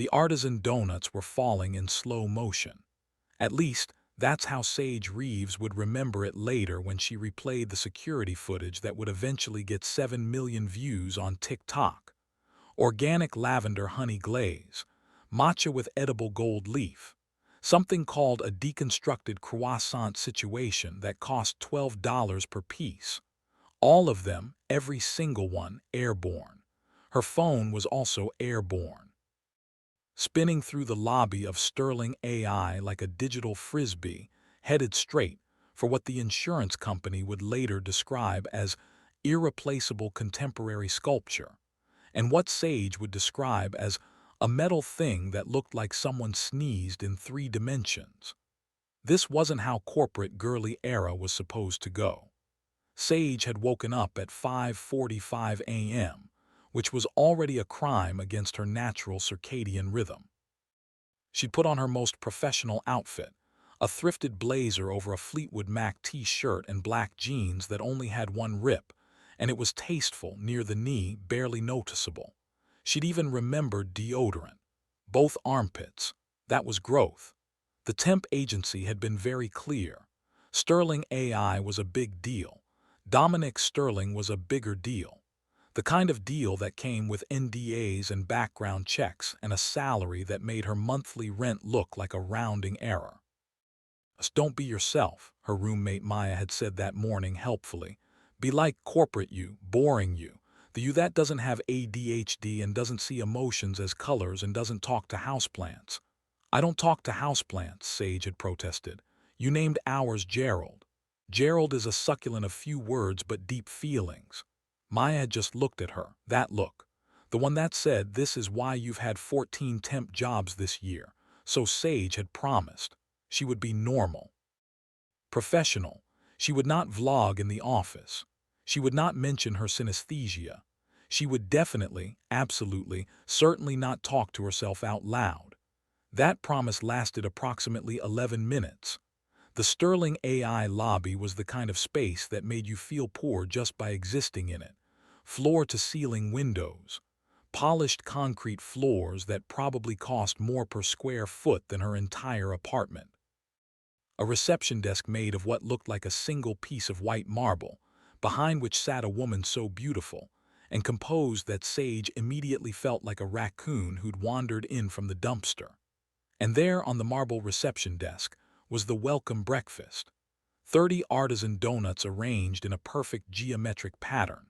The artisan donuts were falling in slow motion. At least, that's how Sage Reeves would remember it later when she replayed the security footage that would eventually get 7 million views on TikTok. Organic lavender honey glaze, matcha with edible gold leaf, something called a deconstructed croissant situation that cost $12 per piece. All of them, every single one, airborne. Her phone was also airborne. Spinning through the lobby of Sterling AI like a digital frisbee, headed straight for what the insurance company would later describe as irreplaceable contemporary sculpture, and what Sage would describe as a metal thing that looked like someone sneezed in 3 dimensions. This wasn't how corporate girly era was supposed to go. Sage had woken up at 5:45 a.m., which was already a crime against her natural circadian rhythm. She'd put on her most professional outfit, a thrifted blazer over a Fleetwood Mac t-shirt and black jeans that only had one rip, and it was tasteful, near the knee, barely noticeable. She'd even remembered deodorant. Both armpits. That was growth. The temp agency had been very clear. Sterling AI was a big deal. Dominic Sterling was a bigger deal. The kind of deal that came with NDAs and background checks and a salary that made her monthly rent look like a rounding error. "Just don't be yourself," her roommate Maya had said that morning helpfully. "Be like corporate you, boring you. The you that doesn't have ADHD and doesn't see emotions as colors and doesn't talk to houseplants." "I don't talk to houseplants," Sage had protested. "You named ours Gerald. Gerald is a succulent of few words but deep feelings." Maya had just looked at her, that look. The one that said, "This is why you've had 14 temp jobs this year." So Sage had promised. She would be normal. Professional. She would not vlog in the office. She would not mention her synesthesia. She would definitely, absolutely, certainly not talk to herself out loud. That promise lasted approximately 11 minutes. The Sterling AI lobby was the kind of space that made you feel poor just by existing in it. Floor-to-ceiling windows. Polished concrete floors that probably cost more per square foot than her entire apartment. A reception desk made of what looked like a single piece of white marble, behind which sat a woman so beautiful and composed that Sage immediately felt like a raccoon who'd wandered in from the dumpster. And there on the marble reception desk was the welcome breakfast. 30 artisan donuts arranged in a perfect geometric pattern.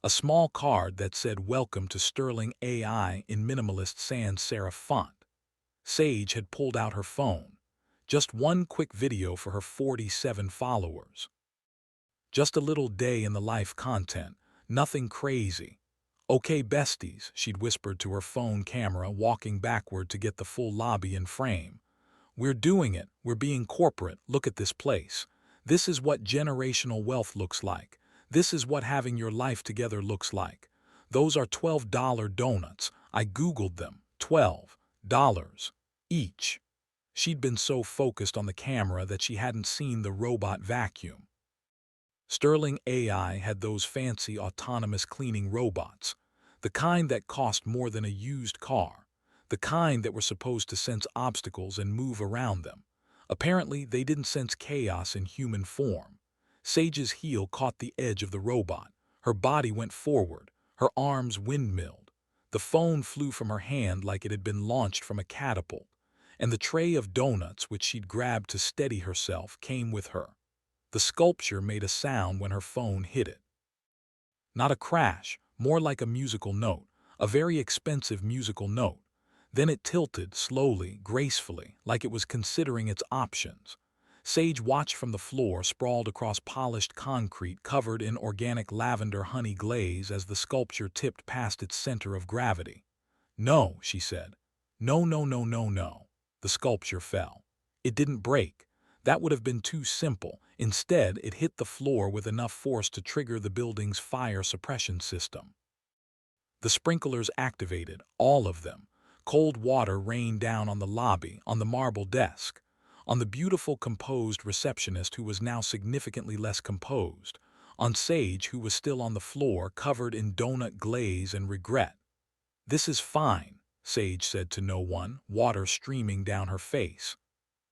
A small card that said "Welcome to Sterling AI" in minimalist sans serif font. Sage had pulled out her phone. Just one quick video for her 47 followers. Just a little day in the life content, nothing crazy. "Okay, besties," she'd whispered to her phone camera, walking backward to get the full lobby in frame. "We're doing it. We're being corporate. Look at this place. This is what generational wealth looks like. This is what having your life together looks like. Those are $12 donuts. I Googled them. $12 each." She'd been so focused on the camera that she hadn't seen the robot vacuum. Sterling AI had those fancy autonomous cleaning robots, the kind that cost more than a used car, the kind that were supposed to sense obstacles and move around them. Apparently, they didn't sense chaos in human form. Sage's heel caught the edge of the robot. Her body went forward, her arms windmilled. The phone flew from her hand like it had been launched from a catapult, and the tray of donuts which she'd grabbed to steady herself came with her. The sculpture made a sound when her phone hit it. Not a crash, more like a musical note, a very expensive musical note. Then it tilted, slowly, gracefully, like it was considering its options. Sage watched from the floor, sprawled across polished concrete covered in organic lavender honey glaze as the sculpture tipped past its center of gravity. "No," she said. "No, no, no, no, no." The sculpture fell. It didn't break. That would have been too simple. Instead, it hit the floor with enough force to trigger the building's fire suppression system. The sprinklers activated, all of them. Cold water rained down on the lobby, on the marble desk, on the beautiful composed receptionist who was now significantly less composed, on Sage who was still on the floor covered in donut glaze and regret. "This is fine. Sage said to no one, water streaming down her face.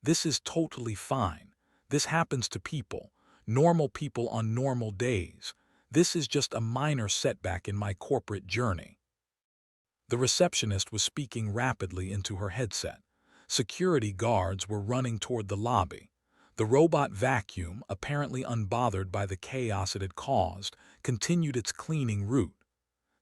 "This is totally fine. This happens to people, normal people on normal days. This is just a minor setback in my corporate journey." The receptionist was speaking rapidly into her headset. Security guards were running toward the lobby. The robot vacuum, apparently unbothered by the chaos it had caused, continued its cleaning route.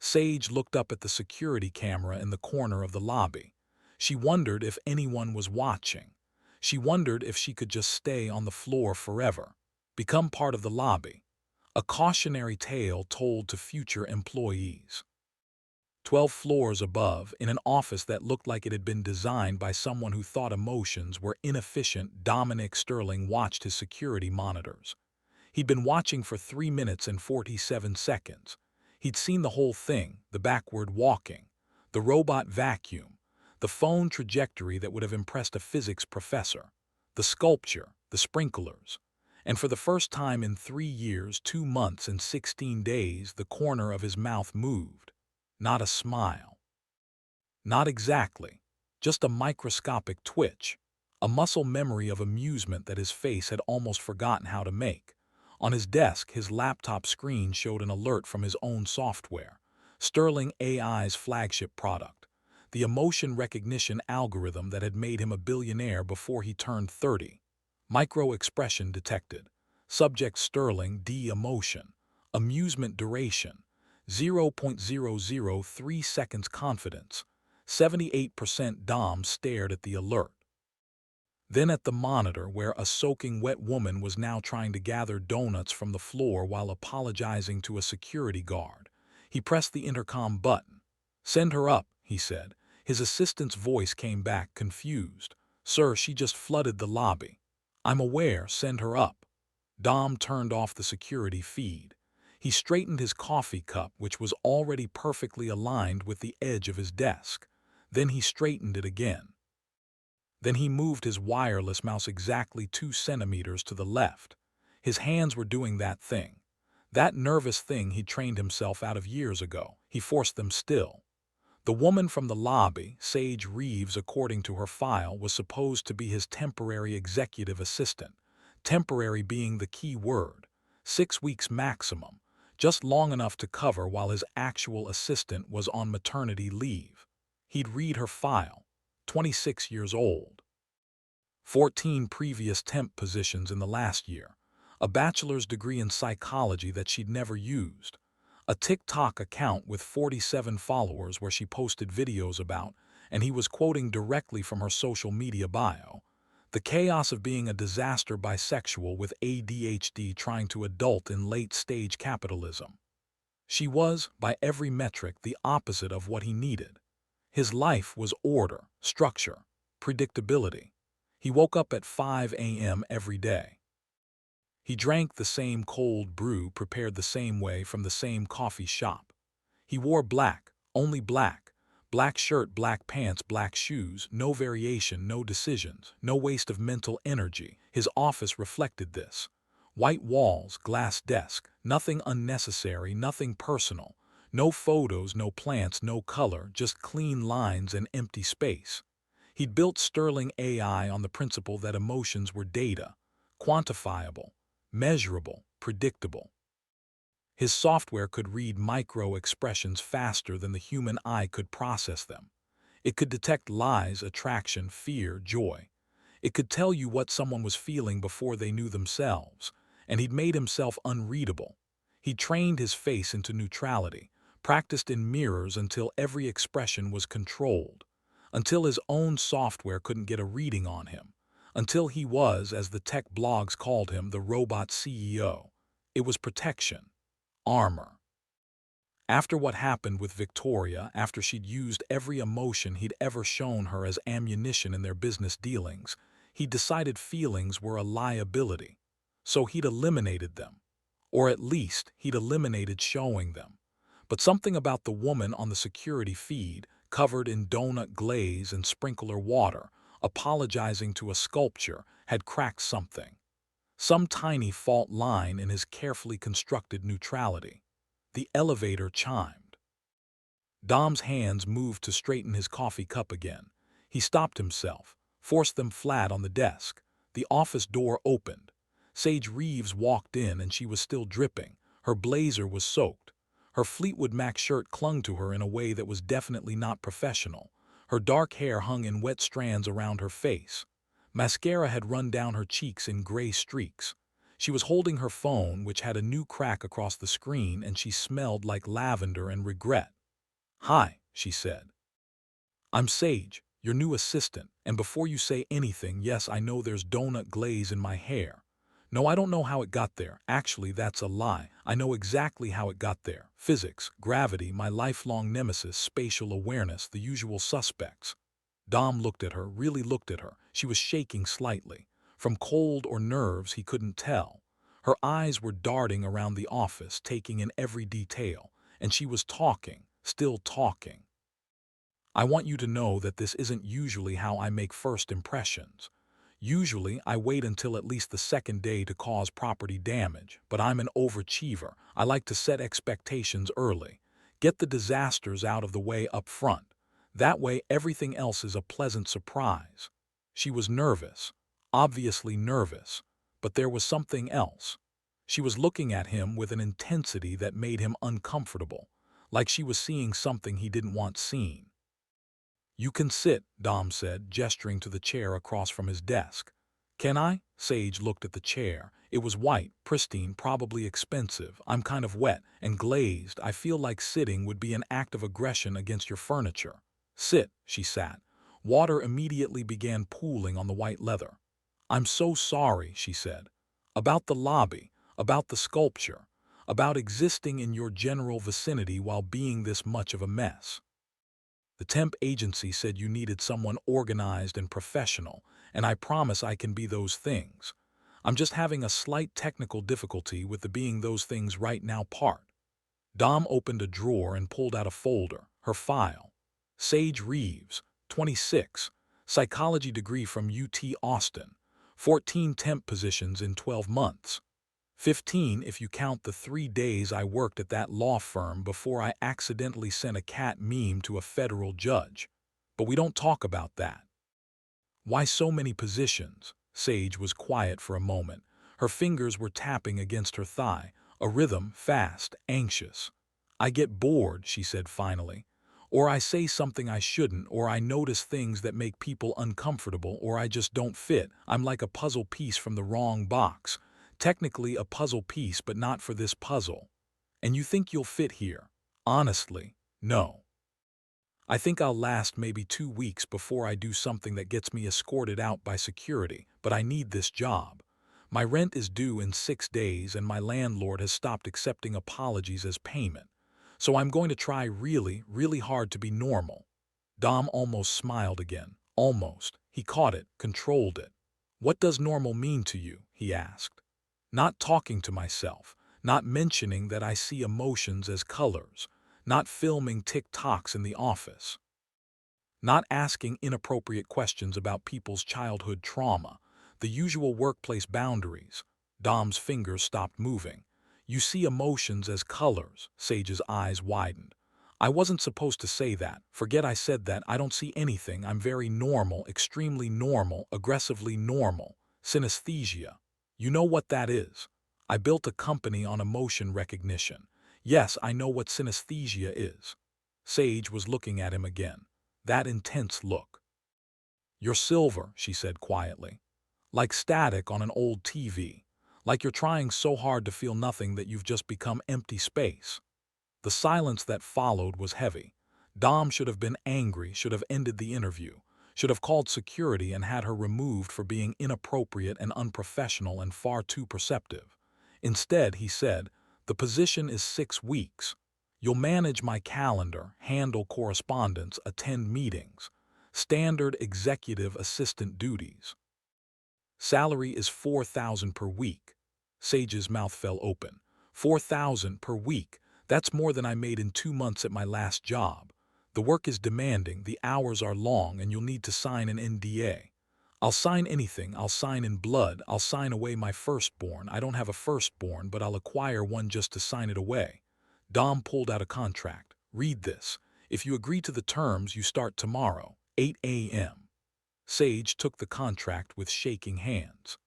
Sage looked up at the security camera in the corner of the lobby. She wondered if anyone was watching. She wondered if she could just stay on the floor forever, become part of the lobby. A cautionary tale told to future employees. 12 floors above, in an office that looked like it had been designed by someone who thought emotions were inefficient, Dominic Sterling watched his security monitors. He'd been watching for 3 minutes and 47 seconds. He'd seen the whole thing, the backward walking, the robot vacuum, the phone trajectory that would have impressed a physics professor, the sculpture, the sprinklers. And for the first time in 3 years, 2 months, and 16 days, the corner of his mouth moved. Not a smile. Not exactly. Just a microscopic twitch. A muscle memory of amusement that his face had almost forgotten how to make. On his desk, his laptop screen showed an alert from his own software. Sterling AI's flagship product. The emotion recognition algorithm that had made him a billionaire before he turned 30. Micro-expression detected. Subject Sterling D-emotion. Amusement duration. 0.003 seconds confidence. 78% Dom stared at the alert. Then at the monitor where a soaking wet woman was now trying to gather donuts from the floor while apologizing to a security guard. He pressed the intercom button. "Send her up," he said. His assistant's voice came back, confused. "Sir, she just flooded the lobby." "I'm aware, send her up." Dom turned off the security feed. He straightened his coffee cup, which was already perfectly aligned with the edge of his desk. Then he straightened it again. Then he moved his wireless mouse exactly 2 centimeters to the left. His hands were doing that thing. That nervous thing he'd trained himself out of years ago. He forced them still. The woman from the lobby, Sage Reeves according to her file, was supposed to be his temporary executive assistant. Temporary being the key word. 6 weeks maximum. Just long enough to cover while his actual assistant was on maternity leave. He'd read her file. 26 years old. 14 previous temp positions in the last year. A bachelor's degree in psychology that she'd never used. A TikTok account with 47 followers where she posted videos about, and he was quoting directly from her social media bio. The chaos of being a disaster bisexual with ADHD trying to adult in late-stage capitalism. She was, by every metric, the opposite of what he needed. His life was order, structure, predictability. He woke up at 5 a.m. every day. He drank the same cold brew prepared the same way from the same coffee shop. He wore black, only black. Black shirt, black pants, black shoes, no variation, no decisions, no waste of mental energy. His office reflected this. White walls, glass desk, nothing unnecessary, nothing personal. No photos, no plants, no color, just clean lines and empty space. He'd built Sterling AI on the principle that emotions were data, quantifiable, measurable, predictable. His software could read micro-expressions faster than the human eye could process them. It could detect lies, attraction, fear, joy. It could tell you what someone was feeling before they knew themselves, and he'd made himself unreadable. He trained his face into neutrality, practiced in mirrors until every expression was controlled, until his own software couldn't get a reading on him, until he was, as the tech blogs called him, the robot CEO. It was protection. Armor. After what happened with Victoria, after she'd used every emotion he'd ever shown her as ammunition in their business dealings, he'd decided feelings were a liability. So he'd eliminated them. Or at least, he'd eliminated showing them. But something about the woman on the security feed, covered in donut glaze and sprinkler water, apologizing to a sculpture, had cracked something. Some tiny fault line in his carefully constructed neutrality. The elevator chimed. Dom's hands moved to straighten his coffee cup again. He stopped himself, forced them flat on the desk. The office door opened. Sage Reeves walked in and she was still dripping. Her blazer was soaked. Her Fleetwood Mac shirt clung to her in a way that was definitely not professional. Her dark hair hung in wet strands around her face. Mascara had run down her cheeks in gray streaks. She was holding her phone, which had a new crack across the screen, and she smelled like lavender and regret. "Hi," she said. "I'm Sage, your new assistant, and before you say anything, yes, I know there's donut glaze in my hair. No, I don't know how it got there. Actually, that's a lie. I know exactly how it got there. Physics, gravity, my lifelong nemesis, spatial awareness, the usual suspects." Dom looked at her, really looked at her. She was shaking slightly. From cold or nerves, he couldn't tell. Her eyes were darting around the office, taking in every detail, and she was talking, still talking. "I want you to know that this isn't usually how I make first impressions. Usually, I wait until at least the second day to cause property damage, but I'm an overachiever. I like to set expectations early. Get the disasters out of the way up front. That way, everything else is a pleasant surprise." She was nervous, obviously nervous, but there was something else. She was looking at him with an intensity that made him uncomfortable, like she was seeing something he didn't want seen. "You can sit," Dom said, gesturing to the chair across from his desk. "Can I?" Sage looked at the chair. It was white, pristine, probably expensive. "I'm kind of wet and glazed. I feel like sitting would be an act of aggression against your furniture." "Sit," she sat. Water immediately began pooling on the white leather. "I'm so sorry," she said. "About the lobby, about the sculpture, about existing in your general vicinity while being this much of a mess. The temp agency said you needed someone organized and professional, and I promise I can be those things. I'm just having a slight technical difficulty with the being those things right now part." Dom opened a drawer and pulled out a folder, her file. Sage Reeves, 26, psychology degree from UT Austin, 14 temp positions in 12 months. 15 if you count the 3 days I worked at that law firm before I accidentally sent a cat meme to a federal judge. But we don't talk about that. "Why so many positions?" Sage was quiet for a moment. Her fingers were tapping against her thigh, a rhythm, fast, anxious. "I get bored," she said finally. "Or I say something I shouldn't, or I notice things that make people uncomfortable, or I just don't fit. I'm like a puzzle piece from the wrong box. Technically a puzzle piece, but not for this puzzle. And you think you'll fit here? Honestly, no. I think I'll last maybe 2 weeks before I do something that gets me escorted out by security, but I need this job. My rent is due in 6 days and my landlord has stopped accepting apologies as payment. So I'm going to try really, really hard to be normal." Dom almost smiled again. Almost. He caught it, controlled it. "What does normal mean to you?" he asked. "Not talking to myself, not mentioning that I see emotions as colors, not filming TikToks in the office, not asking inappropriate questions about people's childhood trauma, the usual workplace boundaries." Dom's fingers stopped moving. "You see emotions as colors." Sage's eyes widened. "I wasn't supposed to say that. Forget I said that. I don't see anything. I'm very normal, extremely normal, aggressively normal. Synesthesia. You know what that is? I built a company on emotion recognition. Yes, I know what synesthesia is." Sage was looking at him again. That intense look. "You're silver," she said quietly. "Like static on an old TV. Like you're trying so hard to feel nothing that you've just become empty space." The silence that followed was heavy. Dom should have been angry, should have ended the interview, should have called security and had her removed for being inappropriate and unprofessional and far too perceptive. Instead, he said, "The position is 6 weeks. You'll manage my calendar, handle correspondence, attend meetings. Standard executive assistant duties. Salary is $4,000 per week." Sage's mouth fell open. $4,000 per week. That's more than I made in 2 months at my last job. The work is demanding, the hours are long, and you'll need to sign an NDA. "I'll sign anything. I'll sign in blood. I'll sign away my firstborn. I don't have a firstborn, but I'll acquire one just to sign it away." Dom pulled out a contract. "Read this. If you agree to the terms, you start tomorrow, 8 a.m. Sage took the contract with shaking hands.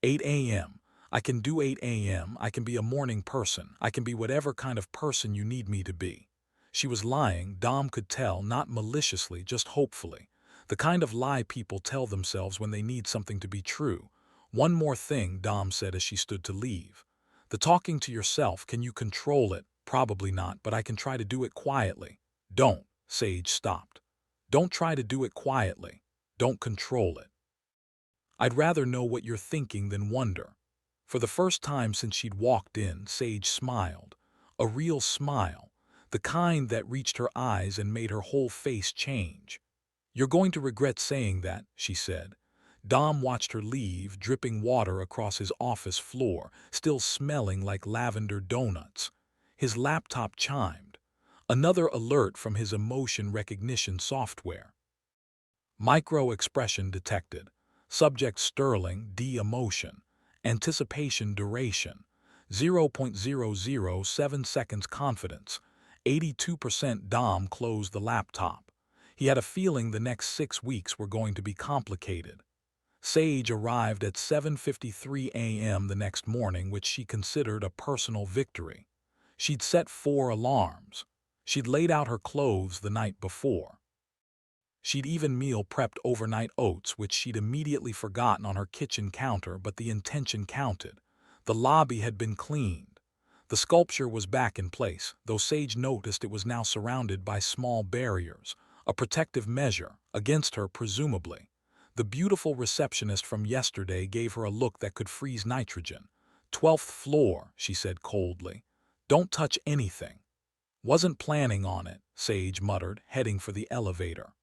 8 a.m. I can do 8 a.m. I can be a morning person. I can be whatever kind of person you need me to be. She was lying, Dom could tell, not maliciously, just hopefully. The kind of lie people tell themselves when they need something to be true. One more thing, Dom said as she stood to leave. The talking to yourself, can you control it? Probably not, but I can try to do it quietly. Don't, Sage stopped. Don't try to do it quietly. Don't control it. I'd rather know what you're thinking than wonder. For the first time since she'd walked in, Sage smiled. A real smile. The kind that reached her eyes and made her whole face change. You're going to regret saying that, she said. Dom watched her leave, dripping water across his office floor, still smelling like lavender donuts. His laptop chimed. Another alert from his emotion recognition software. Micro-expression detected. Subject Sterling, D-emotion. Anticipation duration. 0.007 seconds confidence. 82% Dom closed the laptop. He had a feeling the next 6 weeks were going to be complicated. Sage arrived at 7:53 a.m. the next morning, which she considered a personal victory. She'd set 4 alarms. She'd laid out her clothes the night before. She'd even meal prepped overnight oats, which she'd immediately forgotten on her kitchen counter, but the intention counted. The lobby had been cleaned. The sculpture was back in place, though Sage noticed it was now surrounded by small barriers, a protective measure, against her presumably. The beautiful receptionist from yesterday gave her a look that could freeze nitrogen. 12th floor, she said coldly. Don't touch anything. Wasn't planning on it, Sage muttered, heading for the elevator.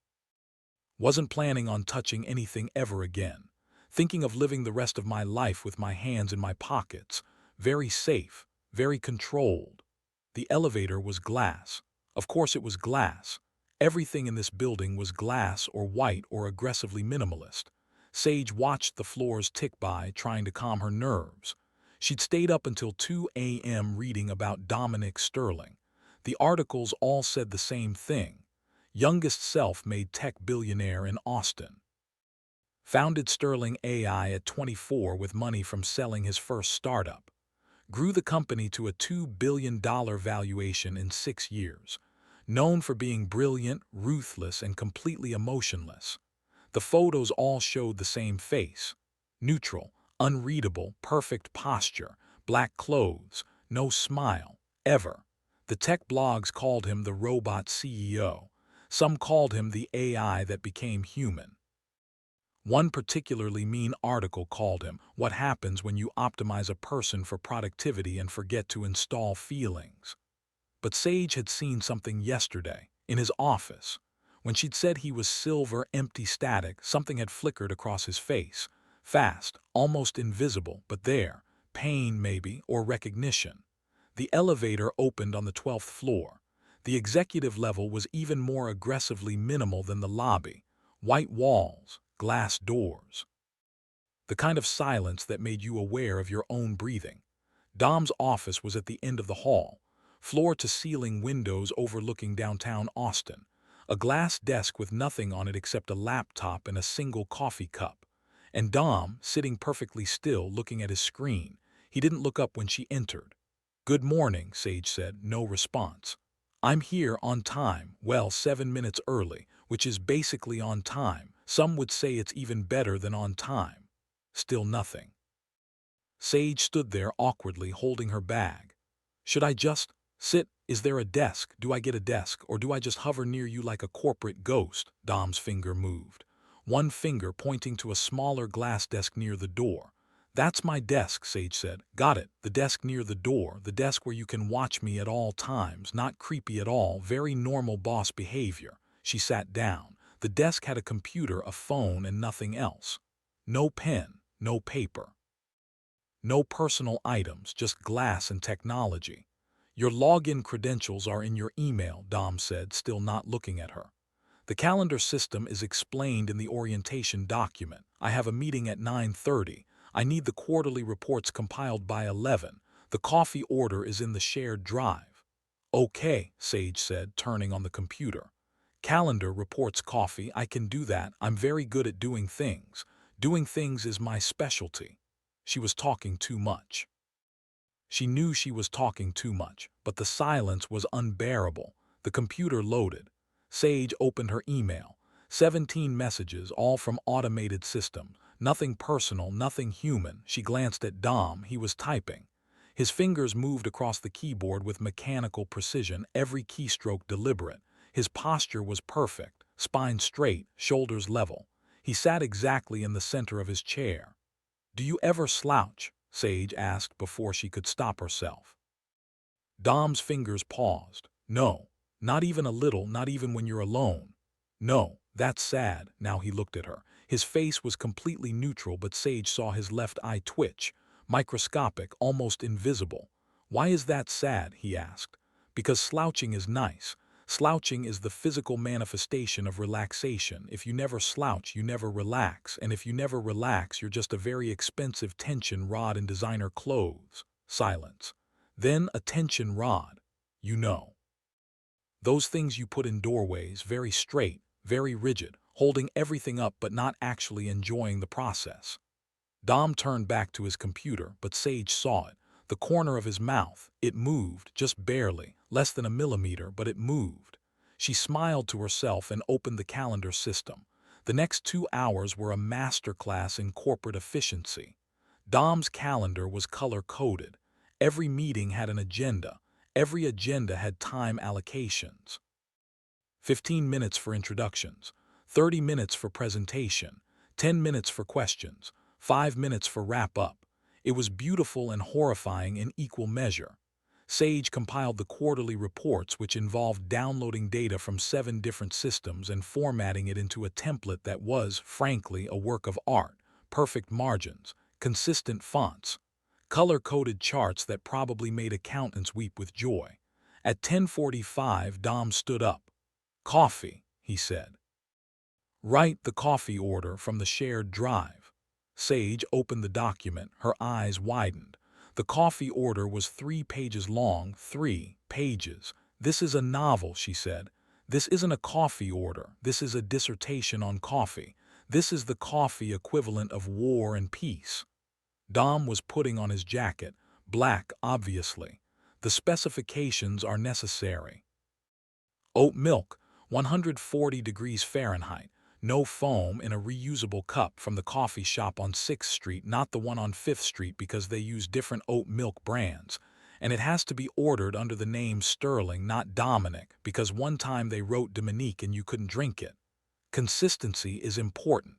Wasn't planning on touching anything ever again. Thinking of living the rest of my life with my hands in my pockets. Very safe, very controlled. The elevator was glass. Of course it was glass. Everything in this building was glass or white or aggressively minimalist. Sage watched the floors tick by, trying to calm her nerves. She'd stayed up until 2 a.m. reading about Dominic Sterling. The articles all said the same thing. Youngest self-made tech billionaire in Austin. Founded Sterling AI at 24 with money from selling his first startup. Grew the company to a $2 billion valuation in 6 years. Known for being brilliant, ruthless, and completely emotionless. The photos all showed the same face. Neutral, unreadable, perfect posture, black clothes, no smile, ever. The tech blogs called him the robot CEO. Some called him the AI that became human. One particularly mean article called him what happens when you optimize a person for productivity and forget to install feelings. But Sage had seen something yesterday, in his office. When she'd said he was silver, empty static, something had flickered across his face. Fast, almost invisible, but there. Pain, maybe, or recognition. The elevator opened on the 12th floor. The executive level was even more aggressively minimal than the lobby. White walls, glass doors. The kind of silence that made you aware of your own breathing. Dom's office was at the end of the hall. Floor-to-ceiling windows overlooking downtown Austin. A glass desk with nothing on it except a laptop and a single coffee cup. And Dom, sitting perfectly still, looking at his screen. He didn't look up when she entered. "Good morning," Sage said, no response. "I'm here on time, well, 7 minutes early, which is basically on time. Some would say it's even better than on time." Still nothing. Sage stood there awkwardly holding her bag. "Should I just sit? Is there a desk? Do I get a desk, or do I just hover near you like a corporate ghost?" Dom's finger moved. One finger pointing to a smaller glass desk near the door. "That's my desk," Sage said. "Got it. The desk near the door, the desk where you can watch me at all times. Not creepy at all, very normal boss behavior." She sat down. The desk had a computer, a phone, and nothing else. No pen, no paper. No personal items, just glass and technology. "Your login credentials are in your email," Dom said, still not looking at her. "The calendar system is explained in the orientation document. I have a meeting at 9:30. I need the quarterly reports compiled by 11. The coffee order is in the shared drive." Okay, Sage said, turning on the computer. Calendar reports coffee. I can do that. I'm very good at doing things. Doing things is my specialty. She was talking too much. She knew she was talking too much, but the silence was unbearable. The computer loaded. Sage opened her email. 17 messages, all from automated system. Nothing personal, nothing human. She glanced at Dom. He was typing. His fingers moved across the keyboard with mechanical precision, every keystroke deliberate. His posture was perfect, spine straight, shoulders level. He sat exactly in the center of his chair. "Do you ever slouch?" Sage asked before she could stop herself. Dom's fingers paused. "No, not even a little, not even when you're alone." "No, that's sad." Now he looked at her. His face was completely neutral, but Sage saw his left eye twitch, microscopic, almost invisible. "Why is that sad?" he asked. "Because slouching is nice. Slouching is the physical manifestation of relaxation. If you never slouch, you never relax, and if you never relax, you're just a very expensive tension rod in designer clothes." Silence. Then a tension rod. You know. Those things you put in doorways, very straight, very rigid, holding everything up but not actually enjoying the process. Dom turned back to his computer, but Sage saw it. The corner of his mouth. It moved, just barely, less than a millimeter, but it moved. She smiled to herself and opened the calendar system. The next 2 hours were a masterclass in corporate efficiency. Dom's calendar was color-coded. Every meeting had an agenda. Every agenda had time allocations. 15 minutes for introductions, 30 minutes for presentation, 10 minutes for questions, 5 minutes for wrap-up. It was beautiful and horrifying in equal measure. Sage compiled the quarterly reports, which involved downloading data from 7 different systems and formatting it into a template that was, frankly, a work of art. Perfect margins, consistent fonts, color-coded charts that probably made accountants weep with joy. At 10:45, Dom stood up. "Coffee," he said. "Write the coffee order from the shared drive." Sage opened the document, her eyes widened. The coffee order was 3 pages long, 3 pages. "This is a novel," she said. "This isn't a coffee order. This is a dissertation on coffee. This is the coffee equivalent of War and Peace." Dom was putting on his jacket, black, obviously. "The specifications are necessary. Oat milk, 140 degrees Fahrenheit, no foam, in a reusable cup from the coffee shop on 6th Street, not the one on 5th Street because they use different oat milk brands. And it has to be ordered under the name Sterling, not Dominic, because one time they wrote Dominique and you couldn't drink it. Consistency is important.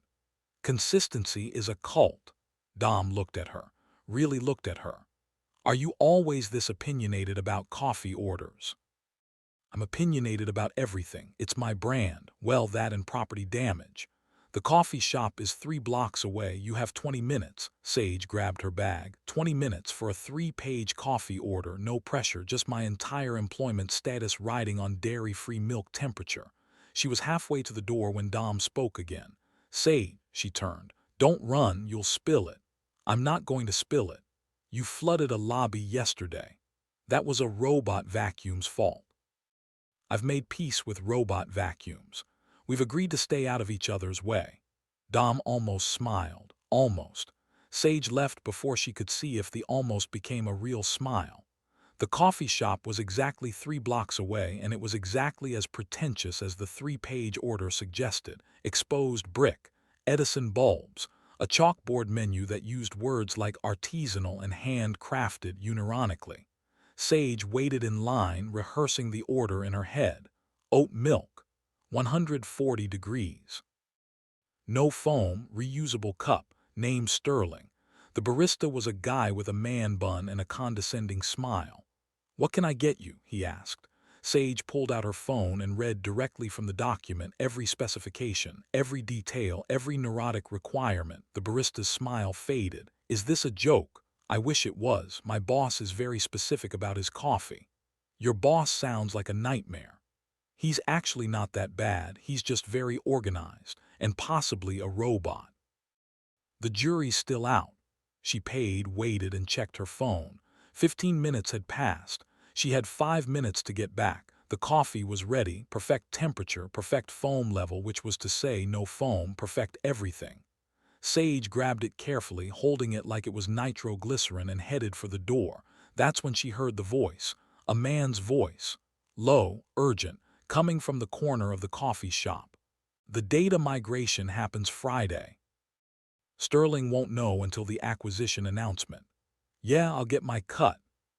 Consistency is a cult." Dom looked at her, really looked at her. "Are you always this opinionated about coffee orders?" "I'm opinionated about everything. It's my brand." "Well, that and property damage. The coffee shop is 3 blocks away. You have 20 minutes. Sage grabbed her bag. 20 minutes for a 3-page coffee order. No pressure, just my entire employment status riding on dairy-free milk temperature. She was halfway to the door when Dom spoke again. "Sage," she turned. "Don't run, you'll spill it." "I'm not going to spill it. You flooded a lobby yesterday. That was a robot vacuum's fault. I've made peace with robot vacuums. We've agreed to stay out of each other's way." Dom almost smiled. Almost. Sage left before she could see if the almost became a real smile. The coffee shop was exactly 3 blocks away, and it was exactly as pretentious as the 3-page order suggested. Exposed brick, Edison bulbs, a chalkboard menu that used words like artisanal and handcrafted unironically. Sage waited in line, rehearsing the order in her head. Oat milk, 140 degrees. No foam, reusable cup, name Sterling. The barista was a guy with a man bun and a condescending smile. "What can I get you?" he asked. Sage pulled out her phone and read directly from the document, every specification, every detail, every neurotic requirement. The barista's smile faded. "Is this a joke? I wish it was. My boss is very specific about his coffee." "Your boss sounds like a nightmare." "He's actually not that bad. He's just very organized, and possibly a robot." "The jury's still out." She paid, waited, and checked her phone. 15 minutes had passed. She had 5 minutes to get back. The coffee was ready, perfect temperature, perfect foam level, which was to say no foam, perfect everything. Sage grabbed it carefully, holding it like it was nitroglycerin, and headed for the door. That's when she heard the voice. A man's voice. Low, urgent, coming from the corner of the coffee shop. The data migration happens Friday. Sterling won't know until the acquisition announcement. Yeah, I'll get my cut.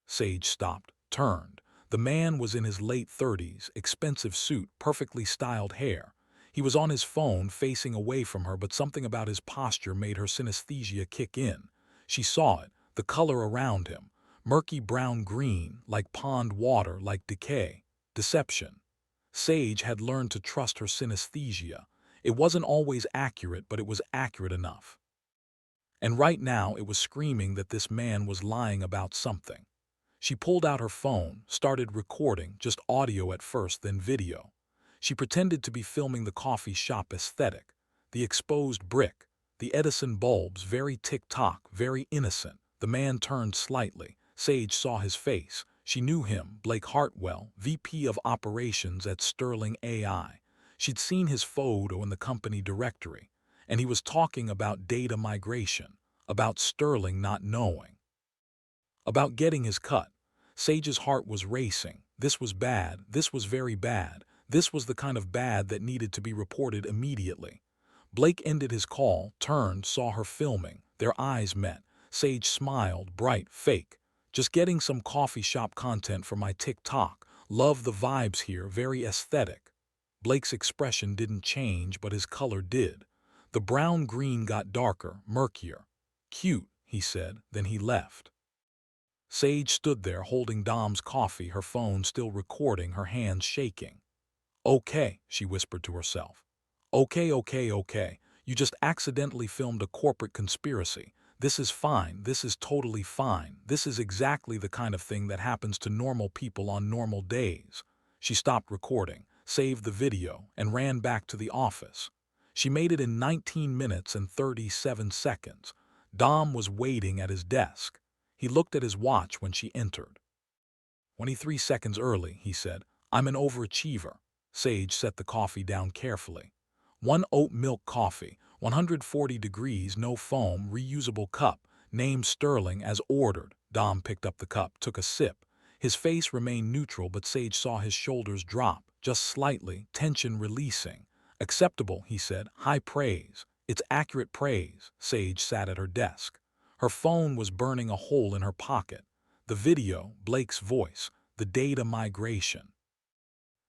Sage stopped, turned. The man was in his late 30s, expensive suit, perfectly styled hair. He was on his phone, facing away from her, but something about his posture made her synesthesia kick in. She saw it, the color around him. Murky brown-green, like pond water, like decay. Deception. Sage had learned to trust her synesthesia. It wasn't always accurate, but it was accurate enough. And right now it was screaming that this man was lying about something. She pulled out her phone, started recording, just audio at first, then video. She pretended to be filming the coffee shop aesthetic. The exposed brick, the Edison bulbs, very tick-tock, very innocent. The man turned slightly. Sage saw his face. She knew him, Blake Hartwell, VP of Operations at Sterling AI. She'd seen his photo in the company directory, and he was talking about data migration, about Sterling not knowing, about getting his cut. Sage's heart was racing. This was bad. This was very bad. This was the kind of bad that needed to be reported immediately. Blake ended his call, turned, saw her filming. Their eyes met. Sage smiled, bright, fake. Just getting some coffee shop content for my TikTok. Love the vibes here, very aesthetic. Blake's expression didn't change, but his color did. The brown-green got darker, murkier. Cute, he said, then he left. Sage stood there holding Dom's coffee, her phone still recording, her hands shaking. Okay, she whispered to herself. Okay. You just accidentally filmed a corporate conspiracy. This is fine. This is totally fine. This is exactly the kind of thing that happens to normal people on normal days. She stopped recording, saved the video, and ran back to the office. She made it in 19 minutes and 37 seconds. Dom was waiting at his desk. He looked at his watch when she entered. 23 seconds early, he said. I'm an overachiever. Sage set the coffee down carefully. 1 oat milk coffee, 140 degrees, no foam, reusable cup, name Sterling as ordered. Dom picked up the cup, took a sip. His face remained neutral, but Sage saw his shoulders drop, just slightly, tension releasing. Acceptable, he said. High praise. It's accurate praise. Sage sat at her desk. Her phone was burning a hole in her pocket. The video, Blake's voice, the data migration.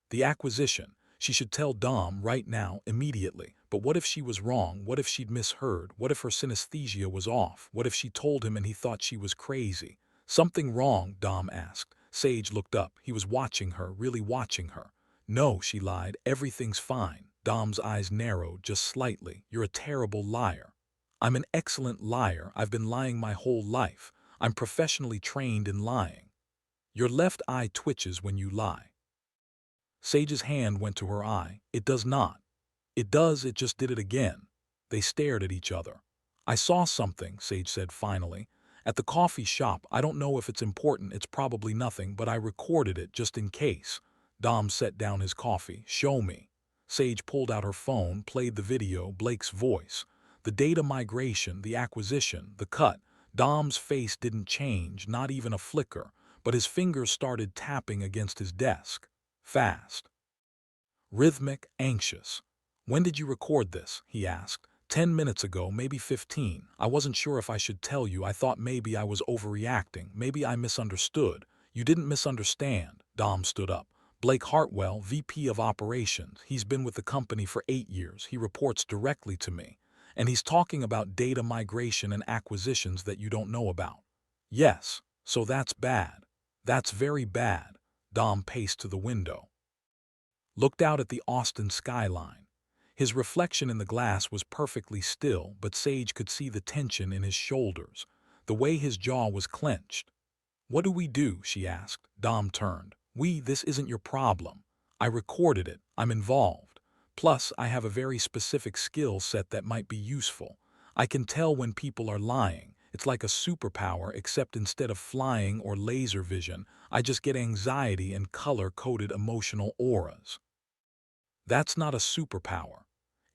The acquisition. She should tell Dom right now, immediately. But what if she was wrong? What if she'd misheard? What if her synesthesia was off? What if she told him and he thought she was crazy? Something wrong? Dom asked. Sage looked up. He was watching her, really watching her. No, she lied. Everything's fine. Dom's eyes narrowed just slightly. You're a terrible liar. I'm an excellent liar. I've been lying my whole life. I'm professionally trained in lying. Your left eye twitches when you lie. Sage's hand went to her eye. It does not. It does, it just did it again. They stared at each other. I saw something, Sage said finally. At the coffee shop. I don't know if it's important, it's probably nothing, but I recorded it just in case. Dom set down his coffee. Show me. Sage pulled out her phone, played the video, Blake's voice. The data migration, the acquisition, the cut. Dom's face didn't change, not even a flicker, but his fingers started tapping against his desk. Fast. Rhythmic, anxious. When did you record this? He asked. 10 minutes ago, maybe 15. I wasn't sure if I should tell you. I thought maybe I was overreacting. Maybe I misunderstood. You didn't misunderstand. Dom stood up. Blake Hartwell, VP of Operations. He's been with the company for 8 years. He reports directly to me. And he's talking about data migration and acquisitions that you don't know about. Yes, so that's bad. That's very bad. Dom paced to the window, looked out at the Austin skyline. His reflection in the glass was perfectly still, but Sage could see the tension in his shoulders, the way his jaw was clenched. What do we do? She asked. Dom turned. This isn't your problem. I recorded it. I'm involved. Plus, I have a very specific skill set that might be useful. I can tell when people are lying, It's like a superpower, except instead of flying or laser vision, I just get anxiety and color-coded emotional auras. That's not a superpower.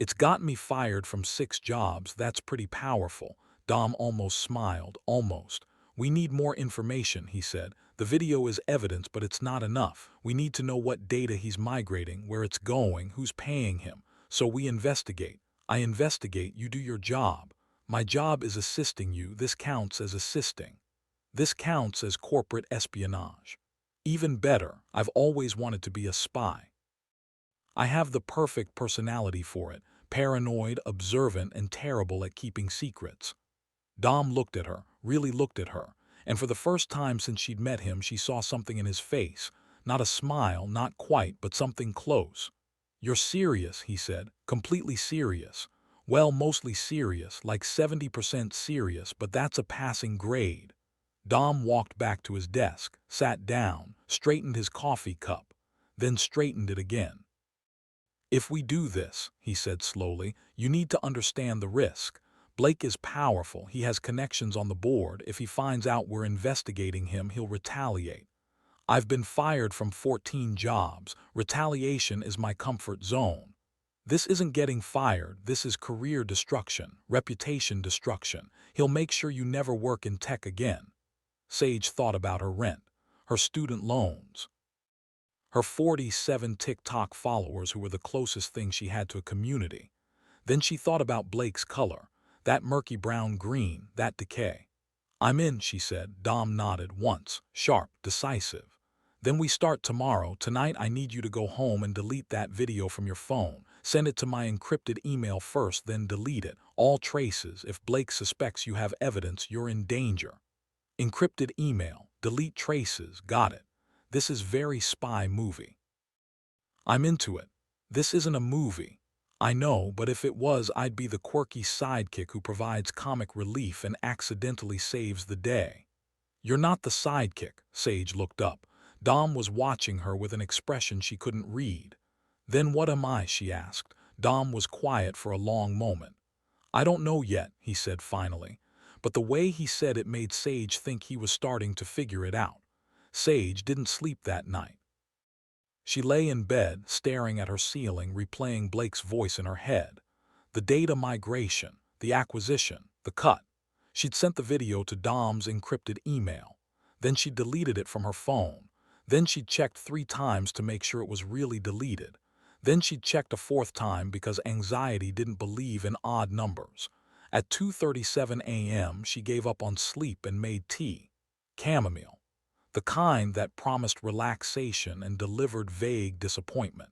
It's got me fired from 6 jobs, that's pretty powerful. Dom almost smiled, almost. We need more information, he said. The video is evidence, but it's not enough. We need to know what data he's migrating, where it's going, who's paying him. So we investigate. I investigate, you do your job. My job is assisting you, this counts as assisting. This counts as corporate espionage. Even better, I've always wanted to be a spy. I have the perfect personality for it, paranoid, observant, and terrible at keeping secrets. Dom looked at her, really looked at her, and for the first time since she'd met him, she saw something in his face. Not a smile, not quite, but something close. You're serious, he said, completely serious. Well, mostly serious, like 70% serious, but that's a passing grade. Dom walked back to his desk, sat down, straightened his coffee cup, then straightened it again. If we do this, he said slowly, you need to understand the risk. Blake is powerful, he has connections on the board. If he finds out we're investigating him, he'll retaliate. I've been fired from 14 jobs. Retaliation is my comfort zone. This isn't getting fired, this is career destruction, reputation destruction. He'll make sure you never work in tech again. Sage thought about her rent, her student loans, her 47 TikTok followers who were the closest thing she had to a community. Then she thought about Blake's color, that murky brown-green, that decay. I'm in, she said. Dom nodded once, sharp, decisive. Then we start tomorrow. Tonight I need you to go home and delete that video from your phone. Send it to my encrypted email first, then delete it. All traces. If Blake suspects you have evidence, you're in danger. Encrypted email. Delete traces. Got it. This is very spy movie. I'm into it. This isn't a movie. I know, but if it was, I'd be the quirky sidekick who provides comic relief and accidentally saves the day. You're not the sidekick, Sage looked up. Dom was watching her with an expression she couldn't read. Then what am I, she asked. Dom was quiet for a long moment. I don't know yet, he said finally. But the way he said it made Sage think he was starting to figure it out. Sage didn't sleep that night. She lay in bed, staring at her ceiling, replaying Blake's voice in her head. The data migration, the acquisition, the cut. She'd sent the video to Dom's encrypted email. Then she deleted it from her phone. Then she'd checked 3 times to make sure it was really deleted. Then she'd checked a 4th time because anxiety didn't believe in odd numbers. At 2:37 a.m., she gave up on sleep and made tea. Chamomile. The kind that promised relaxation and delivered vague disappointment.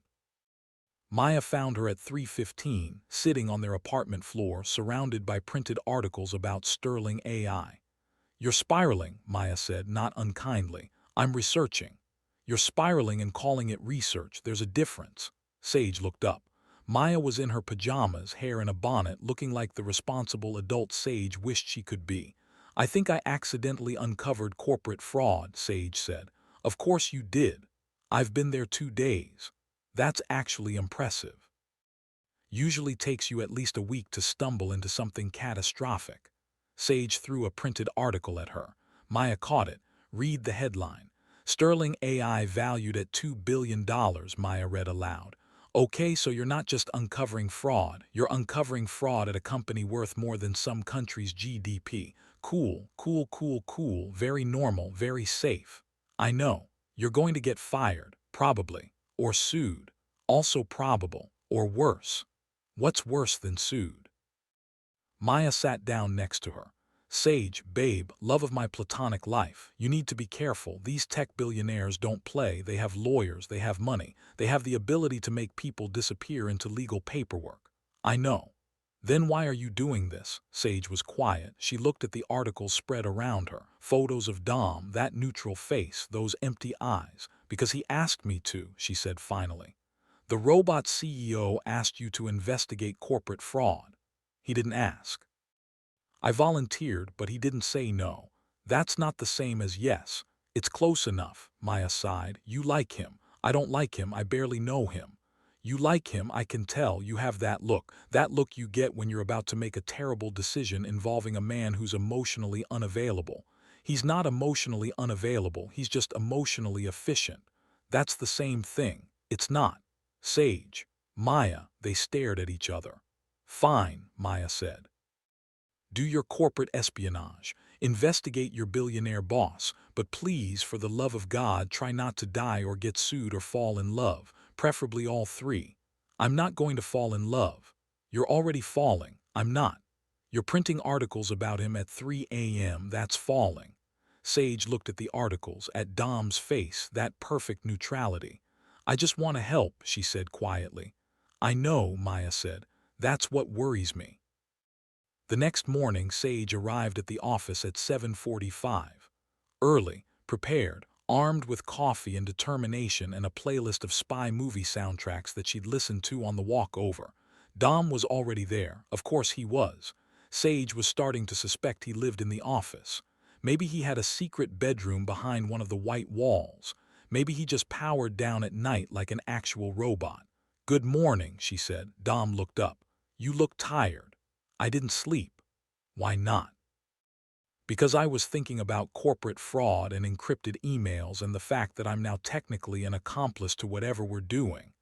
Maya found her at 3:15, sitting on their apartment floor, surrounded by printed articles about Sterling AI. You're spiraling, Maya said, not unkindly. I'm researching. You're spiraling and calling it research. There's a difference. Sage looked up. Maya was in her pajamas, hair in a bonnet, looking like the responsible adult Sage wished she could be. I think I accidentally uncovered corporate fraud, Sage said. Of course you did. I've been there 2 days. That's actually impressive. Usually takes you at least a week to stumble into something catastrophic. Sage threw a printed article at her. Maya caught it. Read the headline. Sterling AI valued at $2 billion, Maya read aloud. Okay, so you're not just uncovering fraud. You're uncovering fraud at a company worth more than some country's GDP. Cool, cool, cool, cool, very normal, very safe. I know. You're going to get fired, probably, or sued. Also probable, or worse. What's worse than sued? Maya sat down next to her. Sage, babe, love of my platonic life, you need to be careful. These tech billionaires don't play. They have lawyers, they have money. They have the ability to make people disappear into legal paperwork. I know. Then why are you doing this? Sage was quiet. She looked at the articles spread around her. Photos of Dom, that neutral face, those empty eyes. Because he asked me to, she said finally. The robot CEO asked you to investigate corporate fraud. He didn't ask. I volunteered, but he didn't say no. That's not the same as yes. It's close enough, Maya sighed. You like him. I don't like him. I barely know him. You like him, I can tell. You have that look you get when you're about to make a terrible decision involving a man who's emotionally unavailable. He's not emotionally unavailable, he's just emotionally efficient. That's the same thing. It's not. Sage. Maya, they stared at each other. Fine, Maya said. Do your corporate espionage. Investigate your billionaire boss, but please, for the love of God, try not to die or get sued or fall in love, preferably all three. I'm not going to fall in love. You're already falling. I'm not. You're printing articles about him at 3 a.m. That's falling. Sage looked at the articles, at Dom's face, that perfect neutrality. I just want to help, she said quietly. I know, Maya said. That's what worries me. The next morning, Sage arrived at the office at 7:45. Early, prepared, armed with coffee and determination and a playlist of spy movie soundtracks that she'd listened to on the walk over. Dom was already there. Of course he was. Sage was starting to suspect he lived in the office. Maybe he had a secret bedroom behind one of the white walls. Maybe he just powered down at night like an actual robot. Good morning, she said. Dom looked up. You look tired. I didn't sleep. Why not? Because I was thinking about corporate fraud and encrypted emails and the fact that I'm now technically an accomplice to whatever we're doing.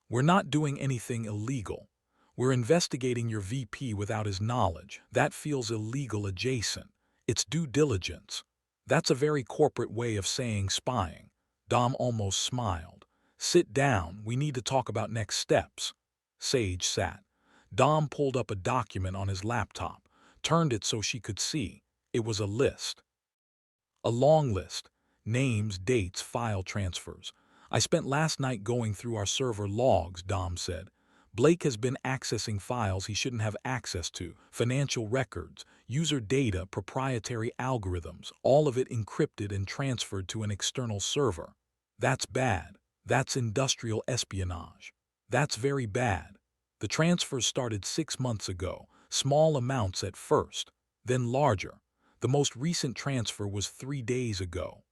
We're not doing anything illegal. We're investigating your VP without his knowledge. That feels illegal adjacent. It's due diligence. That's a very corporate way of saying spying. Dom almost smiled. Sit down. We need to talk about next steps. Sage sat. Dom pulled up a document on his laptop, turned it so she could see. It was a list. A long list. Names, dates, file transfers. I spent last night going through our server logs, Dom said. Blake has been accessing files he shouldn't have access to, financial records, user data, proprietary algorithms, all of it encrypted and transferred to an external server. That's bad. That's industrial espionage. That's very bad. The transfers started 6 months ago, small amounts at first, then larger. The most recent transfer was 3 days ago.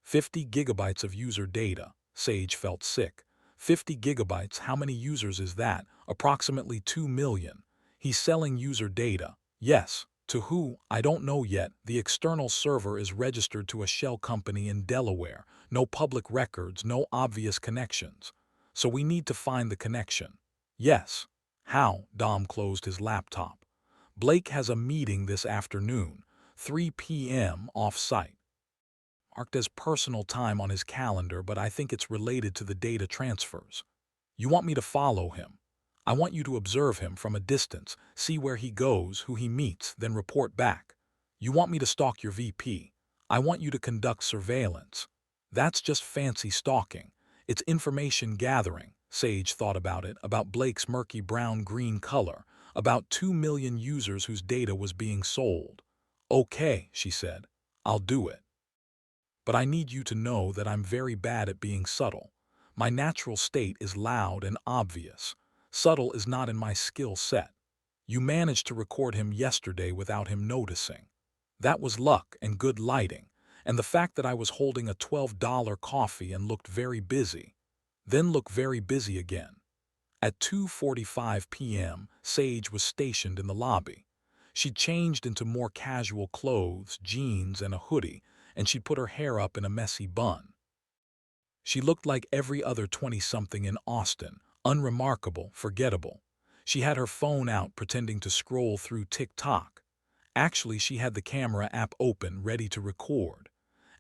50 gigabytes of user data. Sage felt sick. 50 gigabytes, how many users is that? Approximately 2 million. He's selling user data. Yes. To who? I don't know yet. The external server is registered to a shell company in Delaware. No public records, no obvious connections. So we need to find the connection. Yes. How? Dom closed his laptop. Blake has a meeting this afternoon, 3 p.m. off-site. Marked as personal time on his calendar, but I think it's related to the data transfers. You want me to follow him. I want you to observe him from a distance, see where he goes, who he meets, then report back. You want me to stalk your VP. I want you to conduct surveillance. That's just fancy stalking. It's information gathering. Sage thought about it, about Blake's murky brown-green color, about 2 million users whose data was being sold. Okay, she said. I'll do it. But I need you to know that I'm very bad at being subtle. My natural state is loud and obvious. Subtle is not in my skill set. You managed to record him yesterday without him noticing. That was luck and good lighting, and the fact that I was holding a $12 coffee and looked very busy. Then look very busy again. At 2:45 p.m., Sage was stationed in the lobby. She'd changed into more casual clothes, jeans and a hoodie, and she'd put her hair up in a messy bun. She looked like every other 20-something in Austin, unremarkable, forgettable. She had her phone out pretending to scroll through TikTok. Actually, she had the camera app open, ready to record.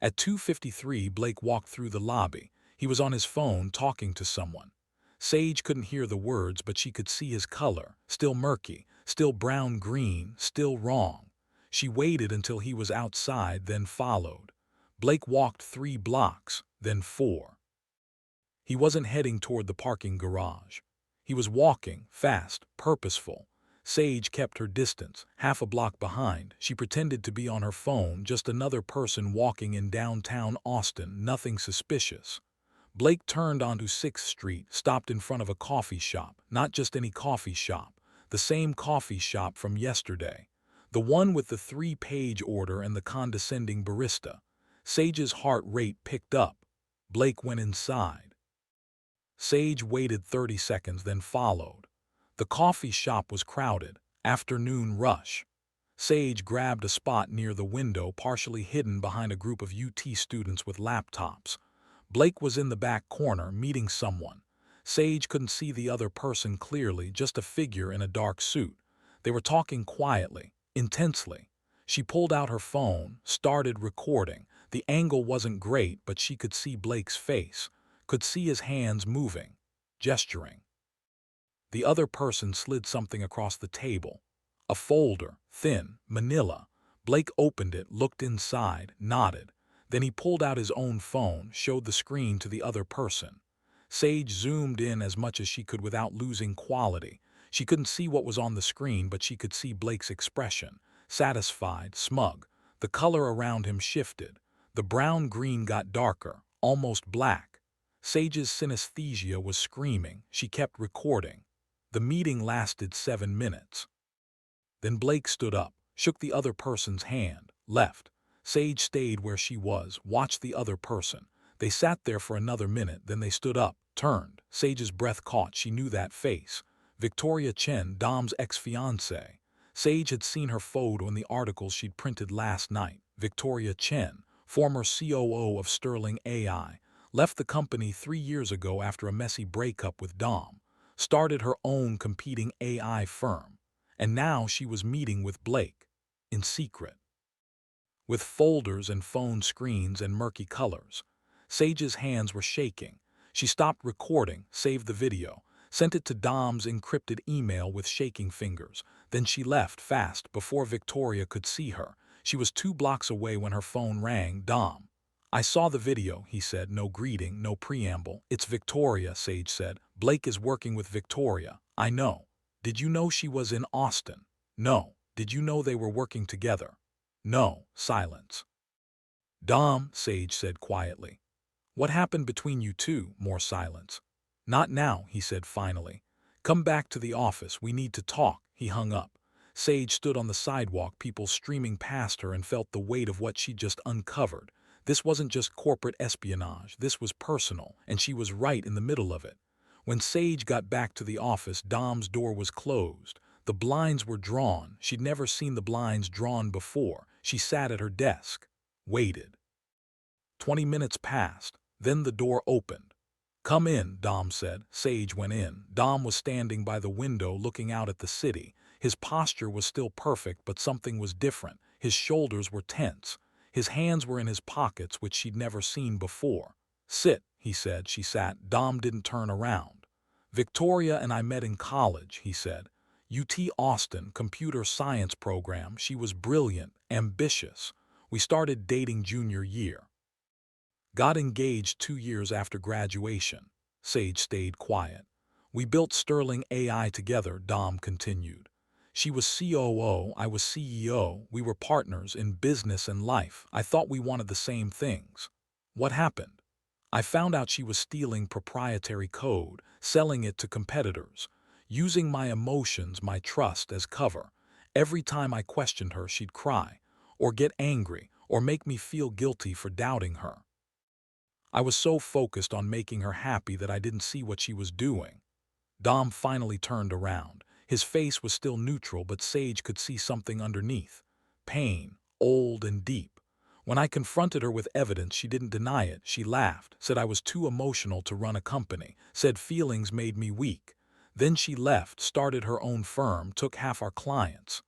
At 2:53, Blake walked through the lobby. He was on his phone talking to someone. Sage couldn't hear the words, but she could see his color, still murky, still brown-green, still wrong. She waited until he was outside, then followed. Blake walked 3 blocks, then 4. He wasn't heading toward the parking garage. He was walking, fast, purposeful. Sage kept her distance, half a block behind. She pretended to be on her phone, just another person walking in downtown Austin, nothing suspicious. Blake turned onto 6th Street, stopped in front of a coffee shop, not just any coffee shop, the same coffee shop from yesterday. The one with the 3-page order and the condescending barista. Sage's heart rate picked up. Blake went inside. Sage waited 30 seconds, then followed. The coffee shop was crowded. Afternoon rush. Sage grabbed a spot near the window, partially hidden behind a group of UT students with laptops. Blake was in the back corner, meeting someone. Sage couldn't see the other person clearly, just a figure in a dark suit. They were talking quietly, intensely. She pulled out her phone, started recording. The angle wasn't great, but she could see Blake's face, could see his hands moving, gesturing. The other person slid something across the table. A folder, thin, manila. Blake opened it, looked inside, nodded. Then he pulled out his own phone, showed the screen to the other person. Sage zoomed in as much as she could without losing quality. She couldn't see what was on the screen, but she could see Blake's expression. Satisfied, smug. The color around him shifted. The brown-green got darker, almost black. Sage's synesthesia was screaming. She kept recording. The meeting lasted 7 minutes. Then Blake stood up, shook the other person's hand, left. Sage stayed where she was, watched the other person. They sat there for another minute, then they stood up, turned. Sage's breath caught. She knew that face. Victoria Chen, Dom's ex-fiancée. Sage had seen her photo in the articles she'd printed last night. Victoria Chen, former COO of Sterling AI, left the company 3 years ago after a messy breakup with Dom. Started her own competing AI firm, and now she was meeting with Blake, in secret. With folders and phone screens and murky colors, Sage's hands were shaking. She stopped recording, saved the video, sent it to Dom's encrypted email with shaking fingers. Then she left fast before Victoria could see her. She was 2 blocks away when her phone rang. Dom. I saw the video, he said, no greeting, no preamble. It's Victoria, Sage said. Blake is working with Victoria. I know. Did you know she was in Austin? No. Did you know they were working together? No. Silence. Dom, Sage said quietly. What happened between you two? More silence. Not now, he said finally. Come back to the office. We need to talk. He hung up. Sage stood on the sidewalk, people streaming past her, and felt the weight of what she'd just uncovered. This wasn't just corporate espionage, this was personal, and she was right in the middle of it. When Sage got back to the office, Dom's door was closed. The blinds were drawn. She'd never seen the blinds drawn before. She sat at her desk, waited. 20 minutes passed, then the door opened. Come in, Dom said. Sage went in. Dom was standing by the window looking out at the city. His posture was still perfect, but something was different. His shoulders were tense. His hands were in his pockets, which she'd never seen before. Sit, he said. She sat. Dom didn't turn around. Victoria and I met in college, he said. UT Austin, computer science program. She was brilliant, ambitious. We started dating junior year. Got engaged 2 years after graduation. Sage stayed quiet. We built Sterling AI together, Dom continued. She was COO, I was CEO. We were partners in business and life. I thought we wanted the same things. What happened? I found out she was stealing proprietary code, selling it to competitors, using my emotions, my trust as cover. Every time I questioned her, she'd cry, or get angry, or make me feel guilty for doubting her. I was so focused on making her happy that I didn't see what she was doing. Dom finally turned around. His face was still neutral, but Sage could see something underneath. Pain, old and deep. When I confronted her with evidence, she didn't deny it. She laughed, said I was too emotional to run a company, said feelings made me weak. Then she left, started her own firm, took half our clients.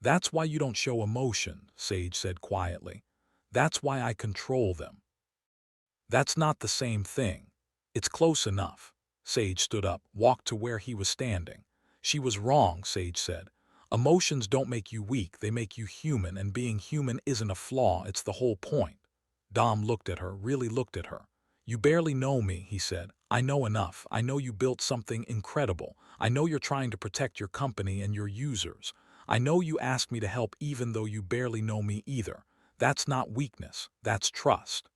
That's why you don't show emotion, Sage said quietly. That's why I control them. That's not the same thing. It's close enough. Sage stood up, walked to where he was standing. She was wrong, Sage said. Emotions don't make you weak, they make you human, and being human isn't a flaw, it's the whole point. Dom looked at her, really looked at her. You barely know me, he said. I know enough. I know you built something incredible. I know you're trying to protect your company and your users. I know you asked me to help even though you barely know me either. That's not weakness, that's trust.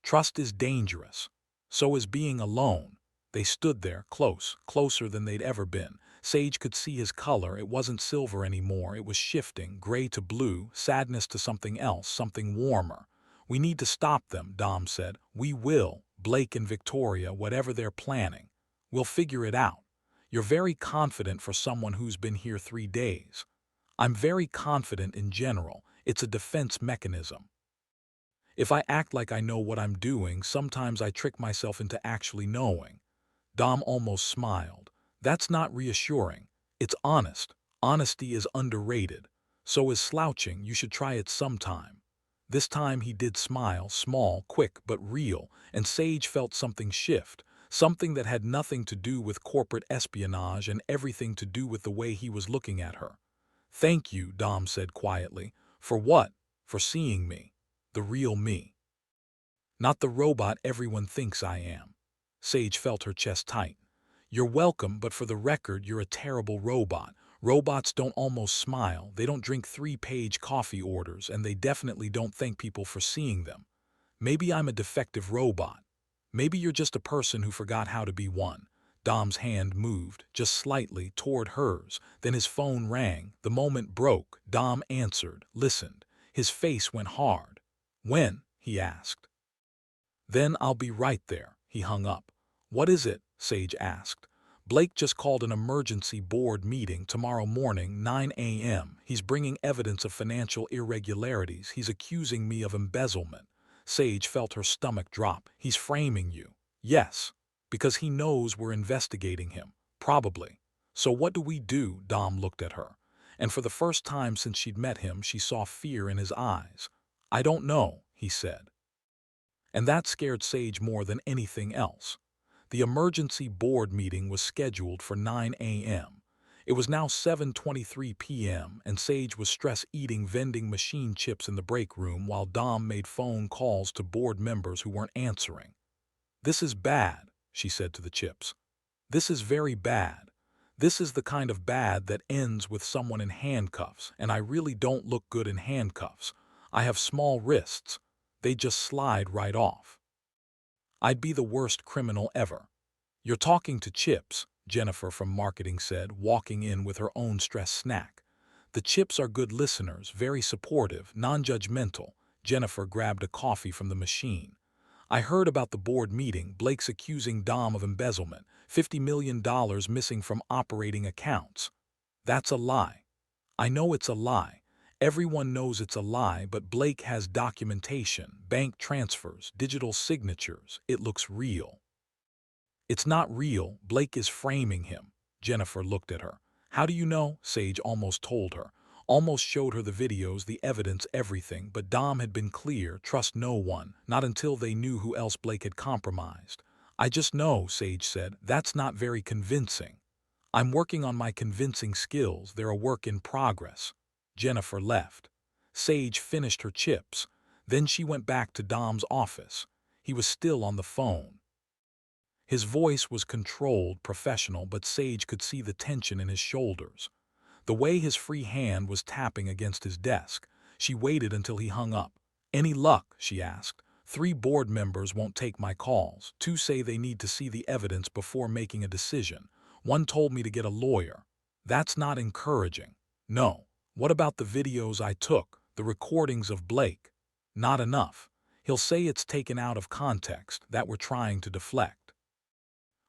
Trust is dangerous. So is being alone. They stood there, close, closer than they'd ever been. Sage could see his color. It wasn't silver anymore. It was shifting, gray to blue, sadness to something else, something warmer. We need to stop them, Dom said. We will, Blake and Victoria, whatever they're planning. We'll figure it out. You're very confident for someone who's been here 3 days. I'm very confident in general. It's a defense mechanism. If I act like I know what I'm doing, sometimes I trick myself into actually knowing. Dom almost smiled. That's not reassuring. It's honest. Honesty is underrated. So is slouching. You should try it sometime. This time he did smile, small, quick, but real, and Sage felt something shift, something that had nothing to do with corporate espionage and everything to do with the way he was looking at her. Thank you, Dom said quietly. For what? For seeing me. The real me. Not the robot everyone thinks I am. Sage felt her chest tight. You're welcome, but for the record, you're a terrible robot. Robots don't almost smile, they don't drink 3-page coffee orders, and they definitely don't thank people for seeing them. Maybe I'm a defective robot. Maybe you're just a person who forgot how to be one. Dom's hand moved, just slightly, toward hers. Then his phone rang. The moment broke. Dom answered, listened. His face went hard. When? He asked. Then I'll be right there. He hung up. What is it? Sage asked. Blake just called an emergency board meeting tomorrow morning, 9 a.m. He's bringing evidence of financial irregularities. He's accusing me of embezzlement. Sage felt her stomach drop. He's framing you. Yes, because he knows we're investigating him. Probably. So what do we do? Dom looked at her. And for the first time since she'd met him, she saw fear in his eyes. I don't know, he said. And that scared Sage more than anything else. The emergency board meeting was scheduled for 9 a.m. It was now 7:23 p.m., and Sage was stress-eating vending machine chips in the break room while Dom made phone calls to board members who weren't answering. This is bad, she said to the chips. This is very bad. This is the kind of bad that ends with someone in handcuffs, and I really don't look good in handcuffs. I have small wrists. They just slide right off. I'd be the worst criminal ever. You're talking to Chips, Jennifer from marketing said, walking in with her own stress snack. The Chips are good listeners, very supportive, non-judgmental. Jennifer grabbed a coffee from the machine. I heard about the board meeting. Blake's accusing Dom of embezzlement, $50 million missing from operating accounts. That's a lie. I know it's a lie. Everyone knows it's a lie, but Blake has documentation, bank transfers, digital signatures. It looks real. It's not real. Blake is framing him. Jennifer looked at her. How do you know? Sage almost told her. Almost showed her the videos, the evidence, everything, but Dom had been clear, trust no one, not until they knew who else Blake had compromised. I just know, Sage said. That's not very convincing. I'm working on my convincing skills. They're a work in progress. Jennifer left. Sage finished her chips. Then she went back to Dom's office. He was still on the phone. His voice was controlled, professional, but Sage could see the tension in his shoulders. The way his free hand was tapping against his desk. She waited until he hung up. Any luck? She asked. 3 board members won't take my calls. 2 say they need to see the evidence before making a decision. 1 told me to get a lawyer. That's not encouraging. No. What about the videos I took, the recordings of Blake? Not enough. He'll say it's taken out of context, that we're trying to deflect.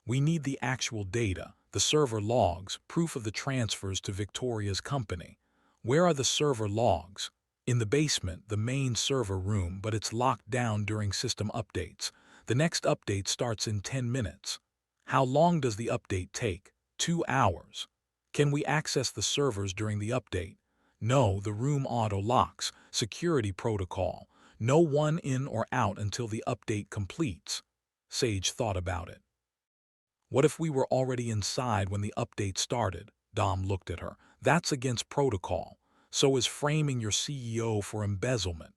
We need the actual data, the server logs, proof of the transfers to Victoria's company. Where are the server logs? In the basement, the main server room, but it's locked down during system updates. The next update starts in 10 minutes. How long does the update take? 2 hours. Can we access the servers during the update? No, the room auto-locks. Security protocol. No one in or out until the update completes. Sage thought about it. What if we were already inside when the update started? Dom looked at her. That's against protocol. So is framing your CEO for embezzlement.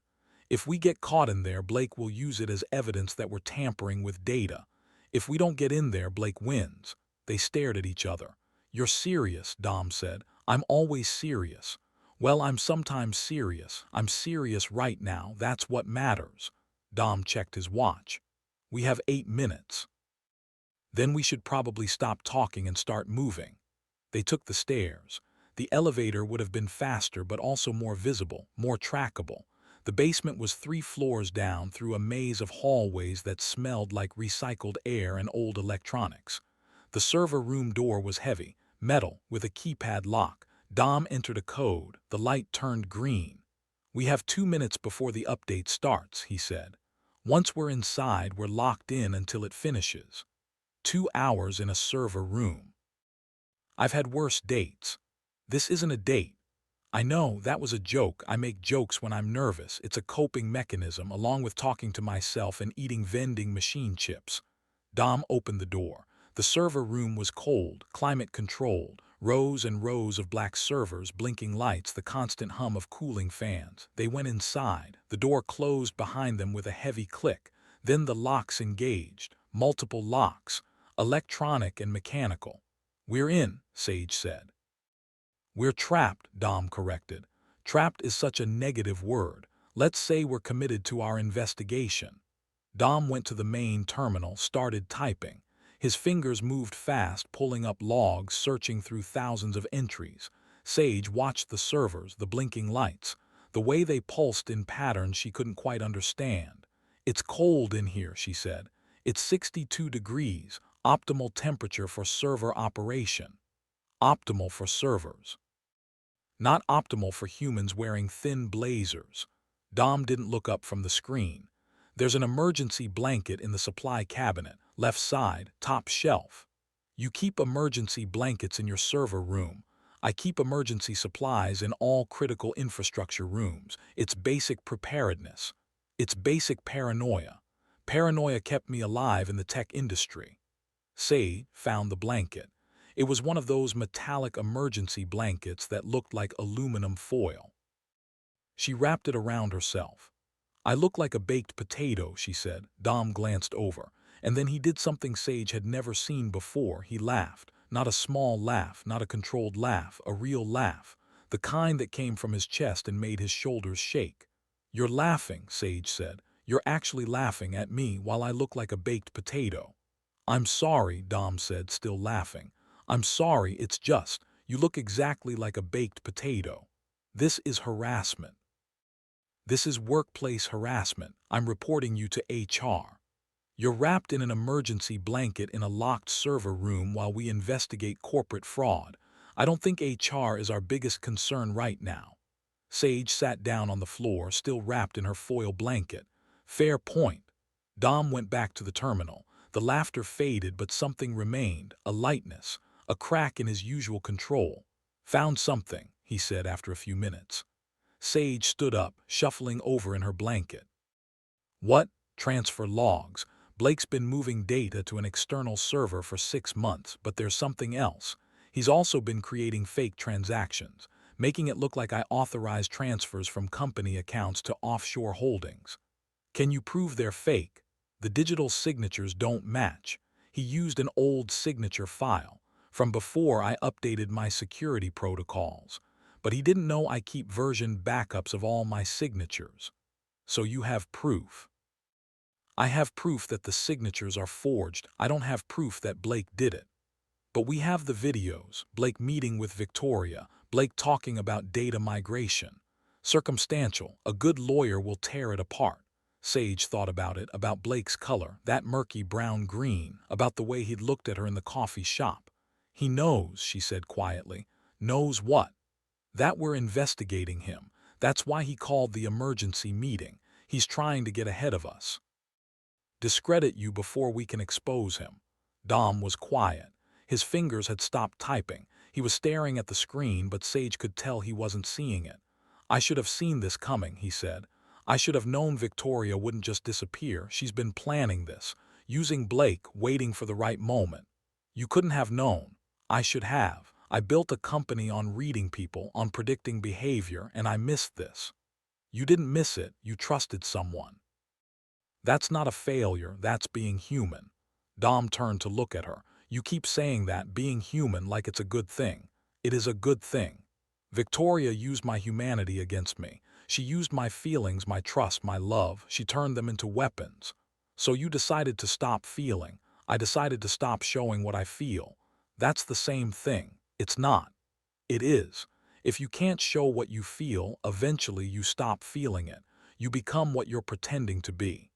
If we get caught in there, Blake will use it as evidence that we're tampering with data. If we don't get in there, Blake wins. They stared at each other. You're serious, Dom said. I'm always serious. Well, I'm sometimes serious. I'm serious right now. That's what matters. Dom checked his watch. We have 8 minutes. Then we should probably stop talking and start moving. They took the stairs. The elevator would have been faster but also more visible, more trackable. The basement was 3 floors down through a maze of hallways that smelled like recycled air and old electronics. The server room door was heavy, metal, with a keypad lock. Dom entered a code. The light turned green. "We have 2 minutes before the update starts," he said. "Once we're inside, we're locked in until it finishes." 2 hours in a server room. I've had worse dates. This isn't a date. I know, that was a joke. I make jokes when I'm nervous. It's a coping mechanism, along with talking to myself and eating vending machine chips. Dom opened the door. The server room was cold, climate-controlled, rows and rows of black servers, blinking lights, the constant hum of cooling fans. They went inside. The door closed behind them with a heavy click. Then the locks engaged. Multiple locks, electronic and mechanical. "We're in," Sage said. "We're trapped," Dom corrected. "Trapped is such a negative word. Let's say we're committed to our investigation." Dom went to the main terminal, started typing. His fingers moved fast, pulling up logs, searching through thousands of entries. Sage watched the servers, the blinking lights, the way they pulsed in patterns she couldn't quite understand. "It's cold in here," she said. "It's 62 degrees, optimal temperature for server operation." Optimal for servers. Not optimal for humans wearing thin blazers. Dom didn't look up from the screen. "There's an emergency blanket in the supply cabinet, left side, top shelf." "You keep emergency blankets in your server room. I keep emergency supplies in all critical infrastructure rooms. It's basic preparedness. It's basic paranoia. Paranoia kept me alive in the tech industry." Sage found the blanket. It was one of those metallic emergency blankets that looked like aluminum foil. She wrapped it around herself. "I look like a baked potato," she said. Dom glanced over, and then he did something Sage had never seen before. He laughed. Not a small laugh, not a controlled laugh, a real laugh. The kind that came from his chest and made his shoulders shake. "You're laughing," Sage said. "You're actually laughing at me while I look like a baked potato." "I'm sorry," Dom said, still laughing. "I'm sorry, it's just, you look exactly like a baked potato. This is harassment. This is workplace harassment. I'm reporting you to HR. You're wrapped in an emergency blanket in a locked server room while we investigate corporate fraud. I don't think HR is our biggest concern right now." Sage sat down on the floor, still wrapped in her foil blanket. "Fair point." Dom went back to the terminal. The laughter faded, but something remained, a lightness, a crack in his usual control. "Found something," he said after a few minutes. Sage stood up, shuffling over in her blanket. "What?" "Transfer logs. Blake's been moving data to an external server for 6 months, but there's something else. He's also been creating fake transactions, making it look like I authorized transfers from company accounts to offshore holdings." "Can you prove they're fake?" "The digital signatures don't match. He used an old signature file from before I updated my security protocols. But he didn't know I keep version backups of all my signatures." "So you have proof?" "I have proof that the signatures are forged. I don't have proof that Blake did it." "But we have the videos, Blake meeting with Victoria, Blake talking about data migration." "Circumstantial. A good lawyer will tear it apart." Sage thought about it, about Blake's color, that murky brown-green, about the way he'd looked at her in the coffee shop. "He knows," she said quietly. "Knows what?" "That we're investigating him. That's why he called the emergency meeting. He's trying to get ahead of us. Discredit you before we can expose him." Dom was quiet. His fingers had stopped typing. He was staring at the screen, but Sage could tell he wasn't seeing it. "I should have seen this coming," he said. "I should have known Victoria wouldn't just disappear. She's been planning this, using Blake, waiting for the right moment." "You couldn't have known." "I should have. I built a company on reading people, on predicting behavior, and I missed this." "You didn't miss it. You trusted someone." "That's not a failure, that's being human." Dom turned to look at her. "You keep saying that, being human, like it's a good thing." "It is a good thing." "Victoria used my humanity against me. She used my feelings, my trust, my love. She turned them into weapons." "So you decided to stop feeling." "I decided to stop showing what I feel." "That's the same thing." "It's not." "It is. If you can't show what you feel, eventually you stop feeling it. You become what you're pretending to be.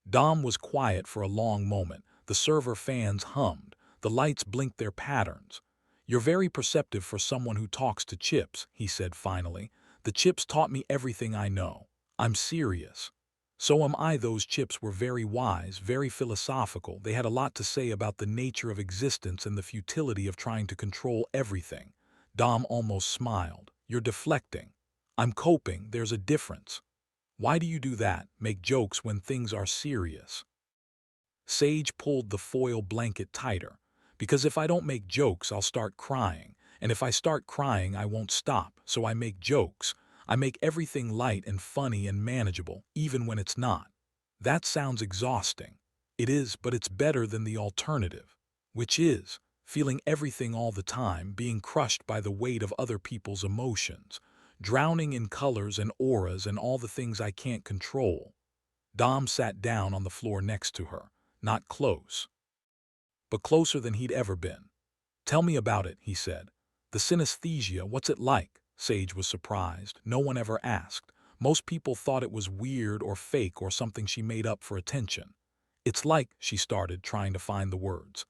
Dom was quiet for a long moment. The server fans hummed. The lights blinked their patterns. "You're very perceptive for someone who talks to chips," he said finally. "The chips taught me everything I know. I'm serious." "So am I." Those chips were very wise, very philosophical. They had a lot to say about the nature of existence and the futility of trying to control everything. Dom almost smiled. "You're deflecting." "I'm coping. There's a difference." "Why do you do that? Make jokes when things are serious?" Sage pulled the foil blanket tighter. "Because if I don't make jokes, I'll start crying. And if I start crying, I won't stop. So I make jokes. I make everything light and funny and manageable, even when it's not." "That sounds exhausting." "It is, but it's better than the alternative." "Which is?" "Feeling everything all the time, being crushed by the weight of other people's emotions, drowning in colors and auras and all the things I can't control." Dom sat down on the floor next to her. Not close, but closer than he'd ever been. "Tell me about it," he said. "The synesthesia, what's it like?" Sage was surprised. No one ever asked. Most people thought it was weird or fake or something she made up for attention. "It's like," she started, trying to find the words.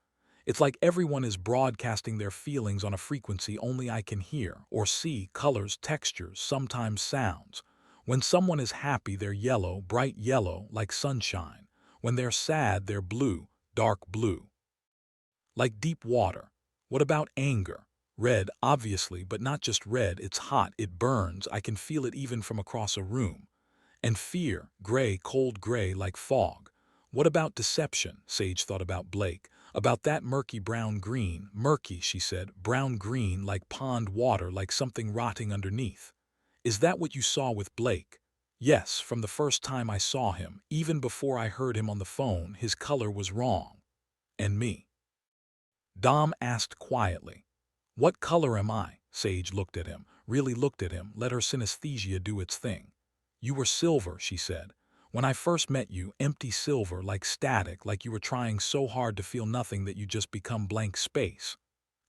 "It's like everyone is broadcasting their feelings on a frequency only I can hear, or see, colors, textures, sometimes sounds. When someone is happy, they're yellow, bright yellow, like sunshine. When they're sad, they're blue, dark blue, like deep water. What about anger? Red, obviously, but not just red, it's hot, it burns, I can feel it even from across a room. And fear, gray, cold gray, like fog. What about deception?" Sage thought about Blake. "About that murky brown-green." "Murky," she said, "brown-green, like pond water, like something rotting underneath." "Is that what you saw with Blake?" "Yes, from the first time I saw him, even before I heard him on the phone, his color was wrong." "And me?" Dom asked quietly. "What color am I?" Sage looked at him, really looked at him, let her synesthesia do its thing. "You were silver," she said. "When I first met you, empty silver, like static, like you were trying so hard to feel nothing that you just become blank space.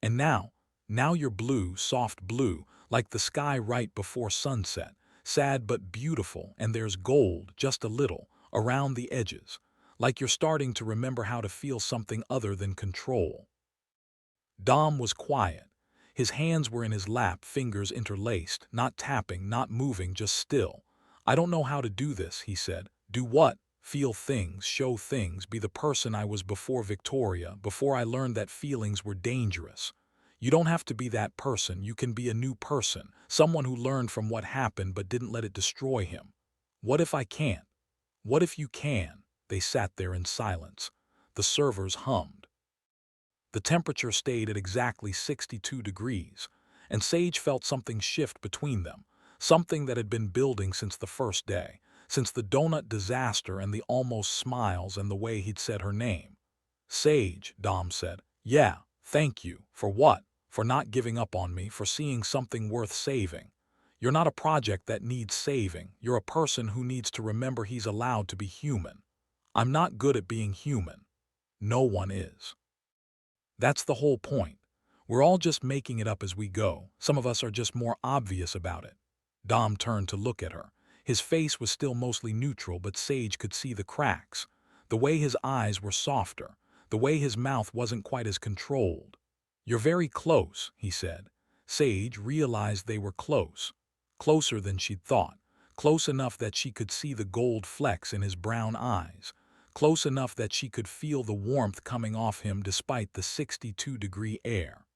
And now you're blue, soft blue, like the sky right before sunset, sad but beautiful, and there's gold, just a little, around the edges, like you're starting to remember how to feel something other than control." Dom was quiet. His hands were in his lap, fingers interlaced, not tapping, not moving, just still. "I don't know how to do this," he said. "Do what?" "Feel things, show things, be the person I was before Victoria, before I learned that feelings were dangerous. You don't have to be that person, you can be a new person, someone who learned from what happened but didn't let it destroy him." "What if I can't?" "What if you can?" They sat there in silence. The servers hummed. The temperature stayed at exactly 62 degrees, and Sage felt something shift between them, something that had been building since the first day, since the donut disaster and the almost smiles and the way he'd said her name. "Sage," Dom said. "Yeah, thank you. For what? For not giving up on me, for seeing something worth saving. You're not a project that needs saving. You're a person who needs to remember he's allowed to be human. I'm not good at being human. No one is. That's the whole point. We're all just making it up as we go. Some of us are just more obvious about it." Dom turned to look at her. His face was still mostly neutral, but Sage could see the cracks. The way his eyes were softer. The way his mouth wasn't quite as controlled. "You're very close," he said. Sage realized they were close. Closer than she'd thought. Close enough that she could see the gold flecks in his brown eyes. Close enough that she could feel the warmth coming off him despite the 62-degree air.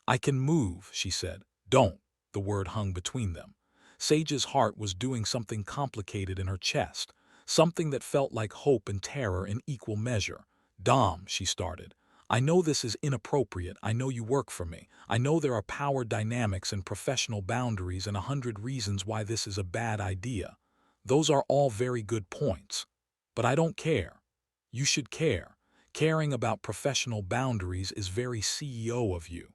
"I can move," she said. "Don't." The word hung between them. Sage's heart was doing something complicated in her chest, something that felt like hope and terror in equal measure. "Dom," she started. "I know this is inappropriate. I know you work for me. I know there are power dynamics and professional boundaries and 100 reasons why this is a bad idea. Those are all very good points. But I don't care. You should care. Caring about professional boundaries is very CEO of you.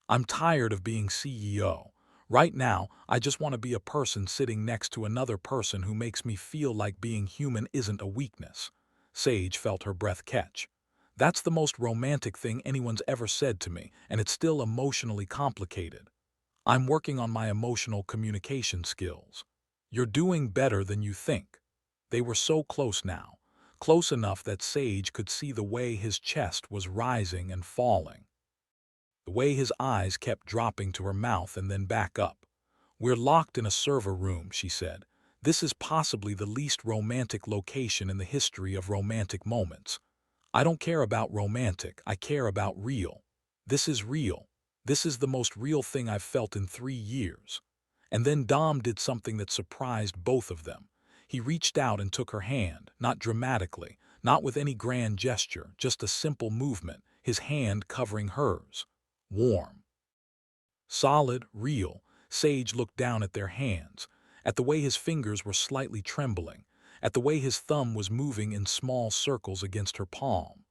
I'm tired of being CEO. Right now, I just want to be a person sitting next to another person who makes me feel like being human isn't a weakness." Sage felt her breath catch. "That's the most romantic thing anyone's ever said to me, and it's still emotionally complicated. I'm working on my emotional communication skills." You're doing better than you think. They were so close now, close enough that Sage could see the way his chest was rising and falling, the way his eyes kept dropping to her mouth and then back up. "We're locked in a server room," she said. "This is possibly the least romantic location in the history of romantic moments. I don't care about romantic, I care about real. This is real. This is the most real thing I've felt in 3 years." And then Dom did something that surprised both of them. He reached out and took her hand, not dramatically, not with any grand gesture, just a simple movement, his hand covering hers. Warm. Solid, real. Sage looked down at their hands, at the way his fingers were slightly trembling, at the way his thumb was moving in small circles against her palm.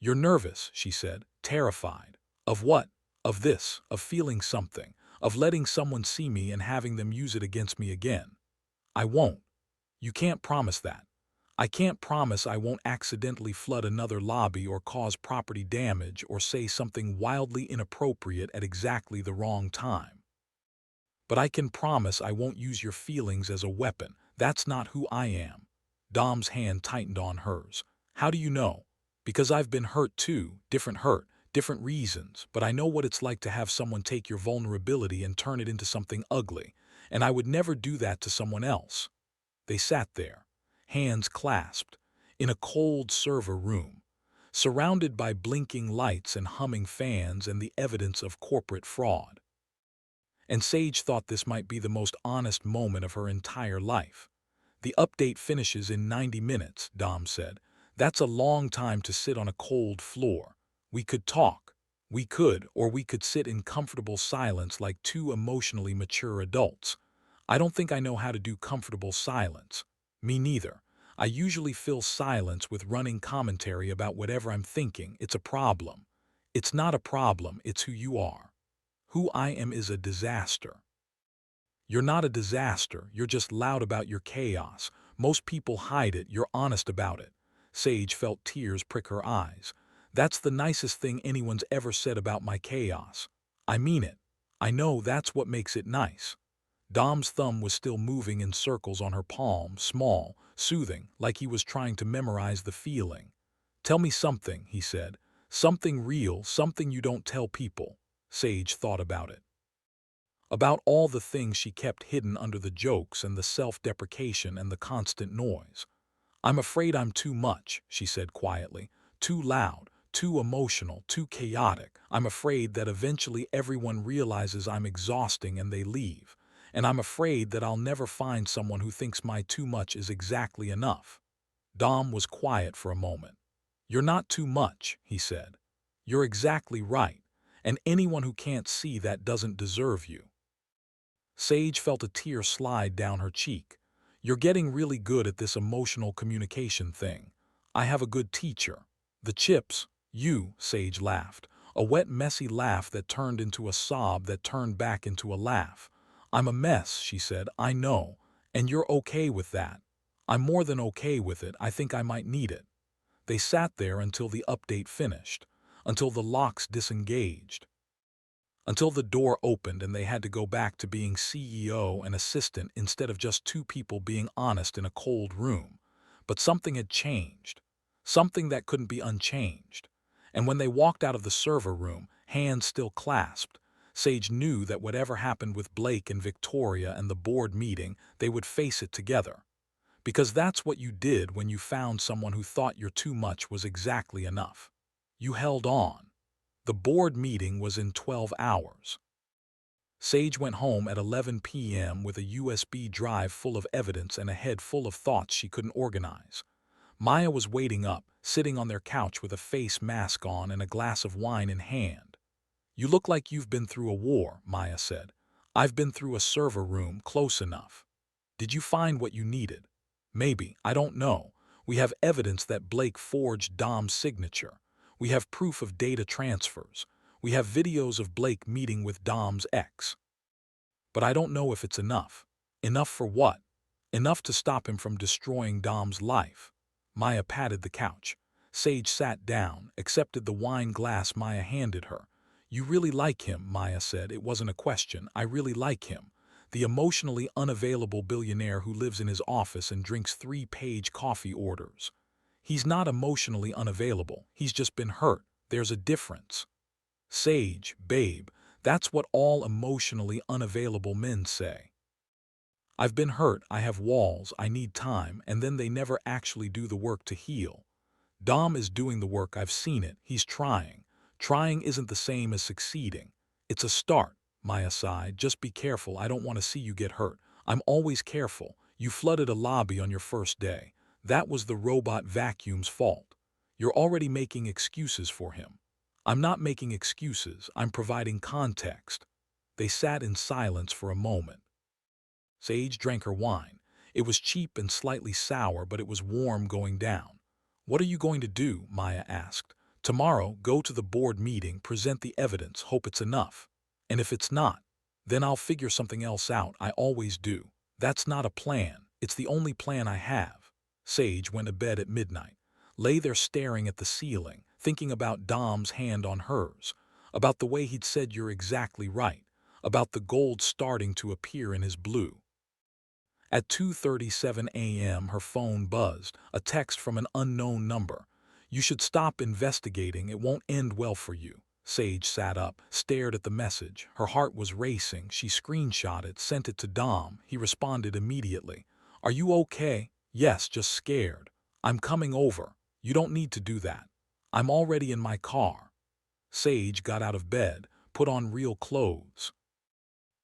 "You're nervous," she said, "terrified. Of what? Of this, of feeling something, of letting someone see me and having them use it against me again. I won't. You can't promise that. I can't promise I won't accidentally flood another lobby or cause property damage or say something wildly inappropriate at exactly the wrong time. But I can promise I won't use your feelings as a weapon. That's not who I am." Dom's hand tightened on hers. "How do you know?" "Because I've been hurt too, hurt, different reasons, but I know what it's like to have someone take your vulnerability and turn it into something ugly, and I would never do that to someone else." They sat there, hands clasped, in a cold server room, surrounded by blinking lights and humming fans and the evidence of corporate fraud. And Sage thought this might be the most honest moment of her entire life. "The update finishes in 90 minutes, Dom said. "That's a long time to sit on a cold floor. We could talk. We could, or we could sit in comfortable silence like two emotionally mature adults. I don't think I know how to do comfortable silence." "Me neither. I usually fill silence with running commentary about whatever I'm thinking. It's a problem." "It's not a problem, it's who you are." "Who I am is a disaster." "You're not a disaster, you're just loud about your chaos. Most people hide it, you're honest about it." Sage felt tears prick her eyes. "That's the nicest thing anyone's ever said about my chaos. I mean it. I know that's what makes it nice." Dom's thumb was still moving in circles on her palm, small, soothing, like he was trying to memorize the feeling. "Tell me something," he said. "Something real, something you don't tell people." Sage thought about it. About all the things she kept hidden under the jokes and the self-deprecation and the constant noise. "I'm afraid I'm too much," she said quietly. "Too loud, too emotional, too chaotic. I'm afraid that eventually everyone realizes I'm exhausting and they leave. And I'm afraid that I'll never find someone who thinks my too much is exactly enough." Dom was quiet for a moment. "You're not too much," he said. "You're exactly right. And anyone who can't see that doesn't deserve you." Sage felt a tear slide down her cheek. "You're getting really good at this emotional communication thing. I have a good teacher." "The chips, you," Sage laughed. A wet, messy laugh that turned into a sob that turned back into a laugh. "I'm a mess," she said. "I know. And you're okay with that." "I'm more than okay with it. I think I might need it." They sat there until the update finished, until the locks disengaged, until the door opened and they had to go back to being CEO and assistant instead of just two people being honest in a cold room. But something had changed, something that couldn't be unchanged. And when they walked out of the server room, hands still clasped, Sage knew that whatever happened with Blake and Victoria and the board meeting, they would face it together. Because that's what you did when you found someone who thought your too much was exactly enough. You held on. The board meeting was in 12 hours. Sage went home at 11 p.m. with a USB drive full of evidence and a head full of thoughts she couldn't organize. Maya was waiting up, sitting on their couch with a face mask on and a glass of wine in hand. "You look like you've been through a war," Maya said. "I've been through a server room, close enough." "Did you find what you needed?" "Maybe, I don't know. We have evidence that Blake forged Dom's signature. We have proof of data transfers. We have videos of Blake meeting with Dom's ex. But I don't know if it's enough." "Enough for what?" "Enough to stop him from destroying Dom's life." Maya patted the couch. Sage sat down, accepted the wine glass Maya handed her. "You really like him," Maya said. "It wasn't a question. I really like him. the emotionally unavailable billionaire who lives in his office and drinks 3-page coffee orders. He's not emotionally unavailable, he's just been hurt. There's a difference. Sage, babe, that's what all emotionally unavailable men say. I've been hurt, I have walls, I need time, and then they never actually do the work to heal. Dom is doing the work, I've seen it, he's trying. Trying isn't the same as succeeding. It's a start. Maya sighed, just be careful, I don't want to see you get hurt. I'm always careful. You flooded a lobby on your first day. That was the robot vacuum's fault. You're already making excuses for him. I'm not making excuses, I'm providing context. They sat in silence for a moment. Sage drank her wine. It was cheap and slightly sour, but it was warm going down. What are you going to do? Maya asked. Tomorrow, go to the board meeting, present the evidence, hope it's enough. And if it's not, then I'll figure something else out, I always do. That's not a plan, it's the only plan I have. Sage went to bed at midnight. Lay there staring at the ceiling, thinking about Dom's hand on hers, about the way he'd said you're exactly right, about the gold starting to appear in his blue. At 2:37 a.m. her phone buzzed, a text from an unknown number. You should stop investigating, it won't end well for you. Sage sat up, stared at the message. Her heart was racing. She screenshot it, sent it to Dom. He responded immediately. Are you okay? Yes, just scared. I'm coming over. You don't need to do that. I'm already in my car. Sage got out of bed, put on real clothes.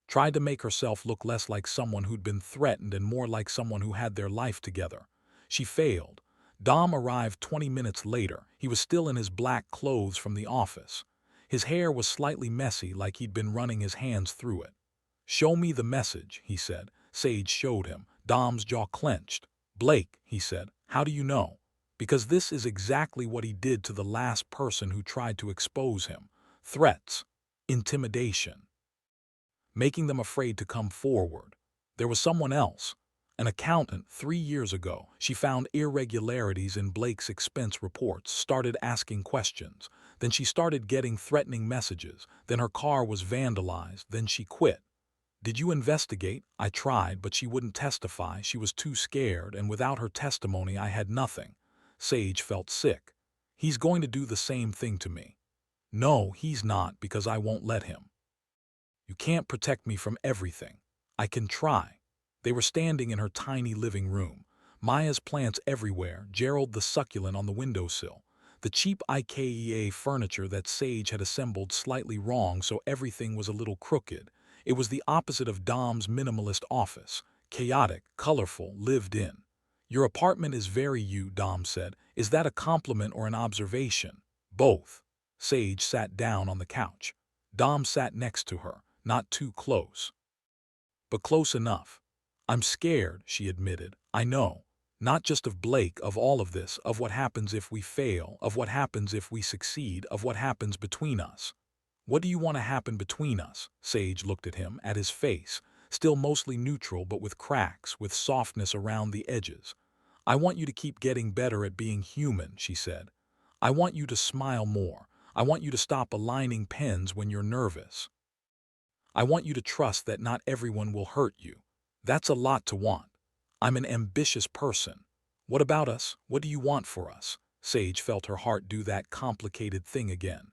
Tried to make herself look less like someone who'd been threatened and more like someone who had their life together. She failed. Dom arrived 20 minutes later. He was still in his black clothes from the office. His hair was slightly messy, like he'd been running his hands through it. Show me the message, he said. Sage showed him. Dom's jaw clenched. Blake, he said, how do you know? Because this is exactly what he did to the last person who tried to expose him. Threats. Intimidation. Making them afraid to come forward. There was someone else. An accountant 3 years ago. She found irregularities in Blake's expense reports, started asking questions. Then she started getting threatening messages. Then her car was vandalized. Then she quit. Did you investigate? I tried, but she wouldn't testify. She was too scared, and without her testimony I had nothing. Sage felt sick. He's going to do the same thing to me. No, he's not, because I won't let him. You can't protect me from everything. I can try. They were standing in her tiny living room. Maya's plants everywhere, Gerald the succulent on the windowsill. The cheap IKEA furniture that Sage had assembled slightly wrong, so everything was a little crooked. It was the opposite of Dom's minimalist office. Chaotic, colorful, lived in. Your apartment is very you, Dom said. Is that a compliment or an observation? Both. Sage sat down on the couch. Dom sat next to her. Not too close, but close enough. I'm scared, she admitted. I know. Not just of Blake, of all of this, of what happens if we fail, of what happens if we succeed, of what happens between us. What do you want to happen between us? Sage looked at him, at his face, still mostly neutral but with cracks, with softness around the edges. I want you to keep getting better at being human, she said. I want you to smile more. I want you to stop aligning pens when you're nervous. I want you to trust that not everyone will hurt you. That's a lot to want. I'm an ambitious person. What about us? What do you want for us? Sage felt her heart do that complicated thing again.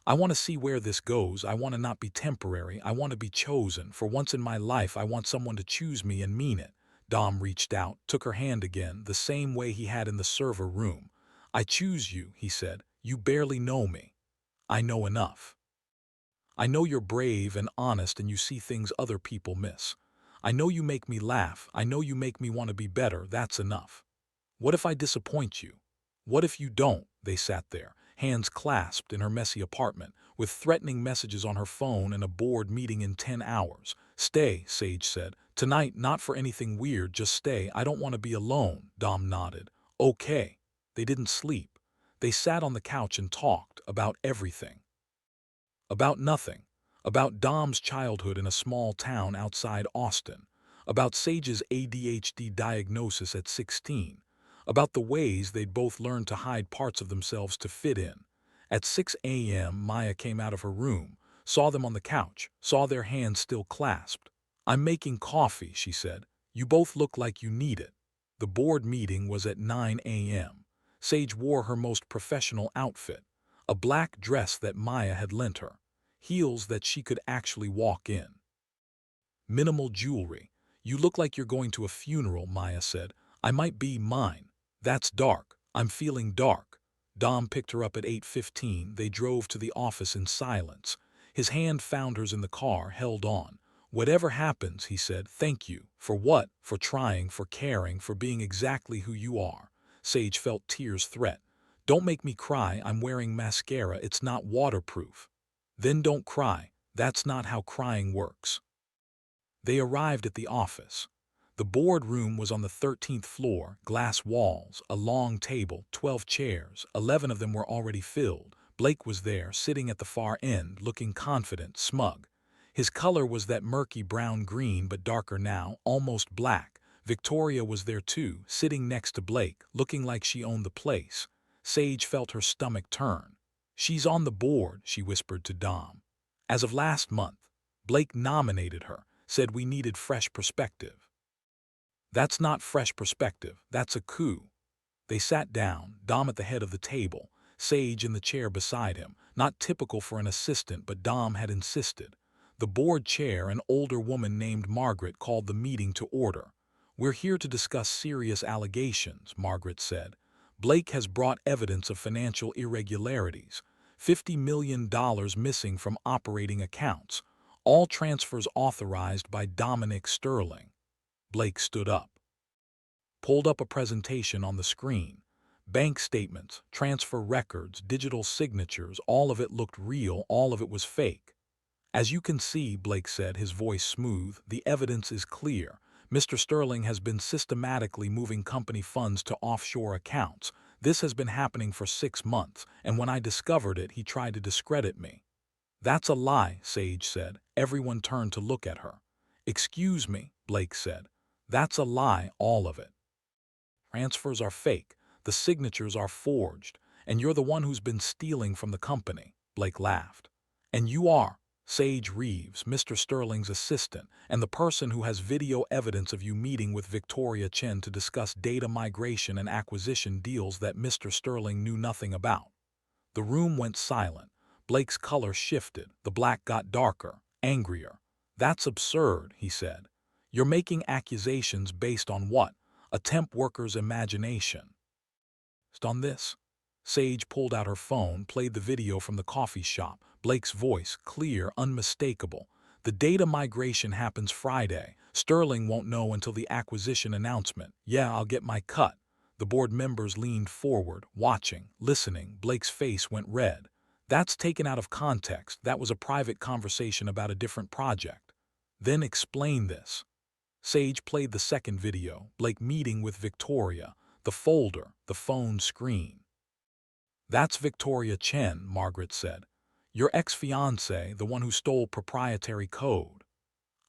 I want to see where this goes. I want to not be temporary. I want to be chosen. For once in my life, I want someone to choose me and mean it. Dom reached out, took her hand again, the same way he had in the server room. I choose you, he said. You barely know me. I know enough. I know you're brave and honest and you see things other people miss. I know you make me laugh. I know you make me want to be better. That's enough. What if I disappoint you? What if you don't? They sat there, hands clasped in her messy apartment, with threatening messages on her phone and a board meeting in 10 hours. Stay, Sage said. Tonight, not for anything weird, just stay. I don't want to be alone. Dom nodded. Okay. They didn't sleep. They sat on the couch and talked about everything. About nothing. About Dom's childhood in a small town outside Austin. About Sage's ADHD diagnosis at 16. About the ways they'd both learned to hide parts of themselves to fit in. At 6 a.m., Maya came out of her room, saw them on the couch, saw their hands still clasped. "I'm making coffee," she said. "You both look like you need it." The board meeting was at 9 a.m. Sage wore her most professional outfit, a black dress that Maya had lent her, heels that she could actually walk in. Minimal jewelry. "You look like you're going to a funeral," Maya said. "I might be mine." "That's dark. I'm feeling dark." Dom picked her up at 8:15. They drove to the office in silence. His hand found hers in the car, held on. "Whatever happens," he said, "thank you." "For what?" "For trying, for caring, for being exactly who you are." Sage felt tears threat. "Don't make me cry. I'm wearing mascara. It's not waterproof." "Then don't cry. That's not how crying works." They arrived at the office. The boardroom was on the 13th floor, glass walls, a long table, 12 chairs, 11 of them were already filled. Blake was there, sitting at the far end, looking confident, smug. His color was that murky brown-green but darker now, almost black. Victoria was there too, sitting next to Blake, looking like she owned the place. Sage felt her stomach turn. "She's on the board," she whispered to Dom. "As of last month. Blake nominated her. Said we needed fresh perspective." "That's not fresh perspective, that's a coup." They sat down, Dom at the head of the table, Sage in the chair beside him, not typical for an assistant, but Dom had insisted. The board chair, an older woman named Margaret, called the meeting to order. "We're here to discuss serious allegations," Margaret said. "Blake has brought evidence of financial irregularities, $50 million missing from operating accounts. All transfers authorized by Dominic Sterling." Blake stood up, pulled up a presentation on the screen. Bank statements, transfer records, digital signatures, all of it looked real, all of it was fake. "As you can see," Blake said, his voice smooth, "the evidence is clear. Mr. Sterling has been systematically moving company funds to offshore accounts. This has been happening for 6 months, and when I discovered it, he tried to discredit me." "That's a lie," Sage said. Everyone turned to look at her. "Excuse me," Blake said. "That's a lie, all of it. Transfers are fake, the signatures are forged, and you're the one who's been stealing from the company." Blake laughed. "And you are Sage Reeves, Mr. Sterling's assistant, and the person who has video evidence of you meeting with Victoria Chen to discuss data migration and acquisition deals that Mr. Sterling knew nothing about." The room went silent. Blake's color shifted. The black got darker, angrier. "That's absurd," he said. "You're making accusations based on what? A temp worker's imagination." "Based on this?" Sage pulled out her phone, played the video from the coffee shop. Blake's voice, clear, unmistakable. "The data migration happens Friday. Sterling won't know until the acquisition announcement. Yeah, I'll get my cut." The board members leaned forward, watching, listening. Blake's face went red. "That's taken out of context. That was a private conversation about a different project." "Then explain this." Sage played the second video, Blake meeting with Victoria, the folder, the phone screen. "That's Victoria Chen," Margaret said. "Your ex-fiancé, the one who stole proprietary code."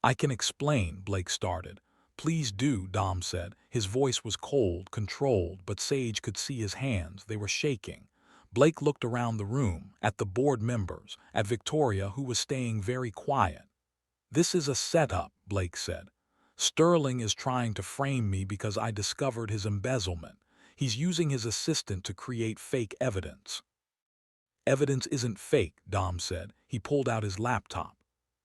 "I can explain," Blake started. "Please do," Dom said. His voice was cold, controlled, but Sage could see his hands. They were shaking. Blake looked around the room, at the board members, at Victoria, who was staying very quiet. "This is a setup," Blake said. "Sterling is trying to frame me because I discovered his embezzlement. He's using his assistant to create fake evidence." "Evidence isn't fake," Dom said. He pulled out his laptop.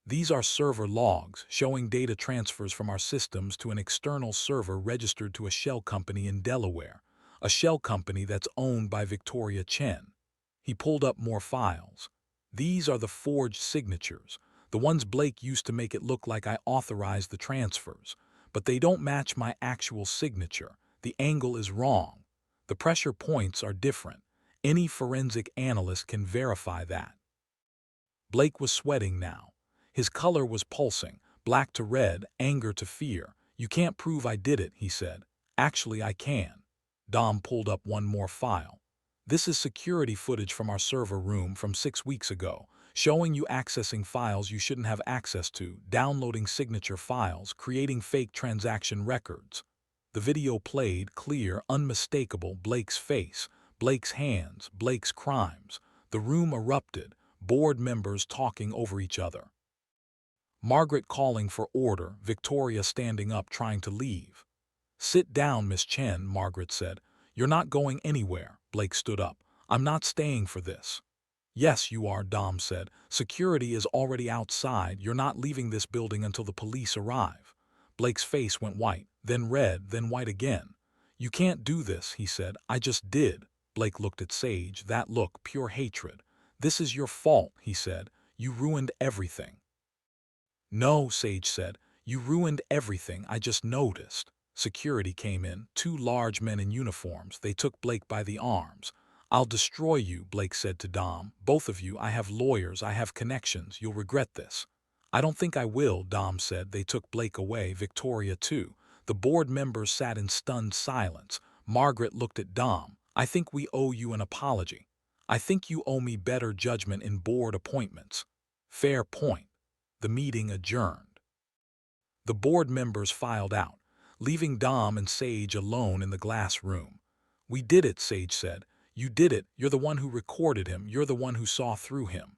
"These are server logs showing data transfers from our systems to an external server registered to a shell company in Delaware, a shell company that's owned by Victoria Chen." He pulled up more files. "These are the forged signatures, the ones Blake used to make it look like I authorized the transfers. But they don't match my actual signature. The angle is wrong. The pressure points are different. Any forensic analyst can verify that." Blake was sweating now. His color was pulsing, black to red, anger to fear. "You can't prove I did it," he said. "Actually, I can." Dom pulled up one more file. "This is security footage from our server room from 6 weeks ago, showing you accessing files you shouldn't have access to, downloading signature files, creating fake transaction records." The video played, clear, unmistakable, Blake's face, Blake's hands, Blake's crimes. The room erupted, board members talking over each other. Margaret calling for order, Victoria standing up trying to leave. "Sit down, Miss Chen," Margaret said. "You're not going anywhere." Blake stood up. "I'm not staying for this." "Yes, you are," Dom said. "Security is already outside. You're not leaving this building until the police arrive." Blake's face went white, then red, then white again. "You can't do this," he said. "I just did." Blake looked at Sage, that look, pure hatred. "This is your fault," he said. "You ruined everything." "No," Sage said. "You ruined everything. I just noticed." Security came in, two large men in uniforms. They took Blake by the arms. "I'll destroy you," Blake said to Dom. "Both of you. I have lawyers. I have connections. You'll regret this." "I don't think I will," Dom said. They took Blake away, Victoria too. The board members sat in stunned silence. Margaret looked at Dom. "I think we owe you an apology. I think you owe me better judgment in board appointments." "Fair point." The meeting adjourned. The board members filed out, leaving Dom and Sage alone in the glass room. "We did it," Sage said. "You did it. You're the one who recorded him. You're the one who saw through him."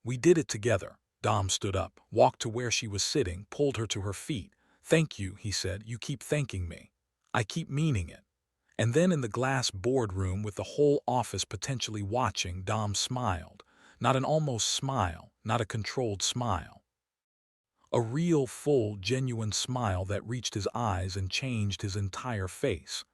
"We did it together." Dom stood up, walked to where she was sitting, pulled her to her feet. "Thank you," he said. "You keep thanking me. I keep meaning it." And then in the glass boardroom with the whole office potentially watching, Dom smiled. Not an almost smile, not a controlled smile. A real, full, genuine smile that reached his eyes and changed his entire face.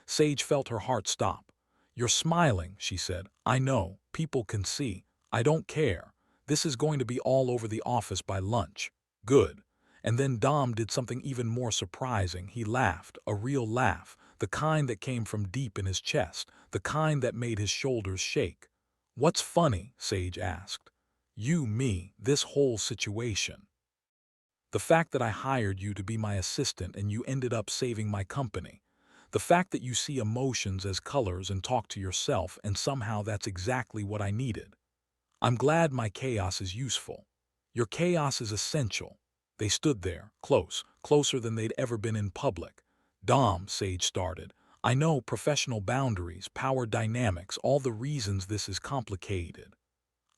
Sage felt her heart stop. "You're smiling," she said. "I know. People can see. I don't care. This is going to be all over the office by lunch." "Good." And then Dom did something even more surprising. He laughed, a real laugh, the kind that came from deep in his chest, the kind that made his shoulders shake. "What's funny?" Sage asked. "You, me, this whole situation. The fact that I hired you to be my assistant and you ended up saving my company. The fact that you see emotions as colors and talk to yourself, and somehow that's exactly what I needed. I'm glad my chaos is useful. Your chaos is essential." They stood there, close, closer than they'd ever been in public. "Dom," Sage started, "I know professional boundaries, power dynamics, all the reasons this is complicated.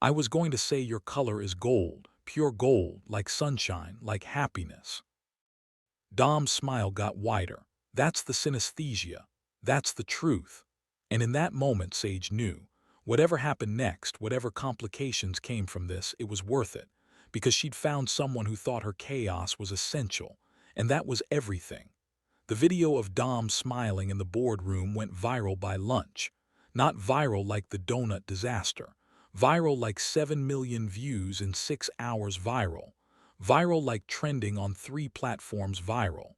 I was going to say your color is gold, pure gold, like sunshine, like happiness." Dom's smile got wider. "That's the synesthesia. That's the truth." And in that moment, Sage knew. Whatever happened next, whatever complications came from this, it was worth it. Because she'd found someone who thought her chaos was essential. And that was everything. The video of Dom smiling in the boardroom went viral by lunch. Not viral like the donut disaster. Viral like 7 million views in 6 hours viral. Viral like trending on 3 platforms viral.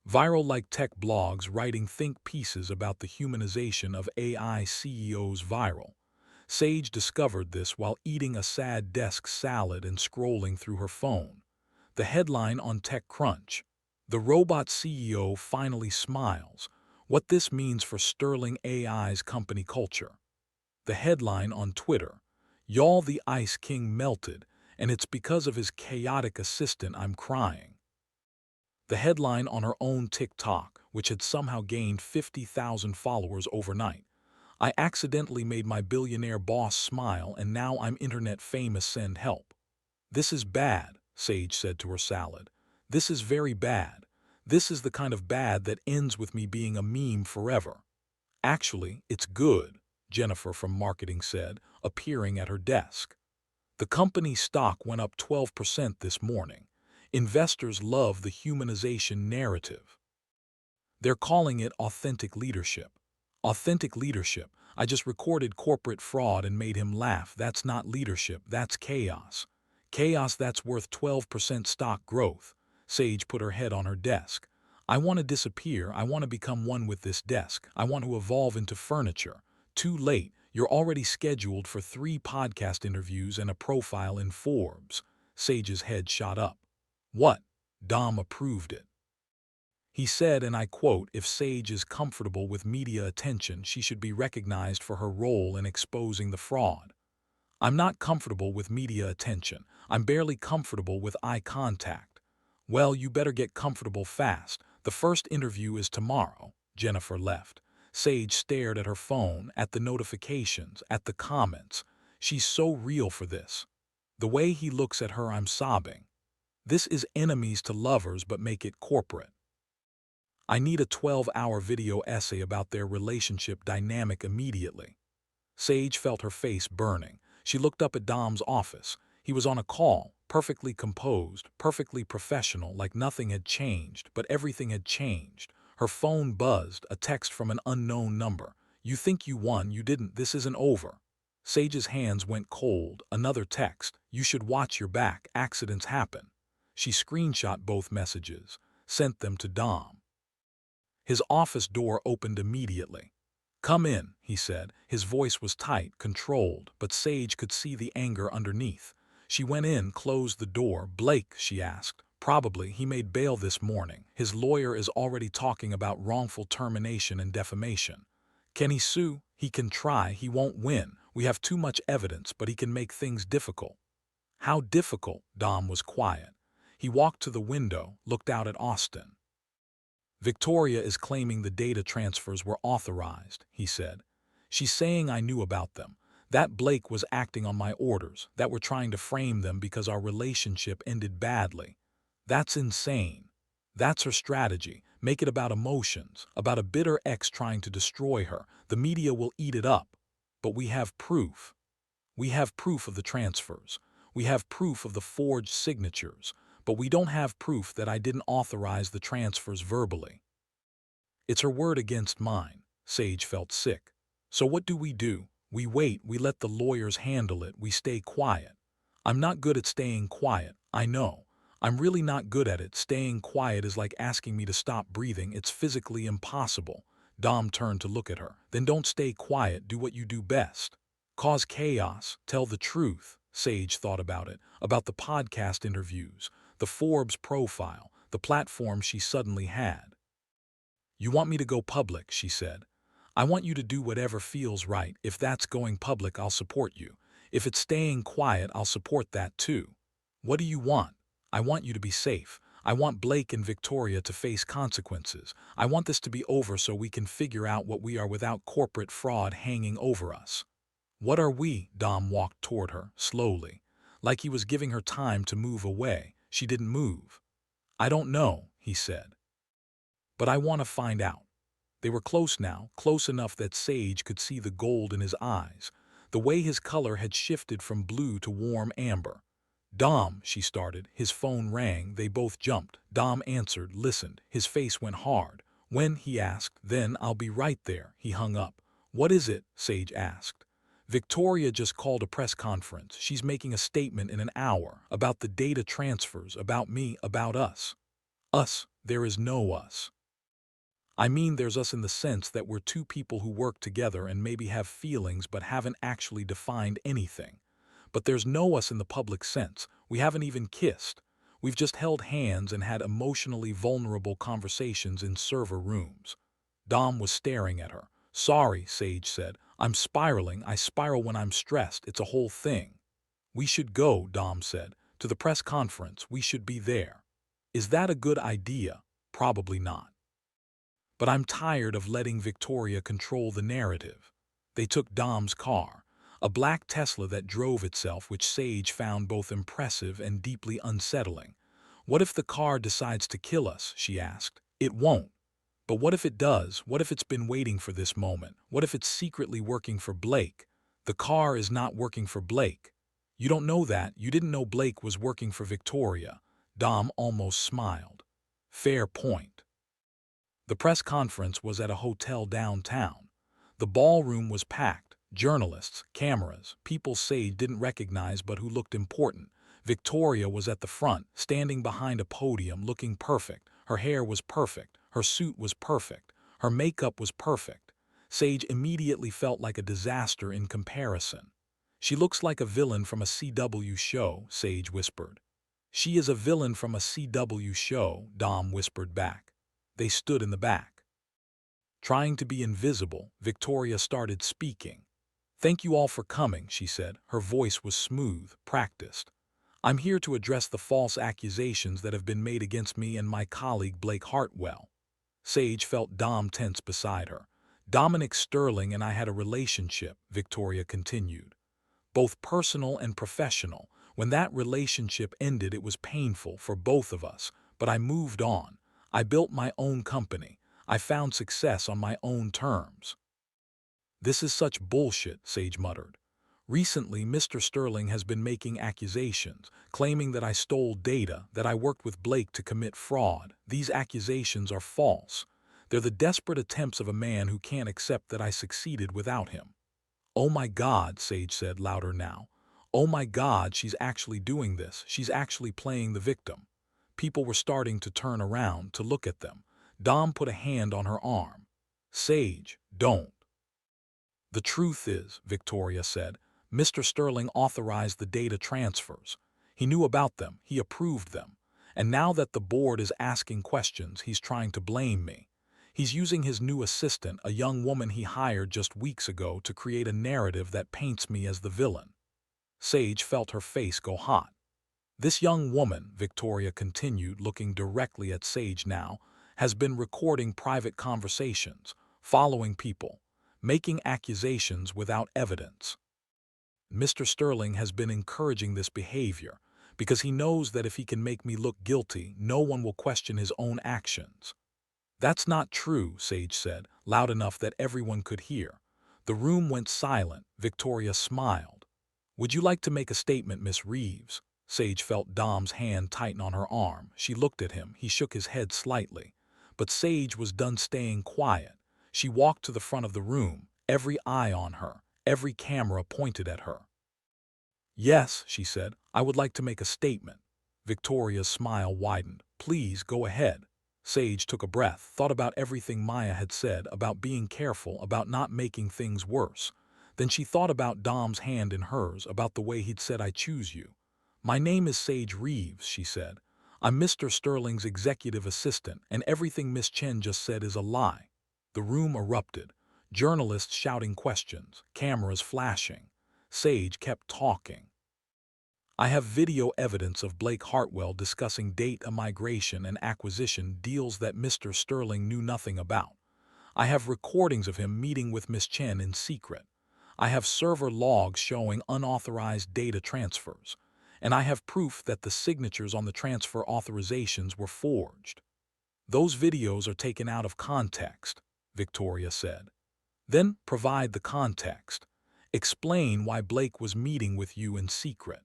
Viral like tech blogs writing think pieces about the humanization of AI CEOs viral. Sage discovered this while eating a sad desk salad and scrolling through her phone. The headline on TechCrunch: "The robot CEO finally smiles. What this means for Sterling AI's company culture." The headline on Twitter: "Y'all, the Ice King melted, and it's because of his chaotic assistant I'm crying." The headline on her own TikTok, which had somehow gained 50,000 followers overnight: "I accidentally made my billionaire boss smile and now I'm internet famous, send help." "This is bad," Sage said to her salad. "This is very bad. This is the kind of bad that ends with me being a meme forever." "Actually, it's good," Jennifer from marketing said, appearing at her desk. "The company's stock went up 12% this morning. Investors love the humanization narrative. They're calling it authentic leadership." "Authentic leadership? I just recorded corporate fraud and made him laugh. That's not leadership, that's chaos." "Chaos that's worth 12% stock growth." Sage put her head on her desk. "I want to disappear. I want to become one with this desk. I want to evolve into furniture." "Too late. You're already scheduled for 3 podcast interviews and a profile in Forbes." Sage's head shot up. "What?" Dom approved it. He said, and I quote, "If Sage is comfortable with media attention, she should be recognized for her role in exposing the fraud." "I'm not comfortable with media attention. I'm barely comfortable with eye contact." "Well, you better get comfortable fast. The first interview is tomorrow." Jennifer left. Sage stared at her phone, at the notifications, at the comments. She's so real for this. The way he looks at her, I'm sobbing. This is enemies to lovers but make it corporate. I need a 12-hour video essay about their relationship dynamic immediately. Sage felt her face burning. She looked up at Dom's office. He was on a call, perfectly composed, perfectly professional, like nothing had changed, but everything had changed. Her phone buzzed, a text from an unknown number. "You think you won, you didn't, this isn't over." Sage's hands went cold. Another text. "You should watch your back, accidents happen." She screenshot both messages, sent them to Dom. His office door opened immediately. "Come in," he said. His voice was tight, controlled, but Sage could see the anger underneath. She went in, closed the door. "Blake?" she asked. "Probably. He made bail this morning. His lawyer is already talking about wrongful termination and defamation." "Can he sue?" "He can try. He won't win. We have too much evidence, but he can make things difficult." "How difficult?" Dom was quiet. He walked to the window, looked out at Austin. "Victoria is claiming the data transfers were authorized," he said. "She's saying I knew about them, that Blake was acting on my orders, that we're trying to frame them because our relationship ended badly. That's insane. That's her strategy. Make it about emotions, about a bitter ex trying to destroy her. The media will eat it up. But we have proof. We have proof of the transfers. We have proof of the forged signatures. But we don't have proof that I didn't authorize the transfers verbally." It's her word against mine. Sage felt sick. "So what do? We wait, we let the lawyers handle it, we stay quiet." "I'm not good at staying quiet, I know. I'm really not good at it. Staying quiet is like asking me to stop breathing. It's physically impossible." Dom turned to look at her. "Then don't stay quiet, do what you do best. Cause chaos, tell the truth." Sage thought about it, about the podcast interviews, the Forbes profile, the platform she suddenly had. "You want me to go public," she said. "I want you to do whatever feels right. If that's going public, I'll support you. If it's staying quiet, I'll support that too. What do you want?" "I want you to be safe. I want Blake and Victoria to face consequences. I want this to be over so we can figure out what we are without corporate fraud hanging over us." "What are we?" Dom walked toward her, slowly. Like he was giving her time to move away. She didn't move. "I don't know," he said. "But I want to find out." They were close now, close enough that Sage could see the gold in his eyes, the way his color had shifted from blue to warm amber. "Dom," she started. His phone rang. They both jumped. Dom answered, listened. His face went hard. "When?" he asked. "Then I'll be right there." He hung up. "What is it?" Sage asked. "Victoria just called a press conference. She's making a statement in an hour about the data transfers, about me, about us." "Us? There is no us." "I mean, there's us in the sense that we're two people who work together and maybe have feelings but haven't actually defined anything. But there's no us in the public sense. We haven't even kissed. We've just held hands and had emotionally vulnerable conversations in server rooms." Dom was staring at her. "Sorry," Sage said. "I'm spiraling. I spiral when I'm stressed. It's a whole thing." "We should go," Dom said. "To the press conference. We should be there." "Is that a good idea?" "Probably not. But I'm tired of letting Victoria control the narrative." They took Dom's car, a black Tesla that drove itself, which Sage found both impressive and deeply unsettling. "What if the car decides to kill us?" she asked. "It won't. But what if it does? What if it's been waiting for this moment? What if it's secretly working for Blake?" "The car is not working for Blake." "You don't know that. You didn't know Blake was working for Victoria." Dom almost smiled. "Fair point." The press conference was at a hotel downtown. The ballroom was packed. Journalists, cameras, people Sage didn't recognize but who looked important. Victoria was at the front, standing behind a podium, looking perfect. Her hair was perfect. Her suit was perfect. Her makeup was perfect. Sage immediately felt like a disaster in comparison. "She looks like a villain from a CW show," Sage whispered. "She is a villain from a CW show," Dom whispered back. They stood in the back. Trying to be invisible, Victoria started speaking. "Thank you all for coming," she said. Her voice was smooth, practiced. "I'm here to address the false accusations that have been made against me and my colleague Blake Hartwell." Sage felt Dom tense beside her. "Dominic Sterling and I had a relationship," Victoria continued. "Both personal and professional. When that relationship ended, it was painful for both of us, but I moved on. I built my own company. I found success on my own terms. This is such bullshit, Sage muttered. Recently, Mr. Sterling has been making accusations, claiming that I stole data, that I worked with Blake to commit fraud. These accusations are false. They're the desperate attempts of a man who can't accept that I succeeded without him. Oh my God, Sage said louder now. Oh my God, she's actually doing this. She's actually playing the victim. People were starting to turn around to look at them. Dom put a hand on her arm. Sage, don't. The truth is, Victoria said, Mr. Sterling authorized the data transfers. He knew about them, he approved them. And now that the board is asking questions, he's trying to blame me. He's using his new assistant, a young woman he hired just weeks ago, to create a narrative that paints me as the villain. Sage felt her face go hot. This young woman, Victoria continued, looking directly at Sage now, has been recording private conversations, following people, making accusations without evidence. Mr. Sterling has been encouraging this behavior because he knows that if he can make me look guilty, no one will question his own actions. That's not true, Sage said, loud enough that everyone could hear. The room went silent. Victoria smiled. Would you like to make a statement, Miss Reeves? Sage felt Dom's hand tighten on her arm. She looked at him. He shook his head slightly. But Sage was done staying quiet. She walked to the front of the room, every eye on her, every camera pointed at her. Yes, she said, I would like to make a statement. Victoria's smile widened. Please, go ahead. Sage took a breath, thought about everything Maya had said, about being careful, about not making things worse. Then she thought about Dom's hand in hers, about the way he'd said, I choose you. My name is Sage Reeves, she said. I'm Mr. Sterling's executive assistant, and everything Miss Chen just said is a lie. The room erupted. Journalists shouting questions, cameras flashing. Sage kept talking. I have video evidence of Blake Hartwell discussing data migration and acquisition deals that Mr. Sterling knew nothing about. I have recordings of him meeting with Miss Chen in secret. I have server logs showing unauthorized data transfers. And I have proof that the signatures on the transfer authorizations were forged. Those videos are taken out of context, Victoria said. Then provide the context. Explain why Blake was meeting with you in secret.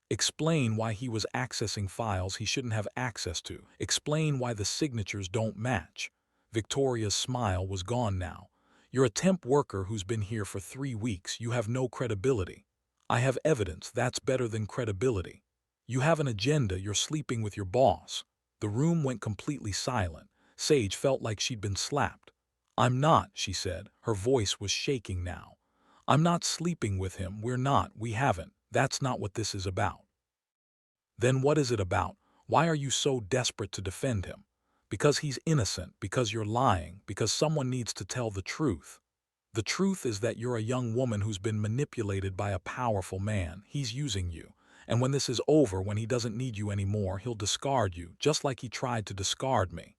Explain why he was accessing files he shouldn't have access to. Explain why the signatures don't match. Victoria's smile was gone now. You're a temp worker who's been here for 3 weeks. You have no credibility. I have evidence. That's better than credibility. You have an agenda. You're sleeping with your boss. The room went completely silent. Sage felt like she'd been slapped. I'm not, she said. Her voice was shaking now. I'm not sleeping with him. We're not. We haven't. That's not what this is about. Then what is it about? Why are you so desperate to defend him? Because he's innocent, because you're lying, because someone needs to tell the truth. The truth is that you're a young woman who's been manipulated by a powerful man. He's using you. And when this is over, when he doesn't need you anymore, he'll discard you, just like he tried to discard me.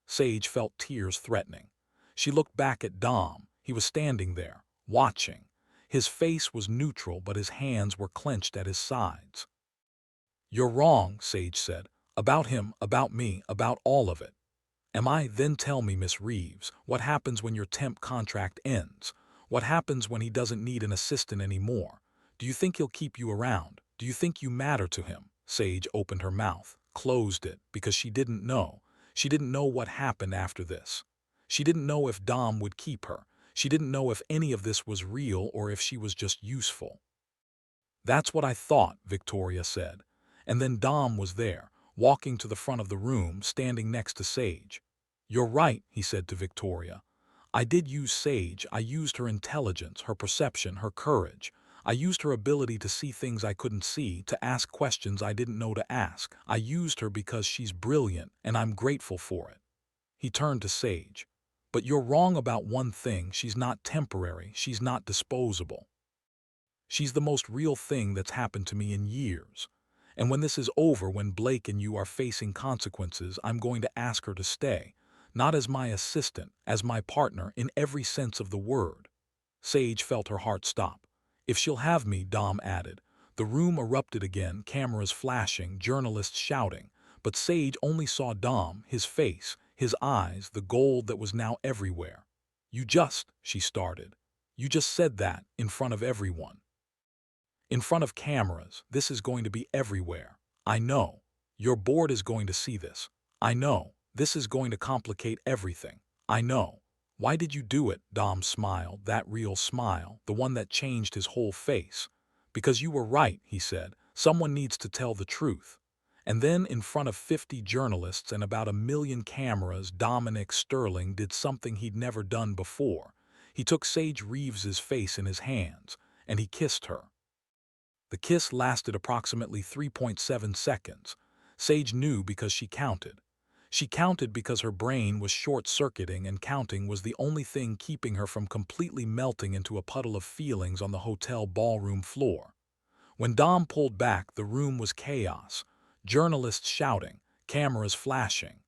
Sage felt tears threatening. She looked back at Dom. He was standing there, watching. His face was neutral, but his hands were clenched at his sides. You're wrong, Sage said. About him, about me, about all of it. Am I? Then tell me, Miss Reeves, what happens when your temp contract ends? What happens when he doesn't need an assistant anymore? Do you think he'll keep you around? Do you think you matter to him? Sage opened her mouth, closed it, because she didn't know. She didn't know what happened after this. She didn't know if Dom would keep her. She didn't know if any of this was real or if she was just useful. That's what I thought, Victoria said. And then Dom was there, walking to the front of the room, standing next to Sage. You're right, he said to Victoria. I did use Sage. I used her intelligence, her perception, her courage. I used her ability to see things I couldn't see, to ask questions I didn't know to ask. I used her because she's brilliant, and I'm grateful for it. He turned to Sage. But you're wrong about one thing. She's not temporary. She's not disposable. She's the most real thing that's happened to me in years. And when this is over, when Blake and you are facing consequences, I'm going to ask her to stay, not as my assistant, as my partner in every sense of the word. Sage felt her heart stop. If she'll have me, Dom added, The room erupted again, cameras flashing, journalists shouting. But Sage only saw Dom, his face, his eyes, the gold that was now everywhere. She started. You just said that, in front of everyone. In front of cameras, this is going to be everywhere. I know. Your board is going to see this. I know. This is going to complicate everything. I know. Why did you do it? Dom smiled, that real smile, the one that changed his whole face. Because you were right, he said. Someone needs to tell the truth. And then, in front of 50 journalists and about 1 million cameras, Dominic Sterling did something he'd never done before. He took Sage Reeves's face in his hands, and he kissed her. The kiss lasted approximately 3.7 seconds. Sage knew because she counted. She counted because her brain was short-circuiting, and counting was the only thing keeping her from completely melting into a puddle of feelings on the hotel ballroom floor. When Dom pulled back, the room was chaos. Journalists shouting, cameras flashing.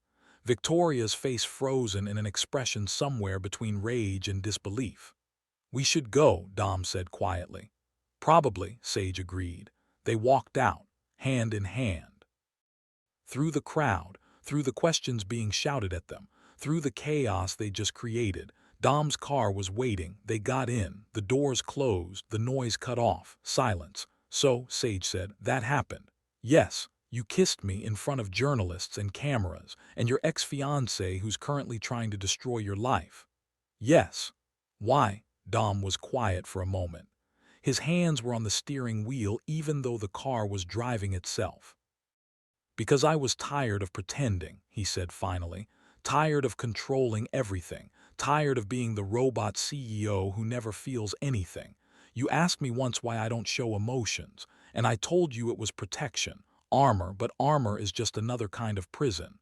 Victoria's face frozen in an expression somewhere between rage and disbelief. We should go, Dom said quietly. Probably, Sage agreed. They walked out, hand in hand. Through the crowd, through the questions being shouted at them, through the chaos they just created. Dom's car was waiting. They got in, the doors closed, the noise cut off, silence. So, Sage said, that happened. Yes, you kissed me in front of journalists and cameras, and your ex-fiancé who's currently trying to destroy your life. Yes. Why? Dom was quiet for a moment. His hands were on the steering wheel even though the car was driving itself. Because I was tired of pretending, he said finally. Tired of controlling everything. Tired of being the robot CEO who never feels anything. You asked me once why I don't show emotions, and I told you it was protection, armor, but armor is just another kind of prison.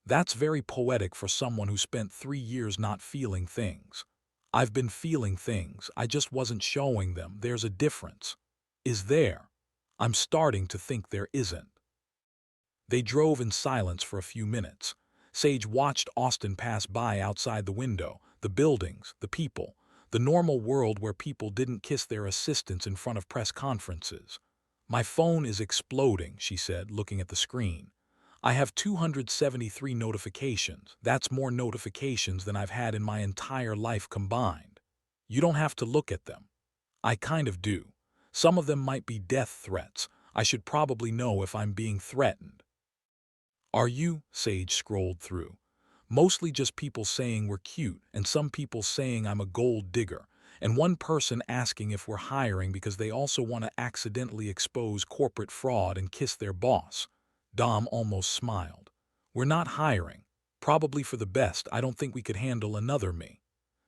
That's very poetic for someone who spent 3 years not feeling things. I've been feeling things, I just wasn't showing them. There's a difference. Is there? I'm starting to think there isn't. They drove in silence for a few minutes. Sage watched Austin pass by outside the window, the buildings, the people, the normal world where people didn't kiss their assistants in front of press conferences. My phone is exploding, she said, looking at the screen. I have 273 notifications. That's more notifications than I've had in my entire life combined. You don't have to look at them. I kind of do. Some of them might be death threats. I should probably know if I'm being threatened. Are you? Sage scrolled through. Mostly just people saying we're cute, and some people saying I'm a gold digger, and one person asking if we're hiring because they also want to accidentally expose corporate fraud and kiss their boss. Dom almost smiled. We're not hiring. Probably for the best. I don't think we could handle another me.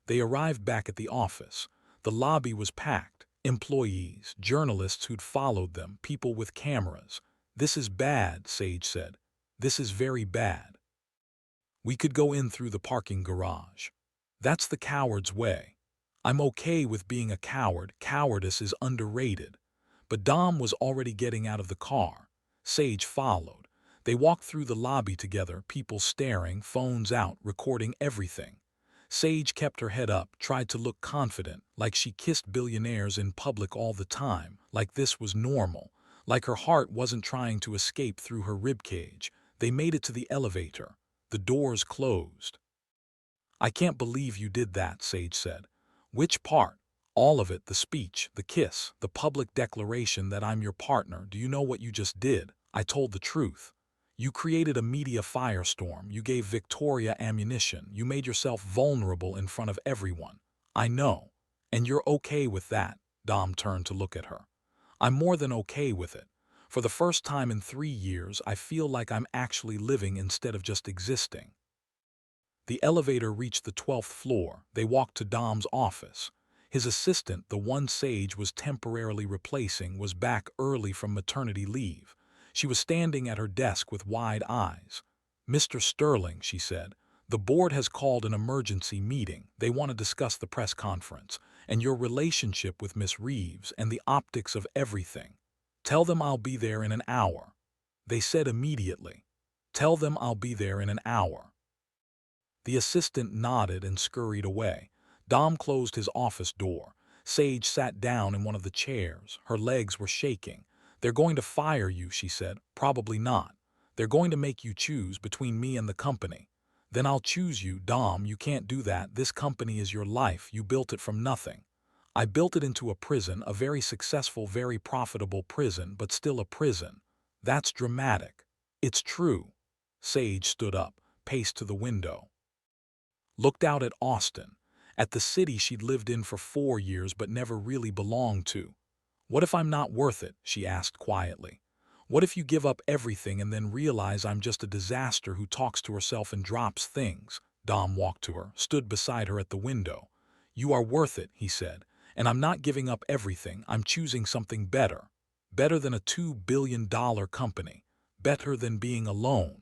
They arrived back at the office. The lobby was packed. Employees, journalists who'd followed them, people with cameras. This is bad, Sage said. This is very bad. We could go in through the parking garage. That's the coward's way. I'm okay with being a coward. Cowardice is underrated. But Dom was already getting out of the car. Sage followed. They walked through the lobby together, people staring, phones out, recording everything. Sage kept her head up, tried to look confident, like she kissed billionaires in public all the time, like this was normal, like her heart wasn't trying to escape through her ribcage. They made it to the elevator. The doors closed. I can't believe you did that, Sage said. Which part? All of it, the speech, the kiss, the public declaration that I'm your partner. Do you know what you just did? I told the truth. You created a media firestorm. You gave Victoria ammunition. You made yourself vulnerable in front of everyone. I know. And you're okay with that. Dom turned to look at her. I'm more than okay with it. For the first time in 3 years, I feel like I'm actually living instead of just existing. The elevator reached the 12th floor. They walked to Dom's office. His assistant, the one Sage was temporarily replacing, was back early from maternity leave. She was standing at her desk with wide eyes. Mr. Sterling, she said, the board has called an emergency meeting. They want to discuss the press conference and your relationship with Miss Reeves and the optics of everything. Tell them I'll be there in an hour. They said immediately. Tell them I'll be there in an hour. The assistant nodded and scurried away. Dom closed his office door. Sage sat down in one of the chairs. Her legs were shaking. They're going to fire you, she said. Probably not. They're going to make you choose between me and the company. Then I'll choose you, Dom. You can't do that. This company is your life. You built it from nothing. I built it into a prison, a very successful, very profitable prison, but still a prison. That's dramatic. It's true. Sage stood up, paced to the window, looked out at Austin, at the city she'd lived in for 4 years but never really belonged to. What if I'm not worth it? She asked quietly. What if you give up everything and then realize I'm just a disaster who talks to herself and drops things? Dom walked to her, stood beside her at the window. You are worth it, he said, and I'm not giving up everything. I'm choosing something better. Better than a $2 billion company. Better than being alone.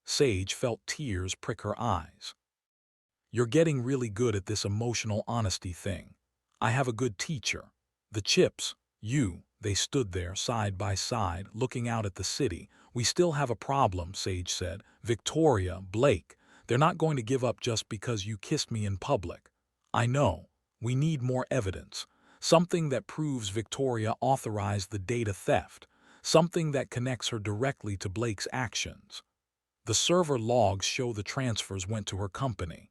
Sage felt tears prick her eyes. You're getting really good at this emotional honesty thing. I have a good teacher. The chips, you, they stood there side by side, looking out at the city. We still have a problem, Sage said. Victoria, Blake, they're not going to give up just because you kissed me in public. I know. We need more evidence. Something that proves Victoria authorized the data theft. Something that connects her directly to Blake's actions. The server logs show the transfers went to her company.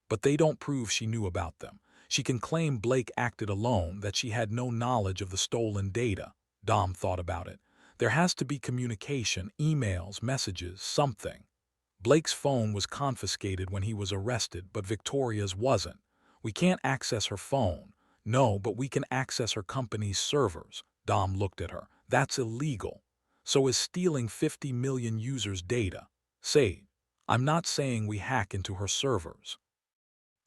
But they don't prove she knew about them. She can claim Blake acted alone, that she had no knowledge of the stolen data. Dom thought about it. There has to be communication, emails, messages, something. Blake's phone was confiscated when he was arrested, but Victoria's wasn't. We can't access her phone. No, but we can access her company's servers. Dom looked at her. That's illegal. So is stealing 50 million users' data. Say, I'm not saying we hack into her servers.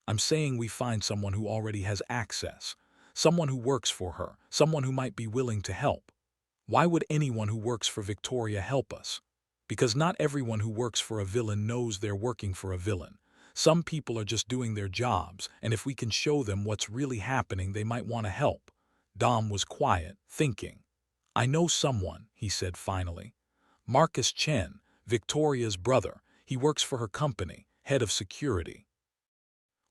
I'm saying we find someone who already has access, someone who works for her, someone who might be willing to help. Why would anyone who works for Victoria help us? Because not everyone who works for a villain knows they're working for a villain. Some people are just doing their jobs, and if we can show them what's really happening, they might want to help. Dom was quiet, thinking. I know someone, he said finally. Marcus Chen, Victoria's brother. He works for her company, head of security.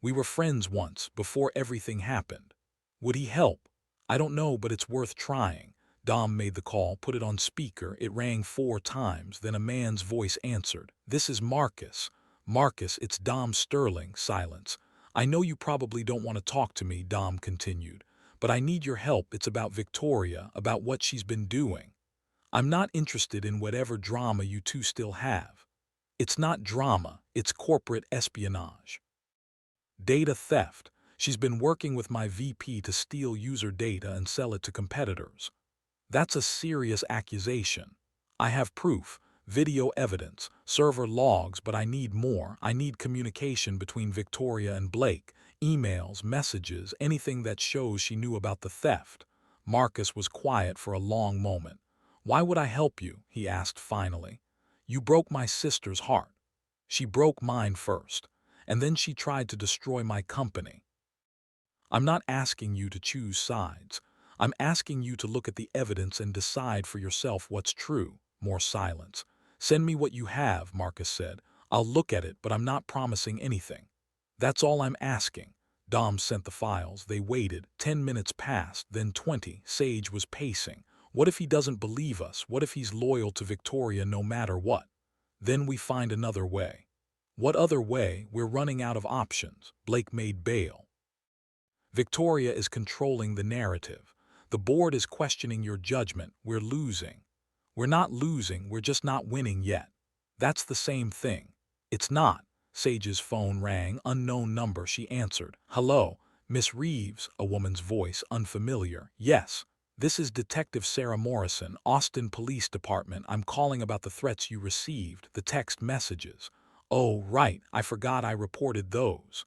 We were friends once, before everything happened. Would he help? I don't know, but it's worth trying. Dom made the call, put it on speaker. It rang 4 times, then a man's voice answered. This is Marcus. Marcus, it's Dom Sterling. Silence. I know you probably don't want to talk to me, Dom continued. But I need your help. It's about Victoria, about what she's been doing. I'm not interested in whatever drama you two still have. It's not drama, it's corporate espionage. Data theft. She's been working with my VP to steal user data and sell it to competitors. That's a serious accusation. I have proof, video evidence, server logs, but I need more. I need communication between Victoria and Blake, emails, messages, anything that shows she knew about the theft. Marcus was quiet for a long moment. Why would I help you? He asked finally. You broke my sister's heart. She broke mine first, and then she tried to destroy my company. I'm not asking you to choose sides. I'm asking you to look at the evidence and decide for yourself what's true. More silence. Send me what you have, Marcus said. I'll look at it, but I'm not promising anything. That's all I'm asking. Dom sent the files. They waited. 10 minutes passed, then 20. Sage was pacing. What if he doesn't believe us? What if he's loyal to Victoria no matter what? Then we find another way. What other way? We're running out of options. Blake made bail. Victoria is controlling the narrative. The board is questioning your judgment. We're losing. We're not losing, we're just not winning yet. That's the same thing. It's not. Sage's phone rang, unknown number. She answered. Hello, Miss Reeves, a woman's voice, unfamiliar. Yes, this is Detective Sarah Morrison, Austin Police Department. I'm calling about the threats you received, the text messages. Oh, right, I forgot I reported those.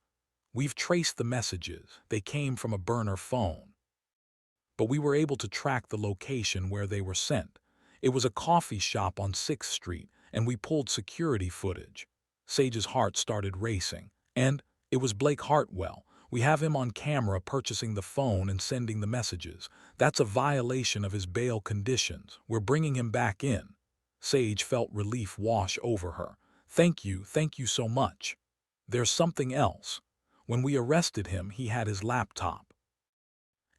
We've traced the messages. They came from a burner phone. But we were able to track the location where they were sent. It was a coffee shop on 6th Street, and we pulled security footage. Sage's heart started racing. And it was Blake Hartwell. We have him on camera purchasing the phone and sending the messages. That's a violation of his bail conditions. We're bringing him back in. Sage felt relief wash over her. Thank you so much. There's something else. When we arrested him, he had his laptop.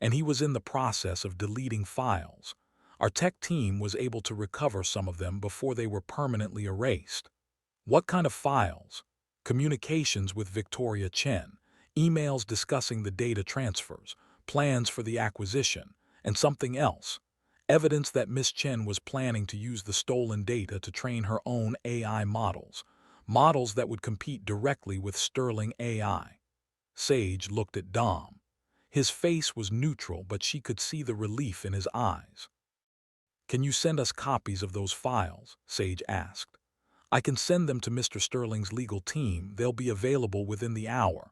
And he was in the process of deleting files. Our tech team was able to recover some of them before they were permanently erased. What kind of files? Communications with Victoria Chen, emails discussing the data transfers, plans for the acquisition, and something else. Evidence that Miss Chen was planning to use the stolen data to train her own AI models, models that would compete directly with Sterling AI. Sage looked at Dom. His face was neutral, but she could see the relief in his eyes. "Can you send us copies of those files?" Sage asked. "I can send them to Mr. Sterling's legal team. They'll be available within the hour."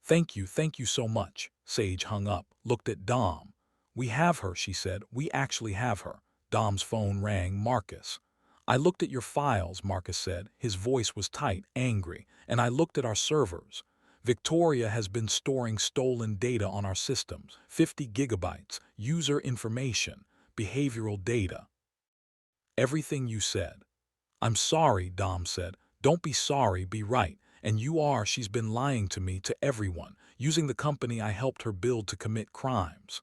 Thank you so much." Sage hung up, looked at Dom. "We have her," she said. "We actually have her." Dom's phone rang. "Marcus." "I looked at your files," Marcus said. His voice was tight, angry. "And I looked at our servers. Victoria has been storing stolen data on our systems, 50 gigabytes, user information, behavioral data. Everything you said." "I'm sorry," Dom said. "Don't be sorry, be right. And you are. She's been lying to me, to everyone, using the company I helped her build to commit crimes."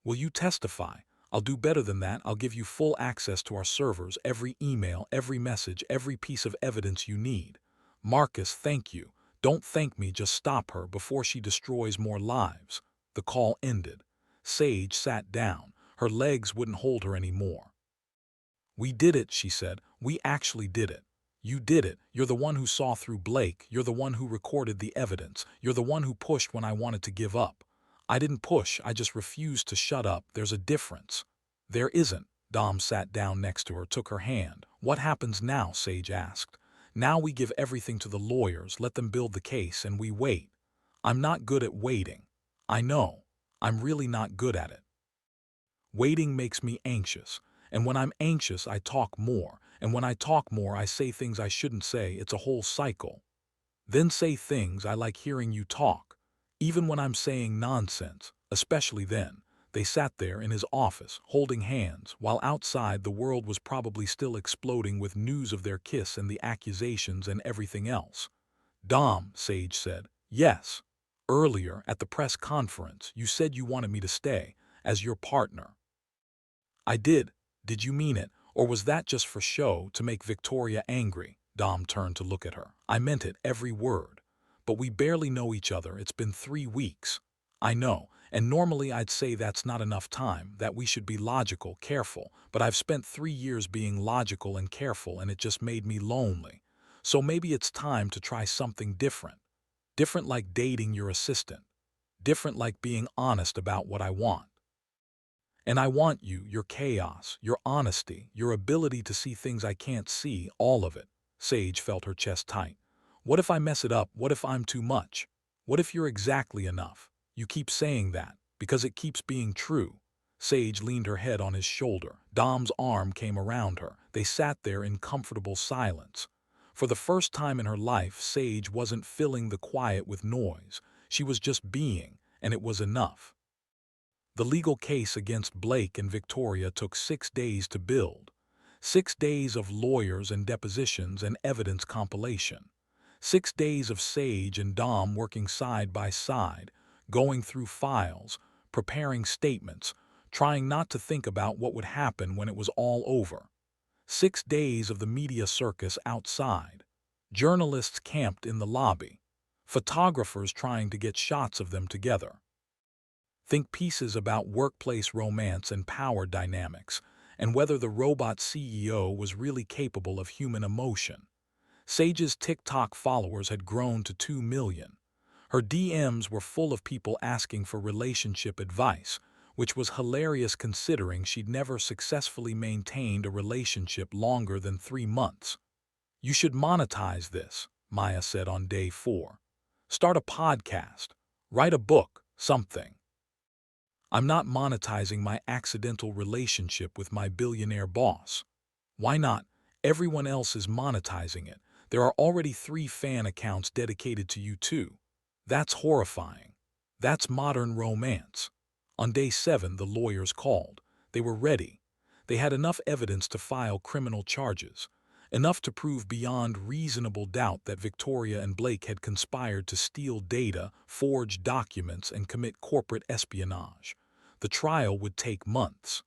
"Will you testify?" "I'll do better than that. I'll give you full access to our servers, every email, every message, every piece of evidence you need." "Marcus, thank you." "Don't thank me, just stop her before she destroys more lives." The call ended. Sage sat down. Her legs wouldn't hold her anymore. "We did it," she said. "We actually did it. You did it. You're the one who saw through Blake. You're the one who recorded the evidence. You're the one who pushed when I wanted to give up." "I didn't push, I just refused to shut up. There's a difference." "There isn't." Dom sat down next to her, took her hand. "What happens now?" Sage asked. "Now we give everything to the lawyers, let them build the case, and we wait." "I'm not good at waiting." "I know. I'm really not good at it. Waiting makes me anxious. And when I'm anxious, I talk more. And when I talk more, I say things I shouldn't say. It's a whole cycle. Then say things I like hearing you talk. Even when I'm saying nonsense, especially then." They sat there in his office, holding hands, while outside the world was probably still exploding with news of their kiss and the accusations and everything else. "Dom," Sage said. "Yes. Earlier, at the press conference, you said you wanted me to stay, as your partner." "I did. Did you mean it? Or was that just for show, to make Victoria angry?" Dom turned to look at her. "I meant it, every word. But we barely know each other. It's been 3 weeks." "I know, and normally I'd say that's not enough time, that we should be logical, careful, but I've spent 3 years being logical and careful, and it just made me lonely. So maybe it's time to try something different. Different like dating your assistant. Different like being honest about what I want. And I want you, your chaos, your honesty, your ability to see things I can't see, all of it." Sage felt her chest tight. "What if I mess it up? What if I'm too much? What if you're exactly enough? You keep saying that, because it keeps being true." Sage leaned her head on his shoulder. Dom's arm came around her. They sat there in comfortable silence. For the first time in her life, Sage wasn't filling the quiet with noise. She was just being, and it was enough. The legal case against Blake and Victoria took 6 days to build. 6 days of lawyers and depositions and evidence compilation. 6 days of Sage and Dom working side by side, going through files, preparing statements, trying not to think about what would happen when it was all over. 6 days of the media circus outside. Journalists camped in the lobby. Photographers trying to get shots of them together. Think pieces about workplace romance and power dynamics, and whether the robot CEO was really capable of human emotion. Sage's TikTok followers had grown to 2 million. Her DMs were full of people asking for relationship advice, which was hilarious considering she'd never successfully maintained a relationship longer than 3 months. "You should monetize this," Maya said on day 4. "Start a podcast. Write a book, something." "I'm not monetizing my accidental relationship with my billionaire boss." "Why not? Everyone else is monetizing it. There are already 3 fan accounts dedicated to you too." "That's horrifying. That's modern romance." On day 7, the lawyers called. They were ready. They had enough evidence to file criminal charges. Enough to prove beyond reasonable doubt that Victoria and Blake had conspired to steal data, forge documents, and commit corporate espionage. The trial would take months.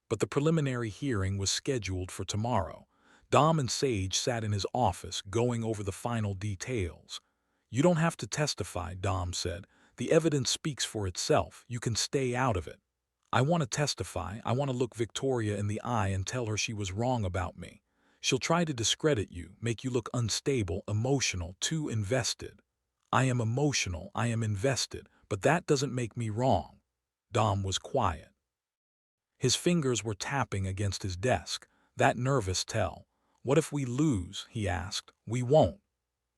but the preliminary hearing was scheduled for tomorrow. Dom and Sage sat in his office going over the final details. "You don't have to testify," Dom said. "The evidence speaks for itself. You can stay out of it." "I want to testify. I want to look Victoria in the eye and tell her she was wrong about me. She'll try to discredit you, make you look unstable, emotional, too invested." "I am emotional, I am invested, but that doesn't make me wrong." Dom was quiet. His fingers were tapping against his desk, that nervous tell. "What if we lose?" he asked. "We won't.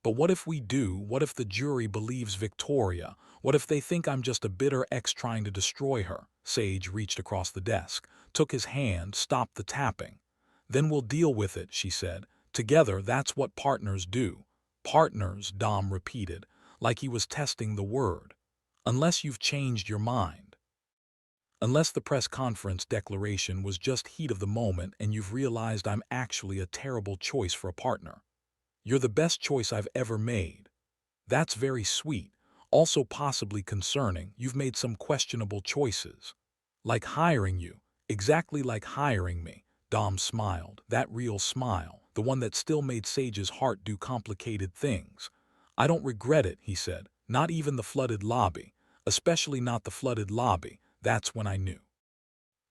But what if we do? What if the jury believes Victoria? What if they think I'm just a bitter ex trying to destroy her?" Sage reached across the desk, took his hand, stopped the tapping. "Then we'll deal with it," she said. "Together, that's what partners do." "Partners," Dom repeated, like he was testing the word. "Unless you've changed your mind. Unless the press conference declaration was just heat of the moment and you've realized I'm actually a terrible choice for a partner. You're the best choice I've ever made." "That's very sweet. Also possibly concerning. You've made some questionable choices." "Like hiring you. Exactly like hiring me." Dom smiled, that real smile, the one that still made Sage's heart do complicated things. "I don't regret it," he said. "Not even the flooded lobby. Especially not the flooded lobby. That's when I knew."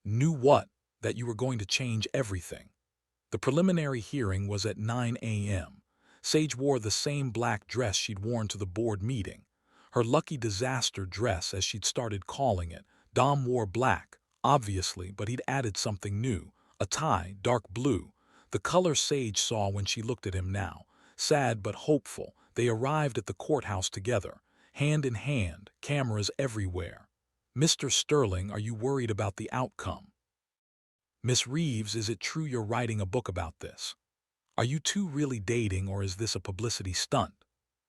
"Knew what?" "That you were going to change everything." The preliminary hearing was at 9 a.m. Sage wore the same black dress she'd worn to the board meeting. Her lucky disaster dress, as she'd started calling it. Dom wore black, obviously, but he'd added something new. A tie, dark blue. The color Sage saw when she looked at him now. Sad but hopeful, they arrived at the courthouse together, hand in hand, cameras everywhere. "Mr. Sterling, are you worried about the outcome?" "Miss Reeves, is it true you're writing a book about this? Are you two really dating, or is this a publicity stunt?"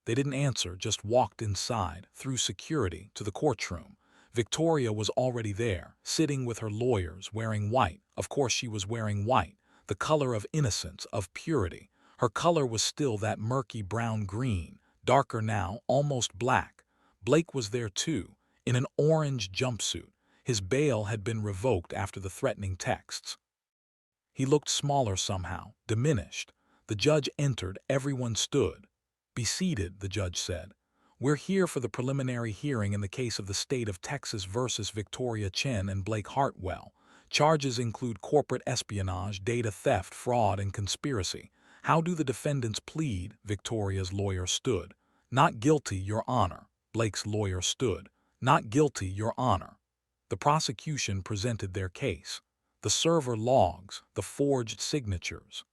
They didn't answer, just walked inside, through security, to the courtroom. Victoria was already there, sitting with her lawyers, wearing white. Of course she was wearing white, the color of innocence, of purity. Her color was still that murky brown-green, darker now, almost black. Blake was there too, in an orange jumpsuit. His bail had been revoked after the threatening texts. He looked smaller somehow, diminished. The judge entered, everyone stood. "Be seated," the judge said. "We're here for the preliminary hearing in the case of the state of Texas versus Victoria Chen and Blake Hartwell. Charges include corporate espionage, data theft, fraud, and conspiracy. How do the defendants plead?" Victoria's lawyer stood. "Not guilty, Your Honor." Blake's lawyer stood. "Not guilty, Your Honor." The prosecution presented their case. The server logs, the forged signatures,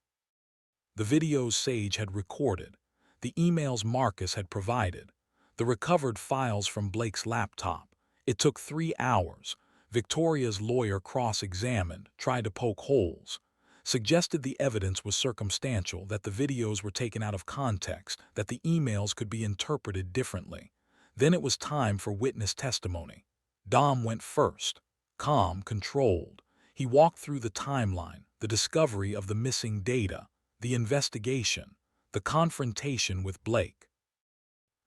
the videos Sage had recorded, the emails Marcus had provided, the recovered files from Blake's laptop. It took 3 hours. Victoria's lawyer cross-examined, tried to poke holes, suggested the evidence was circumstantial, that the videos were taken out of context, that the emails could be interpreted differently. Then it was time for witness testimony. Dom went first, calm, controlled. He walked through the timeline, the discovery of the missing data, the investigation, the confrontation with Blake.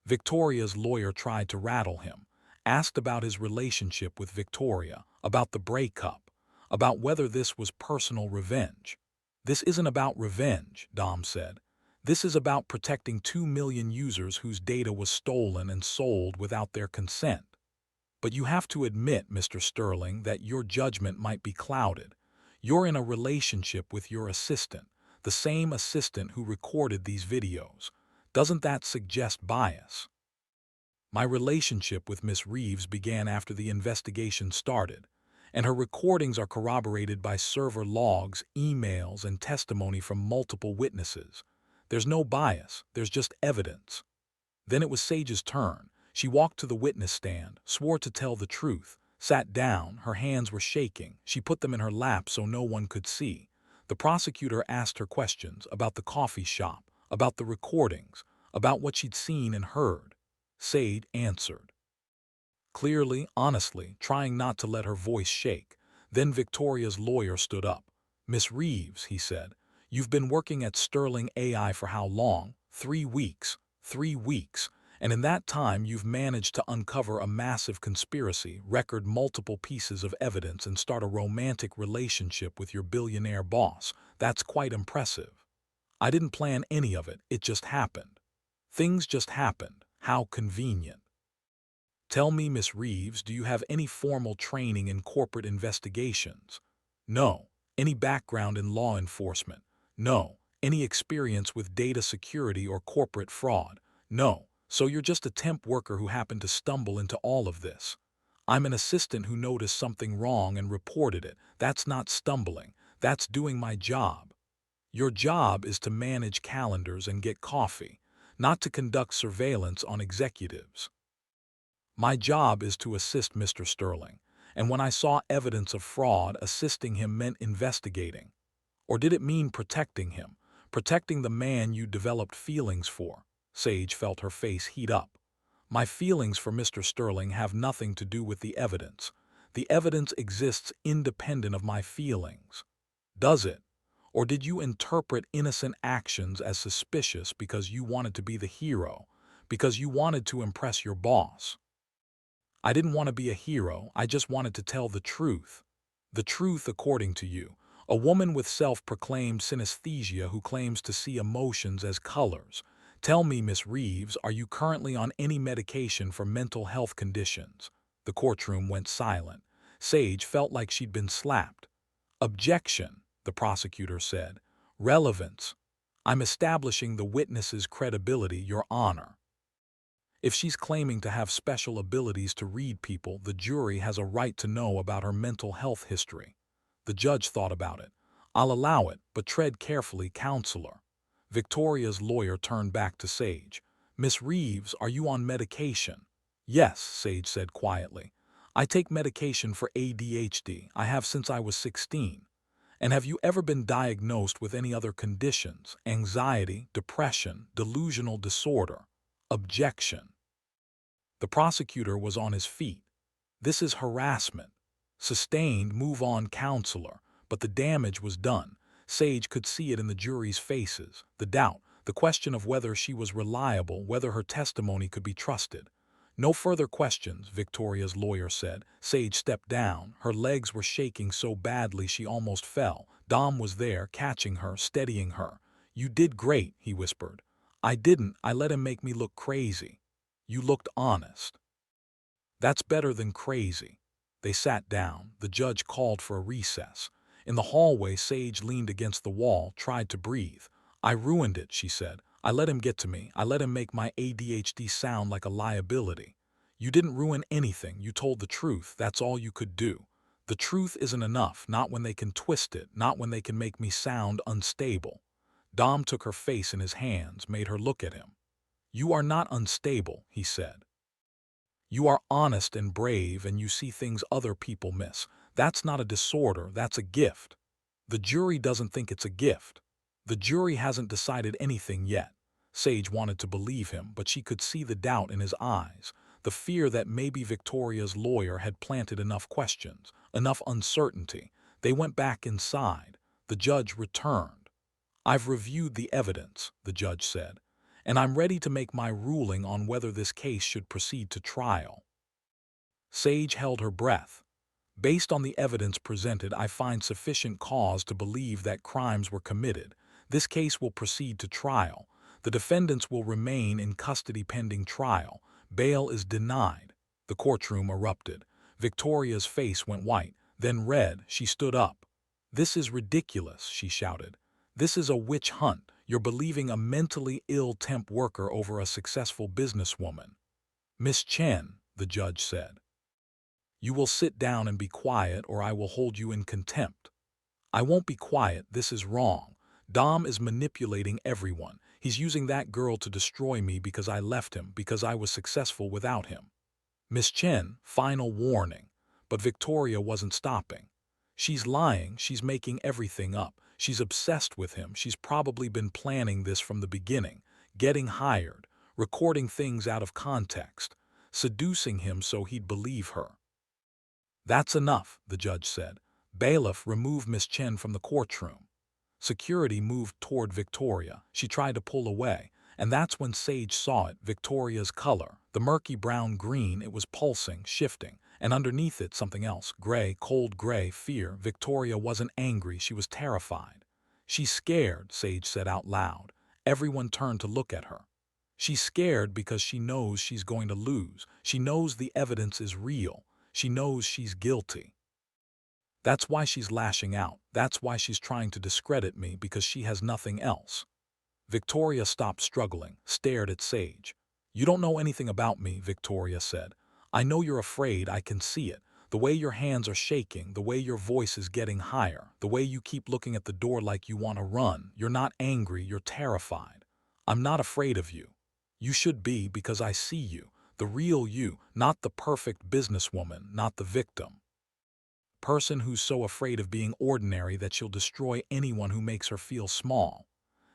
Victoria's lawyer tried to rattle him, asked about his relationship with Victoria, about the breakup, about whether this was personal revenge. "This isn't about revenge," Dom said. "This is about protecting 2 million users whose data was stolen and sold without their consent. But you have to admit, Mr. Sterling, that your judgment might be clouded. You're in a relationship with your assistant, the same assistant who recorded these videos. Doesn't that suggest bias?" "My relationship with Miss Reeves began after the investigation started, and her recordings are corroborated by server logs, emails, and testimony from multiple witnesses. There's no bias, there's just evidence." Then it was Sage's turn. She walked to the witness stand, swore to tell the truth, sat down, her hands were shaking. She put them in her lap so no one could see. The prosecutor asked her questions about the coffee shop, about the recordings, about what she'd seen and heard. Sage answered, clearly, honestly, trying not to let her voice shake. Then Victoria's lawyer stood up. "Miss Reeves," he said, "you've been working at Sterling AI for how long?" 3 weeks. 3 weeks. And in that time, you've managed to uncover a massive conspiracy, record multiple pieces of evidence, and start a romantic relationship with your billionaire boss. That's quite impressive. I didn't plan any of it, it just happened. Things just happened. How convenient. Tell me, Miss Reeves, do you have any formal training in corporate investigations? No. Any background in law enforcement? No. Any experience with data security or corporate fraud? No. So you're just a temp worker who happened to stumble into all of this. I'm an assistant who noticed something wrong and reported it. That's not stumbling. That's doing my job. Your job is to manage calendars and get coffee, not to conduct surveillance on executives. My job is to assist Mr. Sterling, and when I saw evidence of fraud, assisting him meant investigating. Or did it mean protecting him, protecting the man you developed feelings for? Sage felt her face heat up. My feelings for Mr. Sterling have nothing to do with the evidence. The evidence exists independent of my feelings. Does it? Or did you interpret innocent actions as suspicious because you wanted to be the hero, because you wanted to impress your boss? I didn't want to be a hero, I just wanted to tell the truth. The truth according to you. A woman with self-proclaimed synesthesia who claims to see emotions as colors. Tell me, Miss Reeves, are you currently on any medication for mental health conditions? The courtroom went silent. Sage felt like she'd been slapped. Objection, the prosecutor said. Relevance. I'm establishing the witness's credibility, Your Honor. If she's claiming to have special abilities to read people, the jury has a right to know about her mental health history. The judge thought about it. I'll allow it, but tread carefully, counselor. Victoria's lawyer turned back to Sage. Miss Reeves, are you on medication? Yes, Sage said quietly. I take medication for ADHD. I have since I was 16. And have you ever been diagnosed with any other conditions? Anxiety, depression, delusional disorder? Objection. The prosecutor was on his feet. This is harassment. Sustained, move on, counselor. But the damage was done. Sage could see it in the jury's faces. The doubt, the question of whether she was reliable, whether her testimony could be trusted. No further questions, Victoria's lawyer said. Sage stepped down. Her legs were shaking so badly she almost fell. Dom was there, catching her, steadying her. You did great, he whispered. I didn't. I let him make me look crazy. You looked honest. That's better than crazy. They sat down. The judge called for a recess. In the hallway, Sage leaned against the wall, tried to breathe. I ruined it, she said. I let him get to me. I let him make my ADHD sound like a liability. You didn't ruin anything. You told the truth. That's all you could do. The truth isn't enough, not when they can twist it, not when they can make me sound unstable. Dom took her face in his hands, made her look at him. You are not unstable, he said. You are honest and brave, and you see things other people miss. That's not a disorder, that's a gift. The jury doesn't think it's a gift. The jury hasn't decided anything yet. Sage wanted to believe him, but she could see the doubt in his eyes, the fear that maybe Victoria's lawyer had planted enough questions, enough uncertainty. They went back inside. The judge returned. I've reviewed the evidence, the judge said, and I'm ready to make my ruling on whether this case should proceed to trial. Sage held her breath. Based on the evidence presented, I find sufficient cause to believe that crimes were committed. This case will proceed to trial. The defendants will remain in custody pending trial. Bail is denied. The courtroom erupted. Victoria's face went white, then red. She stood up. This is ridiculous, she shouted. This is a witch hunt. You're believing a mentally ill temp worker over a successful businesswoman. Miss Chen, the judge said. You will sit down and be quiet, or I will hold you in contempt. I won't be quiet. This is wrong. Dom is manipulating everyone. He's using that girl to destroy me because I left him, because I was successful without him. Miss Chen, final warning. But Victoria wasn't stopping. She's lying. She's making everything up. She's obsessed with him. She's probably been planning this from the beginning, getting hired, recording things out of context, seducing him so he'd believe her. That's enough, the judge said. Bailiff, remove Miss Chen from the courtroom. Security moved toward Victoria. She tried to pull away, And that's when Sage saw it, Victoria's color. The murky brown-green, it was pulsing, shifting. And underneath it, something else. Gray, cold gray, fear. Victoria wasn't angry, she was terrified. "She's scared," Sage said out loud. Everyone turned to look at her. "She's scared because she knows she's going to lose. She knows the evidence is real. She knows she's guilty. That's why she's lashing out. That's why she's trying to discredit me, because she has nothing else." Victoria stopped struggling, stared at Sage. "You don't know anything about me," Victoria said. "I know you're afraid, I can see it. The way your hands are shaking, the way your voice is getting higher, the way you keep looking at the door like you want to run. You're not angry, you're terrified. I'm not afraid of you. You should be, because I see you, the real you, not the perfect businesswoman, not the victim. Person who's so afraid of being ordinary that she'll destroy anyone who makes her feel small."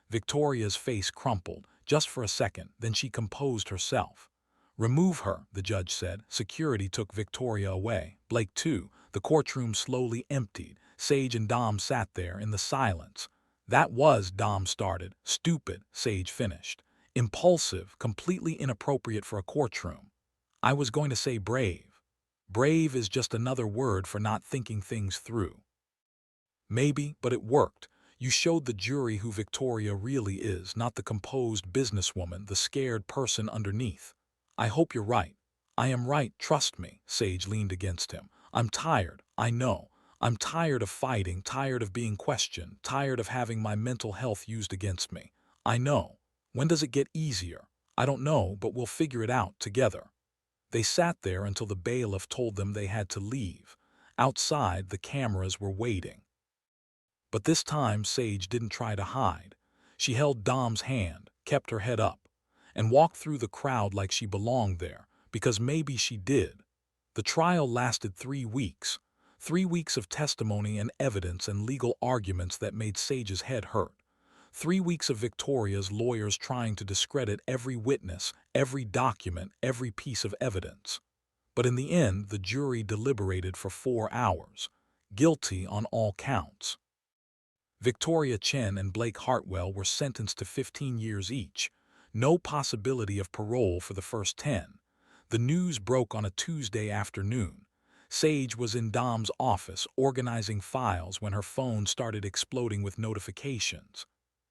Victoria's face crumpled, just for a second, then she composed herself. "Remove her," the judge said. Security took Victoria away. Blake too. The courtroom slowly emptied. Sage and Dom sat there in the silence. "That was," Dom started. "Stupid," Sage finished. "Impulsive, completely inappropriate for a courtroom. I was going to say brave. Brave is just another word for not thinking things through. Maybe, but it worked. You showed the jury who Victoria really is, not the composed businesswoman, the scared person underneath. I hope you're right." "I am right, trust me," Sage leaned against him. "I'm tired, I know. I'm tired of fighting, tired of being questioned, tired of having my mental health used against me. I know. When does it get easier? I don't know, but we'll figure it out together." They sat there until the bailiff told them they had to leave. Outside, the cameras were waiting. But this time Sage didn't try to hide. She held Dom's hand, kept her head up, and walked through the crowd like she belonged there, because maybe she did. The trial lasted 3 weeks. 3 weeks of testimony and evidence and legal arguments that made Sage's head hurt. 3 weeks of Victoria's lawyers trying to discredit every witness, every document, every piece of evidence. But in the end, the jury deliberated for 4 hours. Guilty on all counts. Victoria Chen and Blake Hartwell were sentenced to 15 years each. No possibility of parole for the first 10. The news broke on a Tuesday afternoon. Sage was in Dom's office organizing files when her phone started exploding with notifications.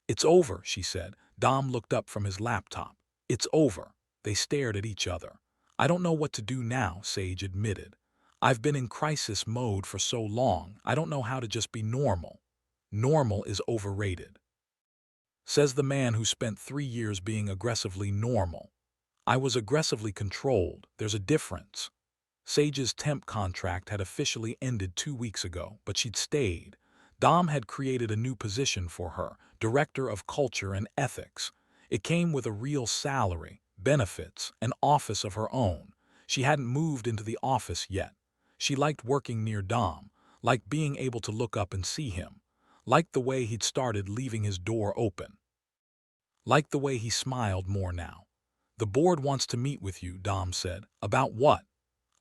"It's over," she said. Dom looked up from his laptop. "It's over." They stared at each other. "I don't know what to do now," Sage admitted. "I've been in crisis mode for so long, I don't know how to just be normal." "Normal is overrated," says the man who spent 3 years being aggressively normal. "I was aggressively controlled. There's a difference." Sage's temp contract had officially ended 2 weeks ago, but she'd stayed. Dom had created a new position for her, Director of Culture and Ethics. It came with a real salary, benefits, an office of her own. She hadn't moved into the office yet. She liked working near Dom, liked being able to look up and see him, liked the way he'd started leaving his door open, liked the way he smiled more now. "The board wants to meet with you," Dom said. "About what?"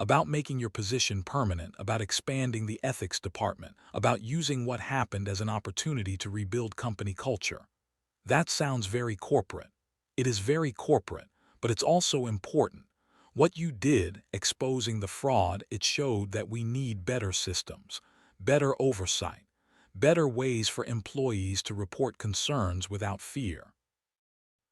"About making your position permanent, about expanding the ethics department, about using what happened as an opportunity to rebuild company culture." That sounds very corporate. It is very corporate, but it's also important. What you did, exposing the fraud, it showed that we need better systems, better oversight, better ways for employees to report concerns without fear.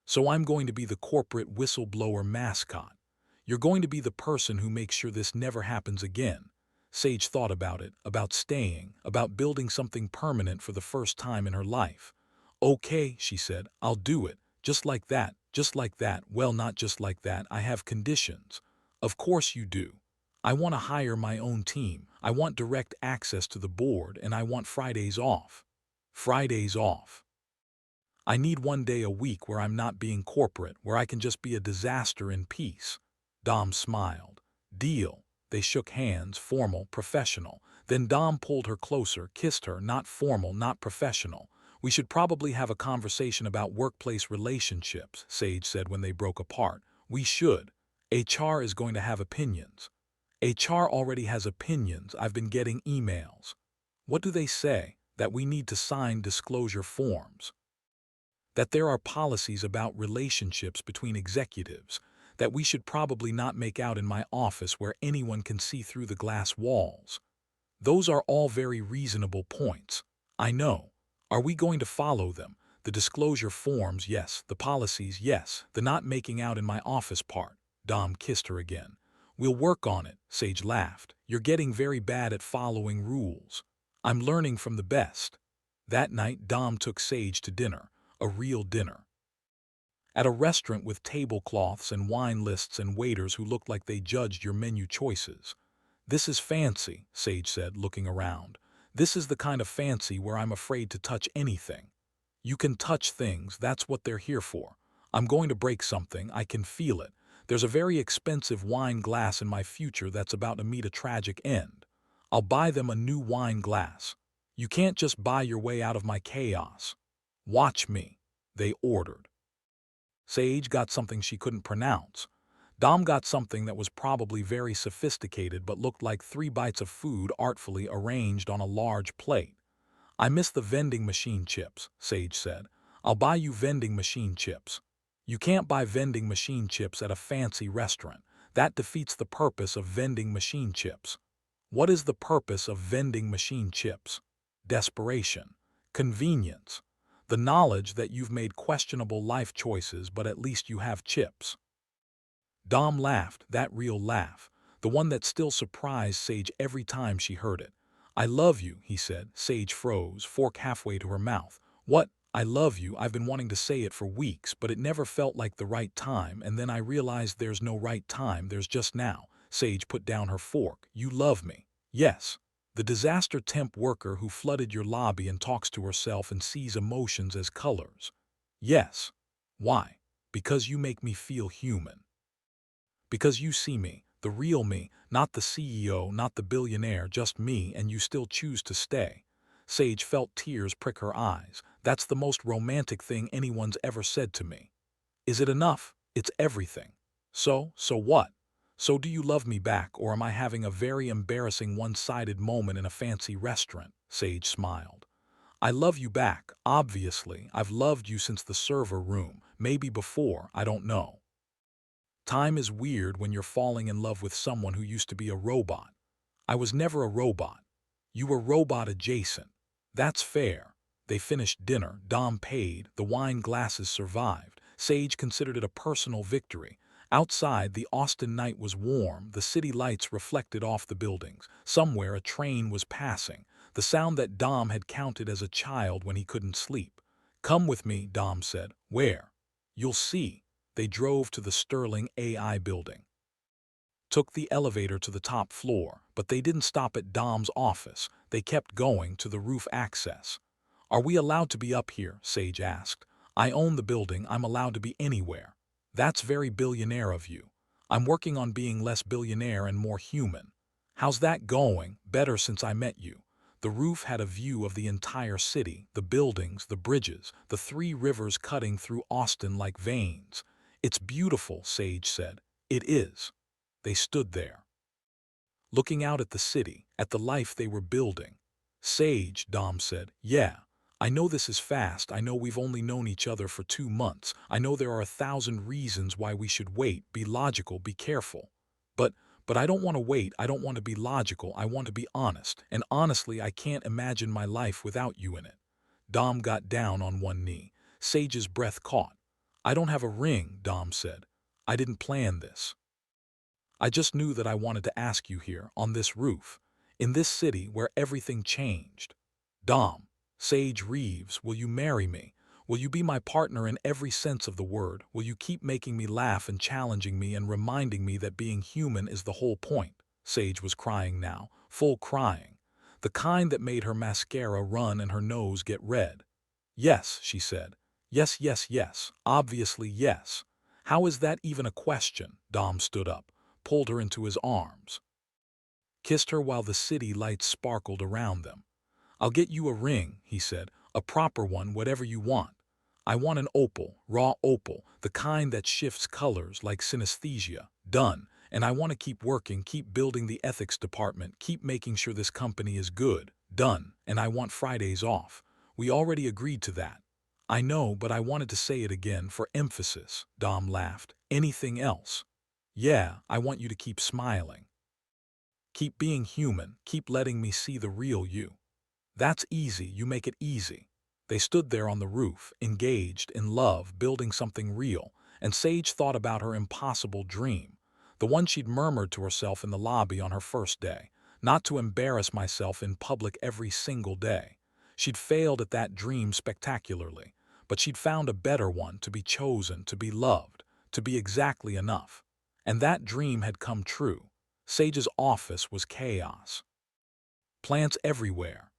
"So I'm going to be the corporate whistleblower mascot. You're going to be the person who makes sure this never happens again." Sage thought about it, about staying, about building something permanent for the first time in her life. "Okay," she said, "I'll do it. Just like that, just like that. Well, not just like that. I have conditions." "Of course you do. I want to hire my own team. I want direct access to the board, and I want Fridays off." "Fridays off. I need 1 day a week where I'm not being corporate, where I can just be a disaster in peace." Dom smiled. "Deal." They shook hands, formal, professional. Then Dom pulled her closer, kissed her, not formal, not professional. "We should probably have a conversation about workplace relationships," Sage said when they broke apart. "We should. HR is going to have opinions." "HR already has opinions. I've been getting emails." "What do they say?" "That we need to sign disclosure forms." that there are policies about relationships between executives, that we should probably not make out in my office where anyone can see through the glass walls. Those are all very reasonable points. I know. Are we going to follow them? The disclosure forms, yes. The policies, yes. The not making out in my office part. Dom kissed her again. We'll work on it, Sage laughed. You're getting very bad at following rules. I'm learning from the best. That night, Dom took Sage to dinner, a real dinner. At a restaurant with tablecloths and wine lists and waiters who looked like they judged your menu choices. This is fancy, Sage said, looking around. This is the kind of fancy where I'm afraid to touch anything. You can touch things, that's what they're here for. I'm going to break something, I can feel it. There's a very expensive wine glass in my future that's about to meet a tragic end. I'll buy them a new wine glass. You can't just buy your way out of my chaos. Watch me, they ordered. Sage got something she couldn't pronounce. Dom got something that was probably very sophisticated but looked like 3 bites of food artfully arranged on a large plate. I miss the vending machine chips, Sage said. I'll buy you vending machine chips. You can't buy vending machine chips at a fancy restaurant. That defeats the purpose of vending machine chips. What is the purpose of vending machine chips? Desperation. Convenience. The knowledge that you've made questionable life choices, but at least you have chips. Dom laughed, that real laugh, the one that still surprised Sage every time she heard it. I love you, he said. Sage froze, fork halfway to her mouth. What? I love you. I've been wanting to say it for weeks, but it never felt like the right time, and then I realized there's no right time, there's just now. Sage put down her fork. You love me. Yes. The disaster temp worker who flooded your lobby and talks to herself and sees emotions as colors. Yes. Why? Because you make me feel human. Because you see me, the real me, not the CEO, not the billionaire, just me, and you still choose to stay. Sage felt tears prick her eyes. That's the most romantic thing anyone's ever said to me. Is it enough? It's everything. So what? So do you love me back, or am I having a very embarrassing one-sided moment in a fancy restaurant? Sage smiled. I love you back, obviously. I've loved you since the server room, maybe before, I don't know. Time is weird when you're falling in love with someone who used to be a robot. I was never a robot. You were robot adjacent. That's fair. They finished dinner, Dom paid, the wine glasses survived. Sage considered it a personal victory. Outside, the Austin night was warm, the city lights reflected off the buildings. Somewhere a train was passing, the sound that Dom had counted as a child when he couldn't sleep. Come with me, Dom said. Where? You'll see. They drove to the Sterling AI building. Took the elevator to the top floor, but they didn't stop at Dom's office. They kept going to the roof access. Are we allowed to be up here? Sage asked. I own the building, I'm allowed to be anywhere. That's very billionaire of you. I'm working on being less billionaire and more human. How's that going? Better since I met you. The roof had a view of the entire city, the buildings, the bridges, the 3 rivers cutting through Austin like veins. It's beautiful, Sage said. It is. They stood there, looking out at the city, at the life they were building. Sage, Dom said, yeah, I know this is fast, I know we've only known each other for 2 months, I know there are 1,000 reasons why we should wait, be logical, be careful. But I don't want to wait, I don't want to be logical, I want to be honest, and honestly I can't imagine my life without you in it. Dom got down on one knee. Sage's breath caught. I don't have a ring, Dom said. I didn't plan this. I just knew that I wanted to ask you here, on this roof, in this city where everything changed. Dom, Sage Reeves, will you marry me? Will you be my partner in every sense of the word? Will you keep making me laugh and challenging me and reminding me that being human is the whole point? Sage was crying now, full crying, the kind that made her mascara run and her nose get red. Yes, she said. Yes, yes, yes, obviously yes. How is that even a question? Dom stood up, pulled her into his arms, kissed her while the city lights sparkled around them. I'll get you a ring, he said, a proper one, whatever you want. I want an opal, raw opal, the kind that shifts colors like synesthesia. Done. And I want to keep working, keep building the ethics department, keep making sure this company is good. Done. And I want Fridays off. We already agreed to that. I know, but I wanted to say it again for emphasis, Dom laughed. Anything else? Yeah, I want you to keep smiling. Keep being human, keep letting me see the real you. That's easy, you make it easy. They stood there on the roof, engaged, in love, building something real, and Sage thought about her impossible dream, the one she'd murmured to herself in the lobby on her first day, not to embarrass myself in public every single day. She'd failed at that dream spectacularly, but she'd found a better one, to be chosen, to be loved, to be exactly enough. And that dream had come true. Sage's office was chaos. Plants everywhere.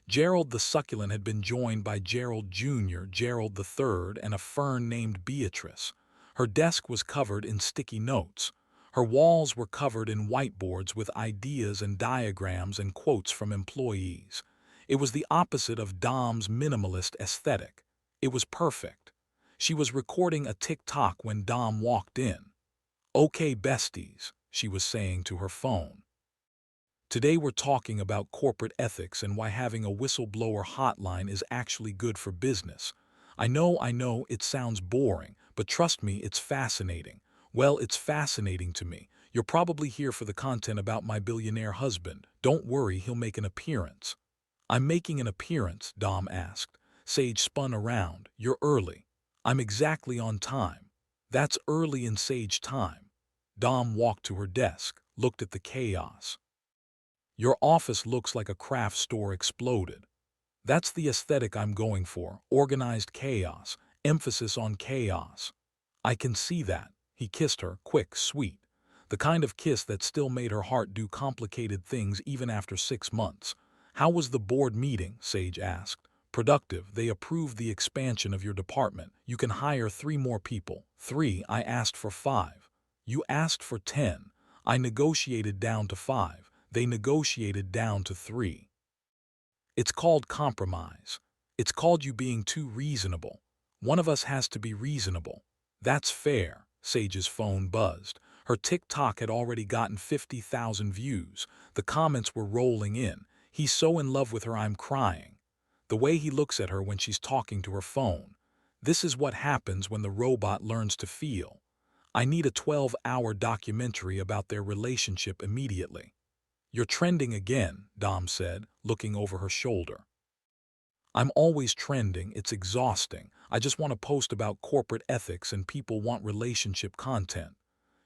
Gerald the succulent had been joined by Gerald Jr., Gerald the third, and a fern named Beatrice. Her desk was covered in sticky notes. Her walls were covered in whiteboards with ideas and diagrams and quotes from employees. It was the opposite of Dom's minimalist aesthetic. It was perfect. She was recording a tick-tock when Dom walked in. "Okay, besties," she was saying to her phone. Today we're talking about corporate ethics and why having a whistleblower hotline is actually good for business. I know, it sounds boring, but trust me, it's fascinating. Well, it's fascinating to me. You're probably here for the content about my billionaire husband. Don't worry, he'll make an appearance. I'm making an appearance, Dom asked. Sage spun around. You're early. I'm exactly on time. That's early in Sage time. Dom walked to her desk, looked at the chaos. Your office looks like a craft store exploded. That's the aesthetic I'm going for, organized chaos, emphasis on chaos. I can see that. He kissed her, quick, sweet. The kind of kiss that still made her heart do complicated things even after 6 months. How was the board meeting? Sage asked. Productive. They approved the expansion of your department. You can hire 3 more people. 3, I asked for 5. You asked for 10. I negotiated down to 5. They negotiated down to 3. It's called compromise. It's called you being too reasonable. One of us has to be reasonable. That's fair. Sage's phone buzzed. Her TikTok had already gotten 50,000 views. The comments were rolling in. He's so in love with her, I'm crying. The way he looks at her when she's talking to her phone. This is what happens when the robot learns to feel. I need a 12-hour documentary about their relationship immediately. You're trending again, Dom said, looking over her shoulder. I'm always trending, it's exhausting. I just want to post about corporate ethics and people want relationship content.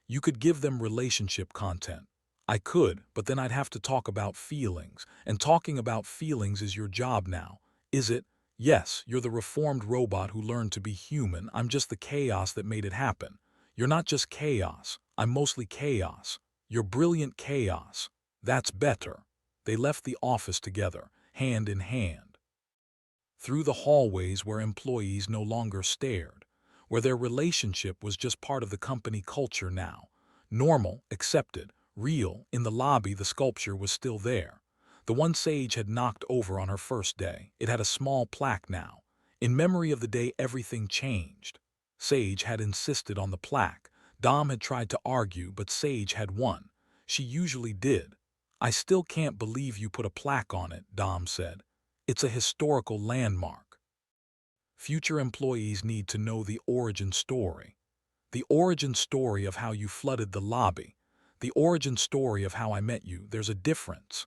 You could give them relationship content. I could, but then I'd have to talk about feelings, and talking about feelings is your job now, is it? Yes, you're the reformed robot who learned to be human. I'm just the chaos that made it happen. You're not just chaos, I'm mostly chaos. You're brilliant chaos. That's better. They left the office together, hand in hand. Through the hallways where employees no longer stared, where their relationship was just part of the company culture now. Normal, accepted, real. In the lobby, the sculpture was still there. The one Sage had knocked over on her first day. It had a small plaque now. In memory of the day everything changed. Sage had insisted on the plaque. Dom had tried to argue, but Sage had won. She usually did. I still can't believe you put a plaque on it, Dom said. It's a historical landmark. Future employees need to know the origin story. The origin story of how you flooded the lobby. The origin story of how I met you. There's a difference.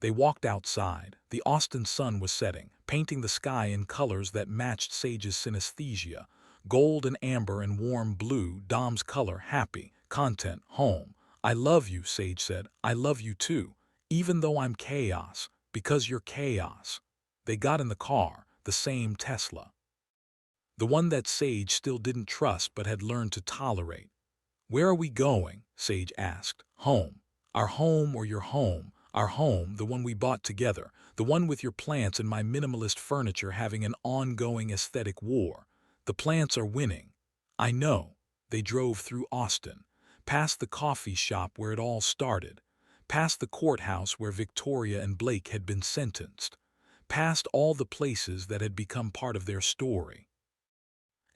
They walked outside. The Austin sun was setting, painting the sky in colors that matched Sage's synesthesia. Gold and amber and warm blue, Dom's color, happy, content, home. I love you, Sage said. I love you too. Even though I'm chaos, because you're chaos. They got in the car, the same Tesla. The one that Sage still didn't trust but had learned to tolerate. Where are we going? Sage asked. Home. Our home or your home? Our home, the one we bought together, the one with your plants and my minimalist furniture having an ongoing aesthetic war. The plants are winning. I know. They drove through Austin, past the coffee shop where it all started, past the courthouse where Victoria and Blake had been sentenced, past all the places that had become part of their story.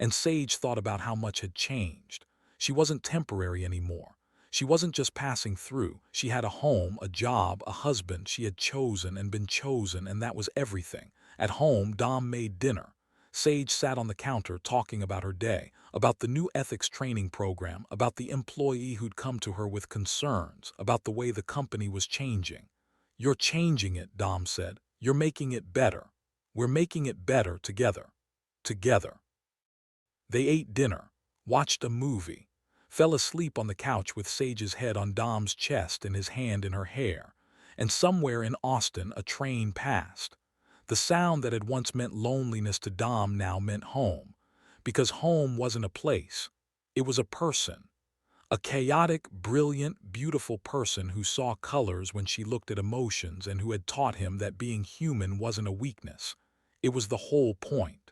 And Sage thought about how much had changed. She wasn't temporary anymore. She wasn't just passing through. She had a home, a job, a husband she had chosen and been chosen, and that was everything. At home, Dom made dinner. Sage sat on the counter talking about her day, about the new ethics training program, about the employee who'd come to her with concerns, about the way the company was changing. "You're changing it," Dom said. "You're making it better. We're making it better together. Together." They ate dinner, watched a movie, fell asleep on the couch with Sage's head on Dom's chest and his hand in her hair, and somewhere in Austin a train passed. The sound that had once meant loneliness to Dom now meant home, because home wasn't a place, it was a person. A chaotic, brilliant, beautiful person who saw colors when she looked at emotions and who had taught him that being human wasn't a weakness. It was the whole point.